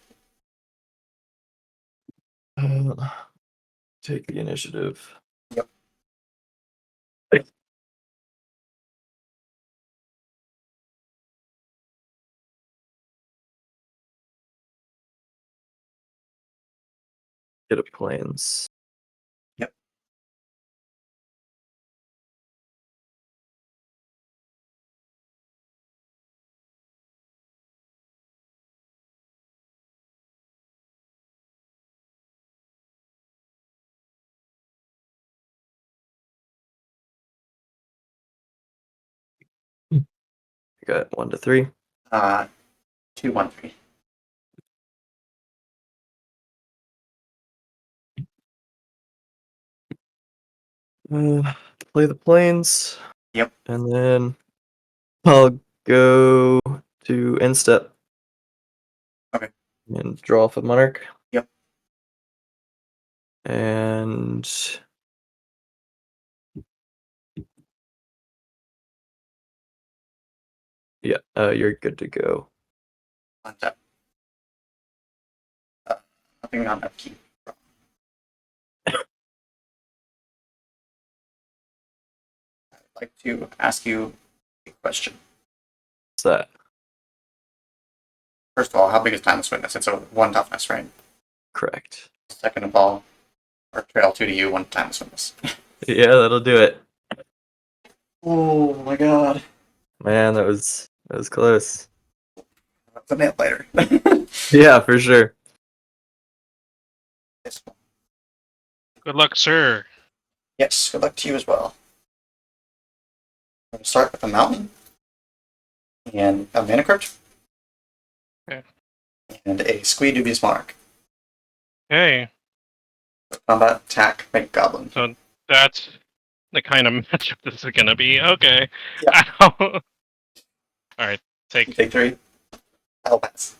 Take the initiative. Yep. Get a planes. Yep. Got 1 to 3. 2, 1, 3. Play the planes. Yep. And then I'll go to end step. Okay. And draw off a monarch. Yep. And yeah, you're good to go. Untap. Nothing on upkeep. I'd like to ask you a question. What's that? First of all, how big is Timeless Witness? It's a 1 toughness, right? Correct. Second of all, or trail 2 to you, 1 Timeless Witness. Yeah, that'll do it. Oh my god. Man, that was close. That's a nail biter. Yeah, for sure. This one. Good luck, sir. Yes, good luck to you as well. I'm going to start with a mountain and a mana crypt. Okay. And a Squee Dubious Monarch. Hey, Combat, attack, make goblin. so that's the kind of matchup this is gonna be. Okay. Yeah. Ow. Alright, take. Take 3. I'll pass.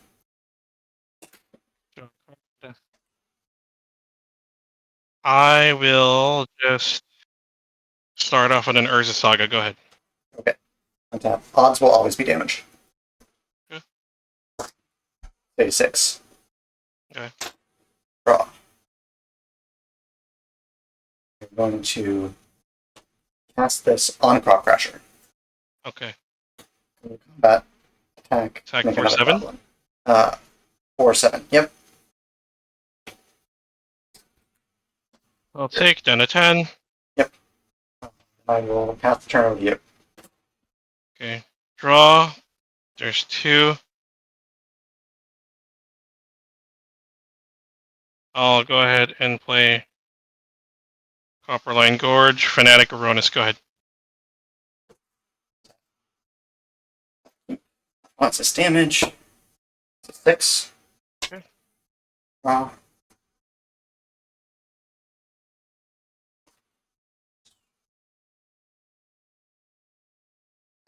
I will just start off with an Urza Saga. Go ahead. Okay. Untap. Odds will always be damage. Okay. Say 6. Okay. Draw. We're going to cast this on Crop Crasher. Okay. Combat, attack, Attack make for another 7? goblin. 4, 7. Yep. I'll take down a 10. I will pass the turn over to you. Okay. Draw. There's 2. I'll go ahead and play Copperline Gorge. Fanatic Aronis. Go ahead. What's this damage? It's a 6. Okay. Draw.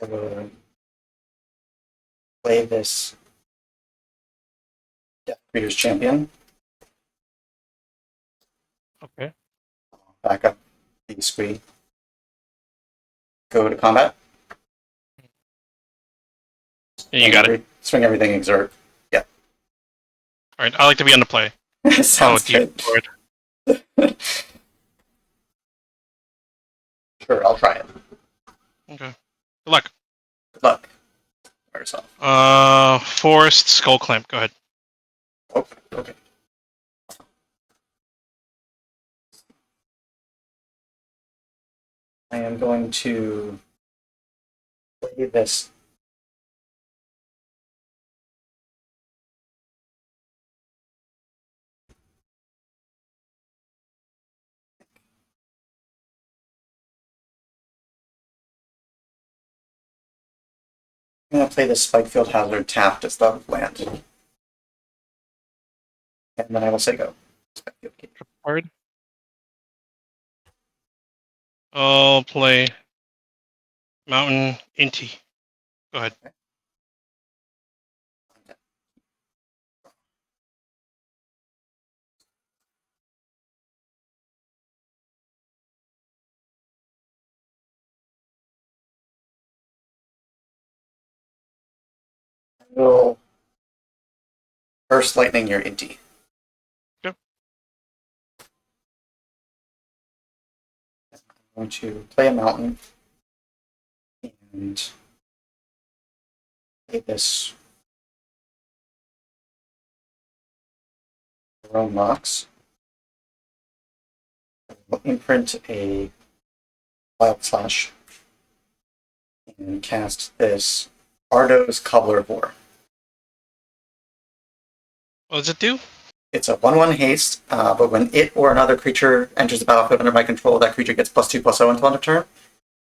I will play this Death Breeder's Champion. Okay. Back up the Squee. Go to combat. Yeah, you got it. Swing everything, exert. Alright, I like to be on the play. Sounds deep good. Lord. Sure, I'll try it. Okay. Good luck. Good luck. By yourself. Forest Skull Clamp. Go ahead. Oh, okay. I am going to play this. I'm going to play this Spikefield Hazard tapped as the land. And then I will say go. Spikefield Gate. Card. I'll play Mountain Inti. Go ahead. will Burst Lightning your Inti. Yep. I'm going to play a mountain and play this Roam Mox. We'll imprint a Wild Slash and cast this Ardo's Cobbler Vor. What does it do? It's a 1/1 haste, but when it or another creature enters the battlefield under my control, that creature gets +2/+0 until end of turn.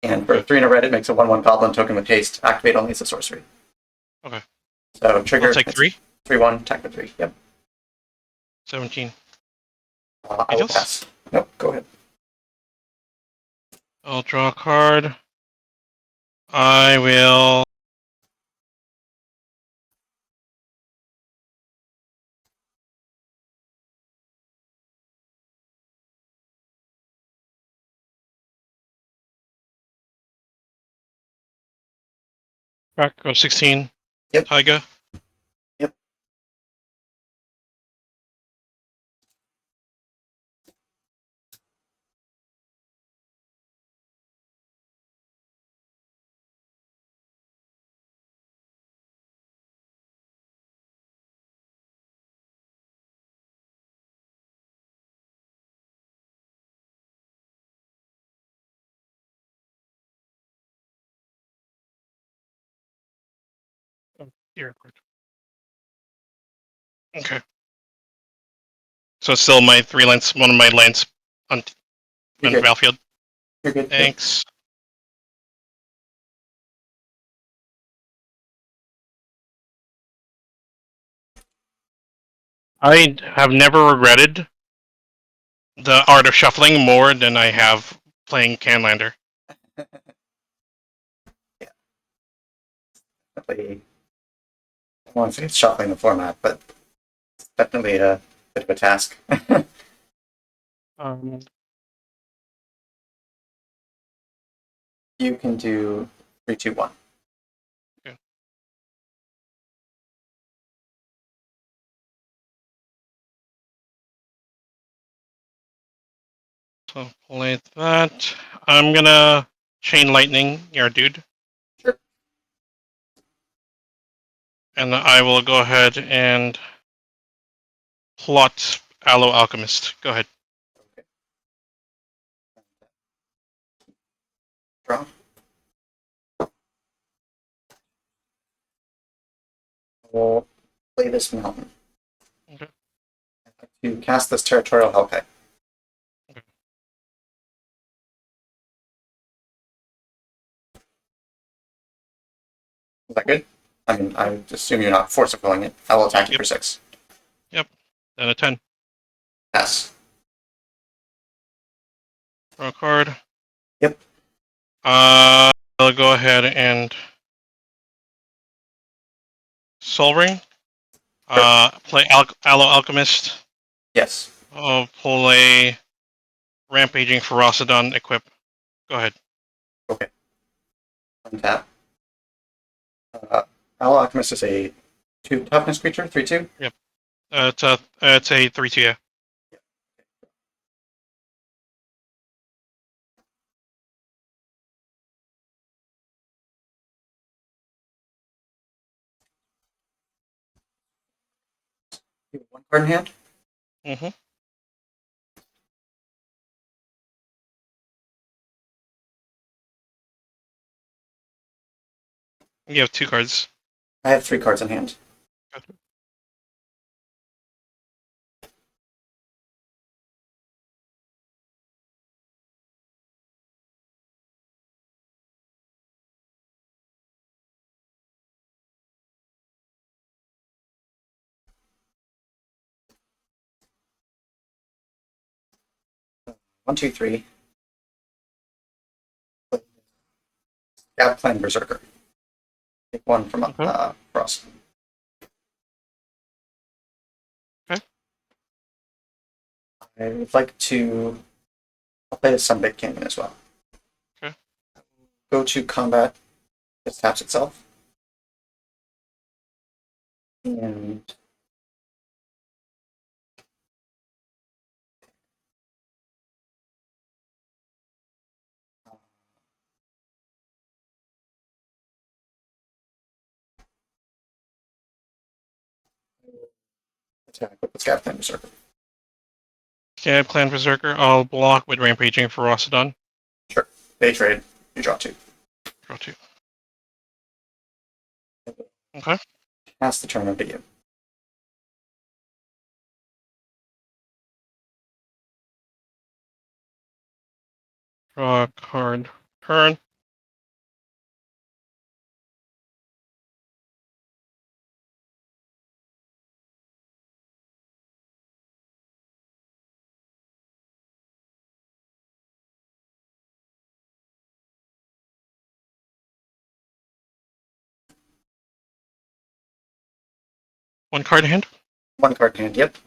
And for 3 and a red, it makes a 1/1 Goblin token with haste. Activate only as a sorcery. Okay. So trigger. I'll take 3. 3/1, attack for 3. Yep. 17. I will Anything else? pass. Nope, go ahead. I'll draw a card. I will. Back go 16. Yep. Taiga. Yep. Here. Okay. So still my 3 lands, one of my lands on You're good. battlefield. You're good. Yep. Thanks. I have never regretted the art of shuffling more than I have playing Canlander. Definitely. I won't say it's shuffling the format, but it's definitely a bit of a task. You can do 3, 2, 1. Okay. So play that. I'm gonna chain lightning your dude. Sure. And I will go ahead and plot Aloe Alchemist. Go ahead. Draw. We'll play this mountain. Okay. I'd like to cast this Territorial Hellkite. Okay. Is that good? I mean, I assume you're not forcibly it. I will attack you for 6. Then a 10. Pass. Draw a card. Yep. I'll go ahead and Soul Ring. Play Aloe Alchemist. Yes. I'll pull a Rampaging Ferocidon equip. Go ahead. Untap. Owl Alchemist is a 2 toughness creature, 3/2. It's a 3/2. Yeah. You have 1 card in hand. Mm-hmm. You have 2 cards. I have 3 cards in hand. Okay. One, two, three. Gap Clan Berserker. Take 1 from Frost. Okay. I would like to play the Sunbait Canyon as well. Okay. Go to combat. It taps itself. And attack with the Scav Clan Berserker. Scab Clan Berserker. I'll block with Rampaging Ferocidon. Sure. They trade. You draw 2. Draw 2. Okay. Pass the turn over to you. Draw a card. Turn. One card in hand. 1 card in hand. Yep.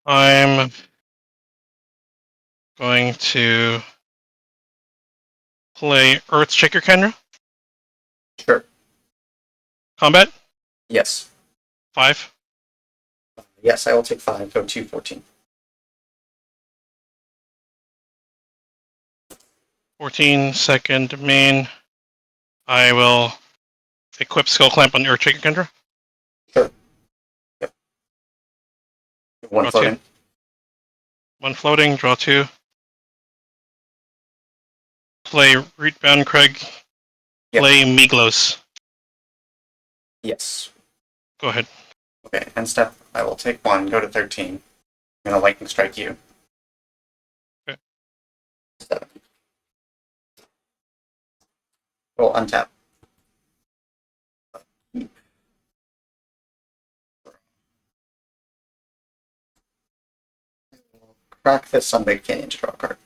I'm going to play Earthshaker Kenra. Sure. Combat. Yes. 5. Yes, I will take 5. Go 2, 14. 14 second main. I will equip Skull Clamp on Earthshaker Kendra. Sure. Yep. 1 Draw floating. 2. 1 floating, draw 2. Play Rootbound Craig. Yep. Play Miglos. Yes. Go ahead. Okay, end step. I will take 1, go to 13. I'm going to lightning strike you. Okay. 7. We'll untap. Crack this on Big Canyon to draw a card.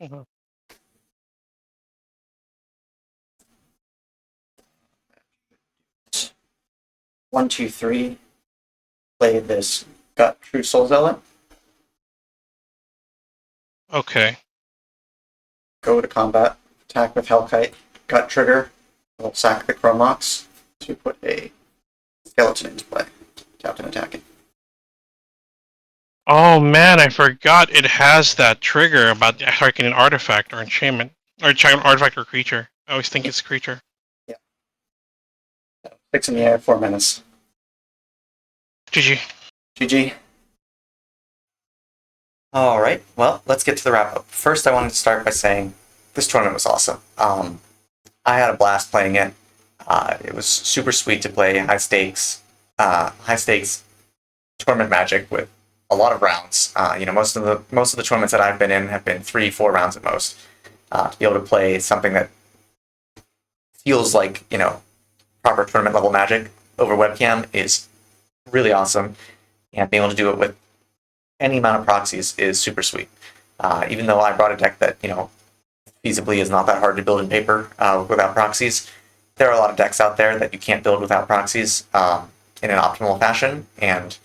Mhm. One, two, three. Play this Gut True Soul Zealot. Okay. Go to combat. Attack with Hellkite. Gut trigger. We'll sack the Chromox to put a skeleton into play. Tapped and attacking. Oh man, I forgot it has that trigger about striking an artifact or enchantment. Or an artifact or creature. I always think it's creature. 6 in the air, 4 menace. GG. GG. All right. Well, let's get to the wrap up. First, I wanted to start by saying this tournament was awesome. I had a blast playing it. It was super sweet to play high stakes tournament Magic with a lot of rounds. Most of the tournaments that I've been in have been 3-4 rounds at most. To be able to play something that feels like proper tournament level Magic over webcam is really awesome, and being able to do it with any amount of proxies is super sweet. Even though I brought a deck that feasibly is not that hard to build in paper without proxies, there are a lot of decks out there that you can't build without proxies in an optimal fashion, and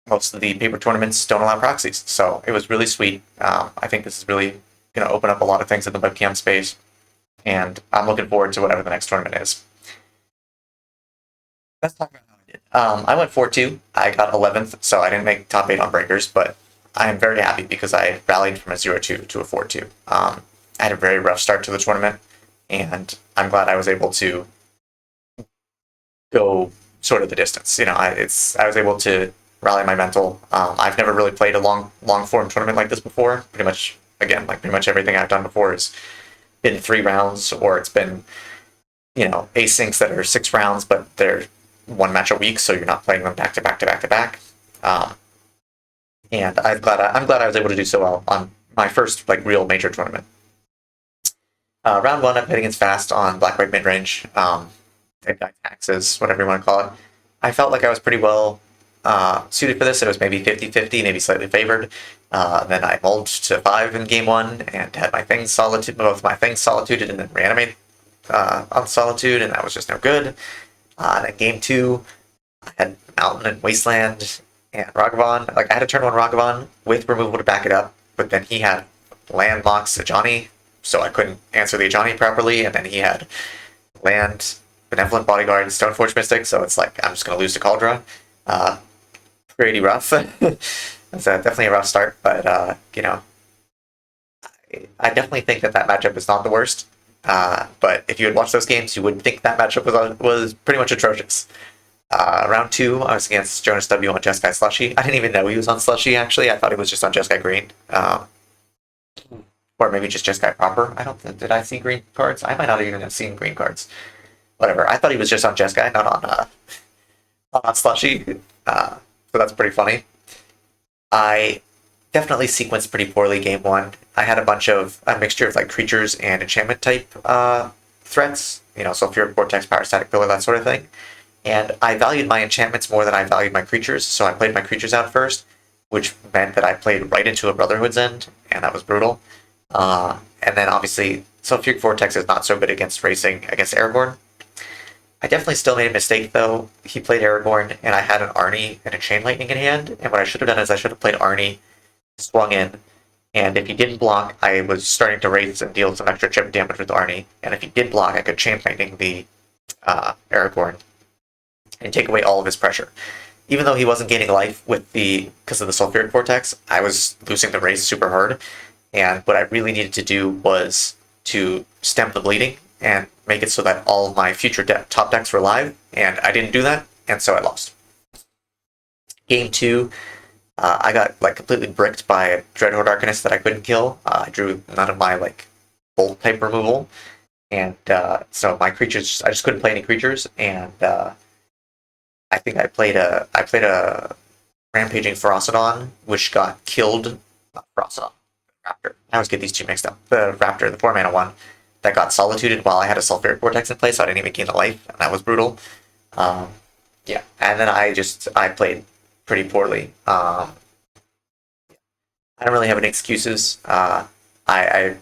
most of the paper tournaments don't allow proxies. So it was really sweet. I think this is really going to open up a lot of things in the webcam space, and I'm looking forward to whatever the next tournament is. Let's talk about how I did. I went 4-2. I got 11th, so I didn't make top 8 on breakers, but I am very happy because I rallied from a 0-2 to a 4-2. I had a very rough start to the tournament, and I'm glad I was able to go sort of the distance. I was able to rally my mental. I've never really played a long form tournament like this before. Pretty much everything I've done before has been 3 rounds, or it's been asyncs that are 6 rounds, but they're 1 match a week, so you're not playing them back to back to back to back. And I'm glad I was able to do so well on my first real major tournament. Round 1, I played against Fast on Black-White Midrange, Deadguy Taxes, whatever you want to call it. I felt like I was pretty well suited for this. It was maybe 50-50, maybe slightly favored. Then I mulled to 5 in game 1 and had both my things solituded and then reanimated on Solitude, and that was just no good. And then game 2, I had Mountain and Wasteland and Ragavan. Like, I had a turn 1 Ragavan with removal to back it up, but then he had land locks Ajani, so I couldn't answer the Ajani properly, and then he had land, Benevolent Bodyguard, and Stoneforge Mystic, so it's like, I'm just going to lose to Cauldra. Pretty rough. It's definitely a rough start, but, you know, I definitely think that matchup is not the worst. But if you had watched those games, you would think that matchup was pretty much atrocious. Round 2, I was against Jonas W on Jeskai Slushie. I didn't even know he was on Slushie, actually. I thought he was just on Jeskai Green. Or maybe just Jeskai proper. I don't think, did I see green cards? I might not even have seen green cards. Whatever. I thought he was just on Jeskai, not on Slushie. So that's pretty funny. I definitely sequenced pretty poorly game 1. I had a mixture of like creatures and enchantment type threats, you know, Sulfuric Vortex, Pyrostatic Pillar, that sort of thing. And I valued my enchantments more than I valued my creatures, so I played my creatures out first, which meant that I played right into a Brotherhood's End, and that was brutal. And then obviously, Sulfuric Vortex is not so good against racing against Aragorn. I definitely still made a mistake though. He played Aragorn, and I had an Arnie and a Chain Lightning in hand, and what I should have done is I should have played Arnie, swung in, and if he didn't block, I was starting to race and deal some extra chip damage with Arnie, and if he did block, I could Chain Lightning the Aragorn and take away all of his pressure. Even though he wasn't gaining life because of the Sulfuric Vortex, I was losing the race super hard, and what I really needed to do was to stem the bleeding and make it so that all of my future top decks were live, and I didn't do that, and so I lost. Game 2, I got like completely bricked by a Dreadhorde Arcanist that I couldn't kill. I drew none of my like bolt type removal, and so my creatures, I just couldn't play any creatures, and I think I played a Rampaging Ferocidon, which got killed. Not Ferocidon, Raptor. I always get these two mixed up. The Raptor, the 4-mana one, that got solituded while I had a Sulfuric Vortex in place, so I didn't even gain a life, and that was brutal. Yeah, and then I played pretty poorly. I don't really have any excuses. I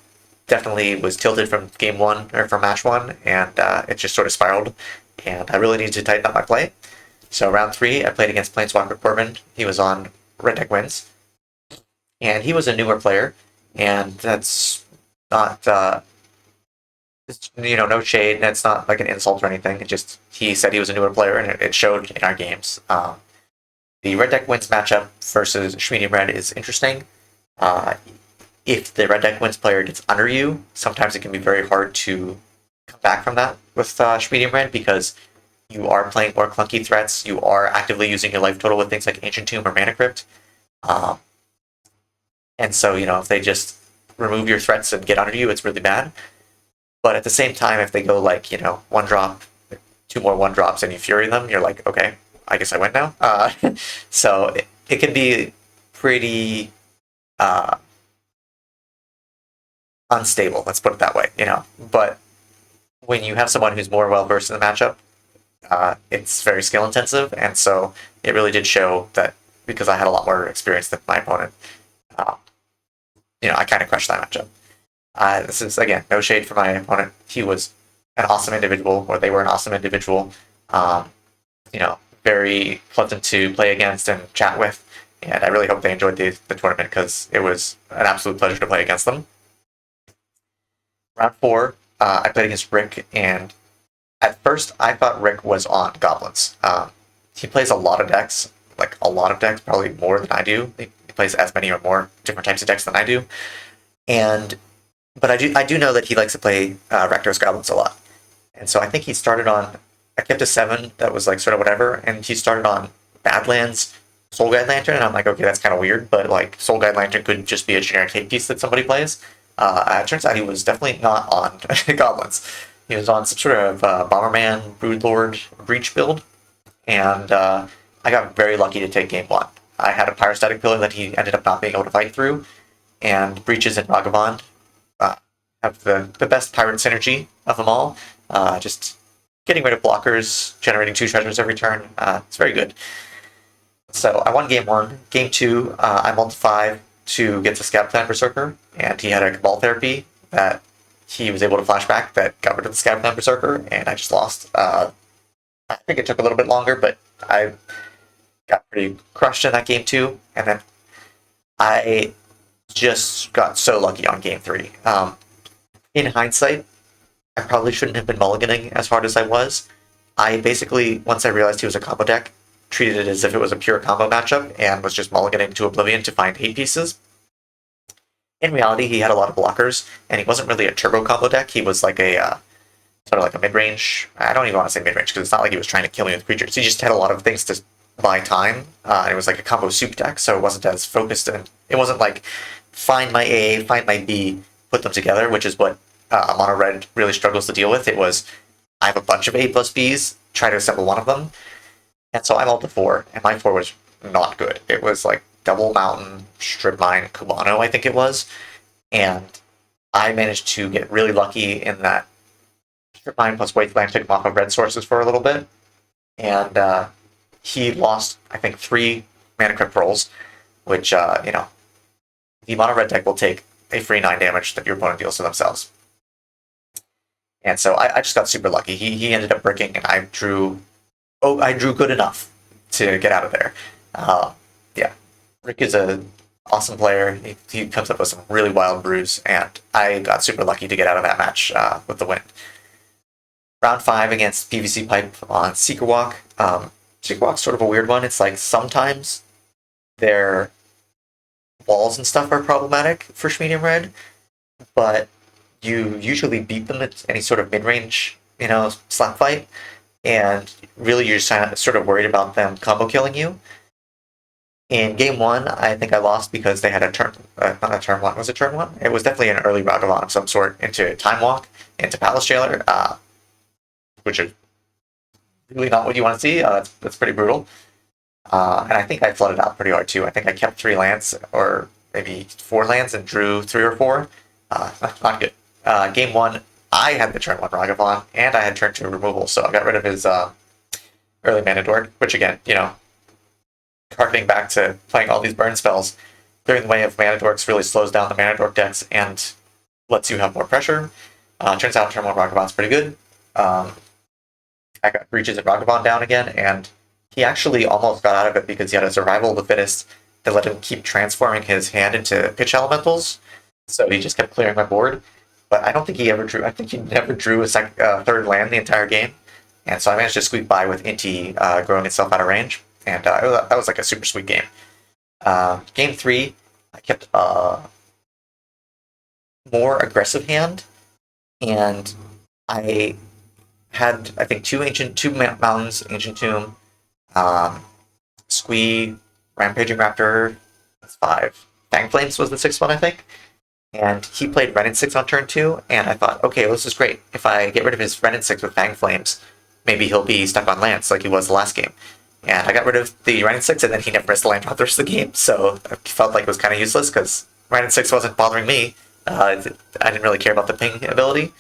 definitely was tilted from game 1 or from match 1, and it just sort of spiraled, and I really needed to tighten up my play. So round 3, I played against Planeswalker Corbin. He was on Red Deck Wins, and he was a newer player, and that's not, you know, no shade. That's not like an insult or anything. It just, he said he was a newer player, and it showed in our games. The Red Deck Wins matchup versus Schmedium Red is interesting. If the Red Deck Wins player gets under you, sometimes it can be very hard to come back from that with Schmedium Red, because you are playing more clunky threats. You are actively using your life total with things like Ancient Tomb or Mana Crypt. And so, you know, if they just remove your threats and get under you, it's really bad. But at the same time, if they go like, you know, 1-drop, 2 more 1-drops, and you Fury them, you're like, okay, I guess I win now. So it can be pretty unstable, let's put it that way, you know. But when you have someone who's more well-versed in the matchup, it's very skill intensive, and so it really did show that because I had a lot more experience than my opponent, you know, I kind of crushed that matchup. This is, again, no shade for my opponent. He was an awesome individual, or they were an awesome individual. You know, very pleasant to play against and chat with, and I really hope they enjoyed the tournament, because it was an absolute pleasure to play against them. Round 4, I played against Rick, and at first I thought Rick was on Goblins. He plays a lot of decks, like a lot of decks, probably more than I do. He plays as many or more different types of decks than I do. But I do know that he likes to play Rakdos Goblins a lot. And so I think he started on, I kept a 7 that was like sort of whatever, and he started on Badlands, Soul Guide Lantern, and I'm like, okay, that's kind of weird, but like Soul Guide Lantern could just be a generic hate piece that somebody plays. It turns out he was definitely not on Goblins. He was on some sort of Bomberman, Broodlord, Breach build, and I got very lucky to take game 1. I had a Pyrostatic Pillar that he ended up not being able to fight through, and Breaches and Ragavan have the best pirate synergy of them all. Just getting rid of blockers, generating 2 treasures every turn. It's very good. So I won game 1. Game 2, I mulled 5 to get the Scout Clan Berserker, and he had a Cabal Therapy that he was able to flashback that got rid of the Scatterman Berserker, and I just lost. I think it took a little bit longer, but I got pretty crushed in that game too. And then I just got so lucky on game 3. In hindsight, I probably shouldn't have been mulliganing as hard as I was. I basically, once I realized he was a combo deck, treated it as if it was a pure combo matchup and was just mulliganing to Oblivion to find 8 pieces. In reality, he had a lot of blockers, and he wasn't really a turbo combo deck. He was like a sort of like a mid-range. I don't even want to say mid-range because it's not like he was trying to kill me with creatures. He just had a lot of things to buy time. It was like a combo soup deck, so it wasn't as focused, and it wasn't like find my A, find my B, put them together, which is what Mono Red really struggles to deal with. It was, I have a bunch of A plus Bs, try to assemble one of them, and so I'm all to 4, and my 4 was not good. It was like Double Mountain, Strip Mine, Kumano, I think it was, and I managed to get really lucky in that Strip Mine plus Wasteland took him off of red sources for a little bit, and he lost, I think, 3 Mana Crypt rolls, which, the Mono Red deck will take a free 9 damage that your opponent deals to themselves. And so I just got super lucky. He ended up bricking, and I drew good enough to get out of there. Yeah, Rick is an awesome player. He comes up with some really wild brews, and I got super lucky to get out of that match with the win. Round 5 against PVC Pipe on Seekerwalk. Seekerwalk's sort of a weird one. It's like sometimes their walls and stuff are problematic for Schmedium Red, but you usually beat them at any sort of mid-range, slap fight, and really you're just sort of worried about them combo killing you. In game 1, I think I lost because they had a turn, not a turn 1, was it turn 1? It was definitely an early Ragavan of some sort into Time Walk, into Palace Jailer, which is really not what you want to see. That's pretty brutal. And I think I flooded out pretty hard too. I think I kept 3 lands, or maybe 4 lands, and drew 3 or 4. Not good. Game 1, I had the turn 1 Ragavan, and I had turn 2 removal, so I got rid of his early Mana Dork, which again, harkening back to playing all these burn spells, clearing the way of Mana Dorks really slows down the Mana Dork decks and lets you have more pressure. Turns out turn 1 Ragavan's pretty good. I got Breaches and Ragavan down again, and he actually almost got out of it because he had a Survival of the Fittest that let him keep transforming his hand into pitch elementals. So he just kept clearing my board. But I don't think he ever drew. I think he never drew a third land the entire game. And so I managed to squeak by with Inti growing itself out of range. And that was like a super sweet game. Game 3, I kept a more aggressive hand. And I had, I think, 2 mountains, Ancient Tomb, Squee, Rampaging Raptor, that's 5. Fang Flames was the 6th one, I think. And he played Ren and 6 on turn 2, and I thought, okay, well, this is great. If I get rid of his Ren and 6 with Fang Flames, maybe he'll be stuck on lands like he was the last game. And I got rid of the Ren and 6, and then he never missed a land drop the rest of the game, so I felt like it was kind of useless, because Ren and 6 wasn't bothering me. I didn't really care about the ping ability.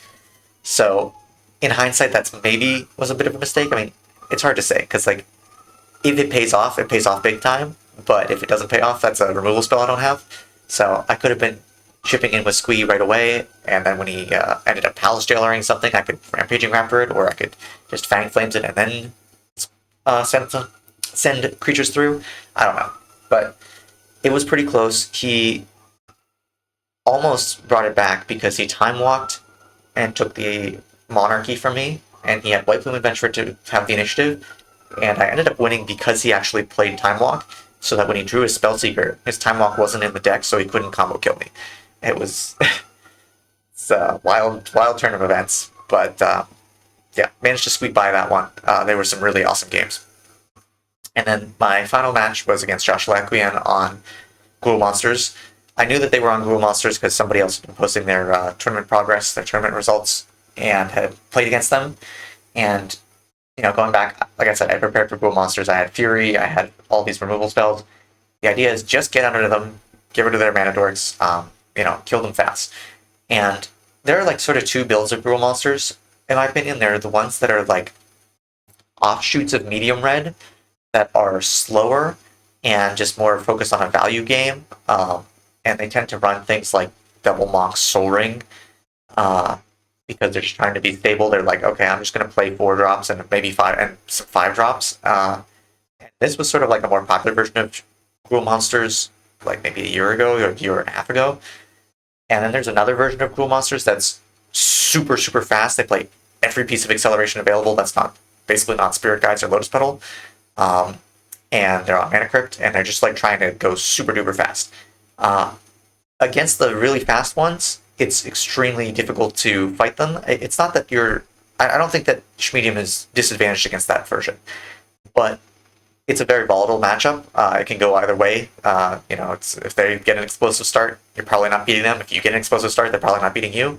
So, in hindsight, that's maybe was a bit of a mistake. I mean, it's hard to say, because, like, if it pays off big time, but if it doesn't pay off, that's a removal spell I don't have. So I could have been chipping in with Squee right away, and then when he ended up Palace Jailering something, I could Rampaging Raptor it, or I could just Fang Flames it and then send creatures through. I don't know. But it was pretty close. He almost brought it back because he Time Walked and took the Monarchy from me, and he had White Plume Adventure to have the initiative, and I ended up winning because he actually played Time Walk, so that when he drew his Spellseeker, his Time Walk wasn't in the deck, so he couldn't combo kill me. It was it's a wild turn of events, but yeah, managed to squeak by that one. There were some really awesome games. And then my final match was against Josh Laquian on Gruul Monsters. I knew that they were on Gruul Monsters because somebody else had been posting their tournament progress, their tournament results, and had played against them. And, going back, like I said, I prepared for Gruul Monsters. I had Fury, I had all these removal spells. The idea is just get under them, get rid of their Mana Dorks, kill them fast. And there are like sort of 2 builds of Gruul Monsters, in my opinion. They're the ones that are like offshoots of Medium Red that are slower and just more focused on a value game. And they tend to run things like Double Monk's Soul Ring, because they're just trying to be stable. They're like, okay, I'm just going to play 4 drops and maybe 5 and some 5 drops. And this was sort of like a more popular version of Gruul Monsters, like maybe a year ago or a year and a half ago. And then there's another version of Gruul Monsters that's super, super fast. They play every piece of acceleration available that's not basically not Spirit Guides or Lotus Petal. And they're on Mana Crypt, and they're just like trying to go super duper fast. Against the really fast ones, it's extremely difficult to fight them. It's not that you're... I don't think that Schmedium is disadvantaged against that version, but it's a very volatile matchup. It can go either way. If they get an explosive start, you're probably not beating them. If you get an explosive start, they're probably not beating you.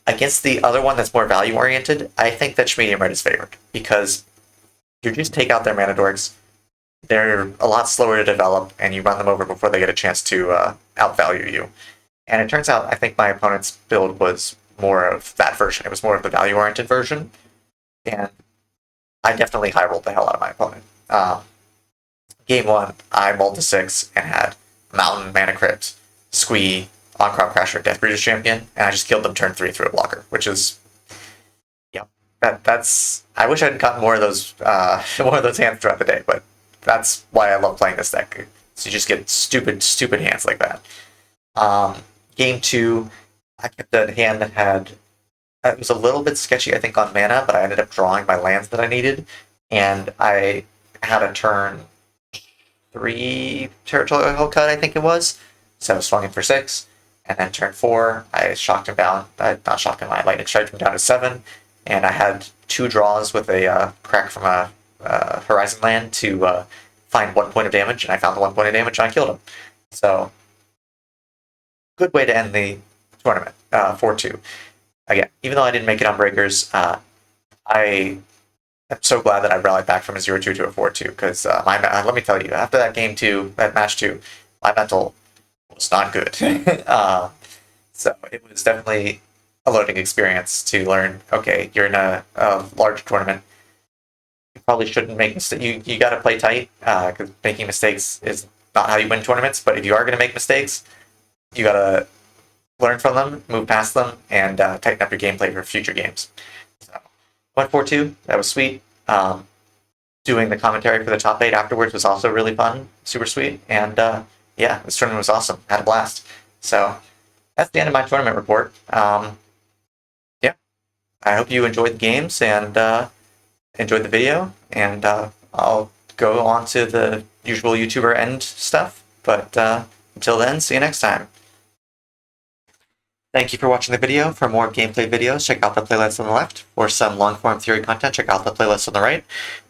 Against the other one that's more value-oriented, I think that Schmedium Red is favored, because you just take out their mana dorks. They're a lot slower to develop, and you run them over before they get a chance to outvalue you. And it turns out, I think my opponent's build was more of that version. It was more of the value-oriented version, and I definitely high-rolled the hell out of my opponent. Game 1, I mulled to 6 and had Mountain, Mana Crypt, Squee, On-Crop Crasher, Death Breeder's Champion, and I just killed them turn 3 through a blocker, which is... That's... I wish I'd gotten more of those hands throughout the day, but that's why I love playing this deck. So you just get stupid hands like that. Game 2, I kept a hand that had... It was a little bit sketchy, I think, on mana, but I ended up drawing my lands that I needed, and I had a turn 3 Territorial Cut, I think it was. So I swung in for 6, and then turn 4, I shocked him down. Not shocked him, I lightning striked him down to 7, and I had 2 draws with a crack from a Horizon land to find 1 point of damage, and I found the 1 point of damage and I killed him. So, good way to end the tournament, 4-2. Again, even though I didn't make it on breakers, I am so glad that I rallied back from a 0-2 to a 4-2, because let me tell you, after that game 2, that match 2, my mental was not good. So it was definitely a learning experience to learn, okay, you're in a large tournament, you probably shouldn't make mistakes. You got to play tight, because making mistakes is not how you win tournaments, but if you are going to make mistakes, you got to learn from them, move past them, and tighten up your gameplay for future games. So, 1-4-2, that was sweet. Doing the commentary for the top 8 afterwards was also really fun, super sweet, and yeah, this tournament was awesome. Had a blast. So, that's the end of my tournament report. Yeah, I hope you enjoyed the games and enjoyed the video, and I'll go on to the usual YouTuber end stuff, but until then, see you next time. Thank you for watching the video. For more gameplay videos, check out the playlist on the left. For some long-form theory content, check out the playlist on the right.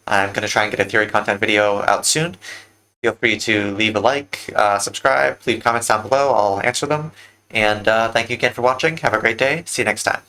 I'm going to try and get a theory content video out soon. Feel free to leave a like, subscribe, leave comments down below. I'll answer them. And thank you again for watching. Have a great day. See you next time.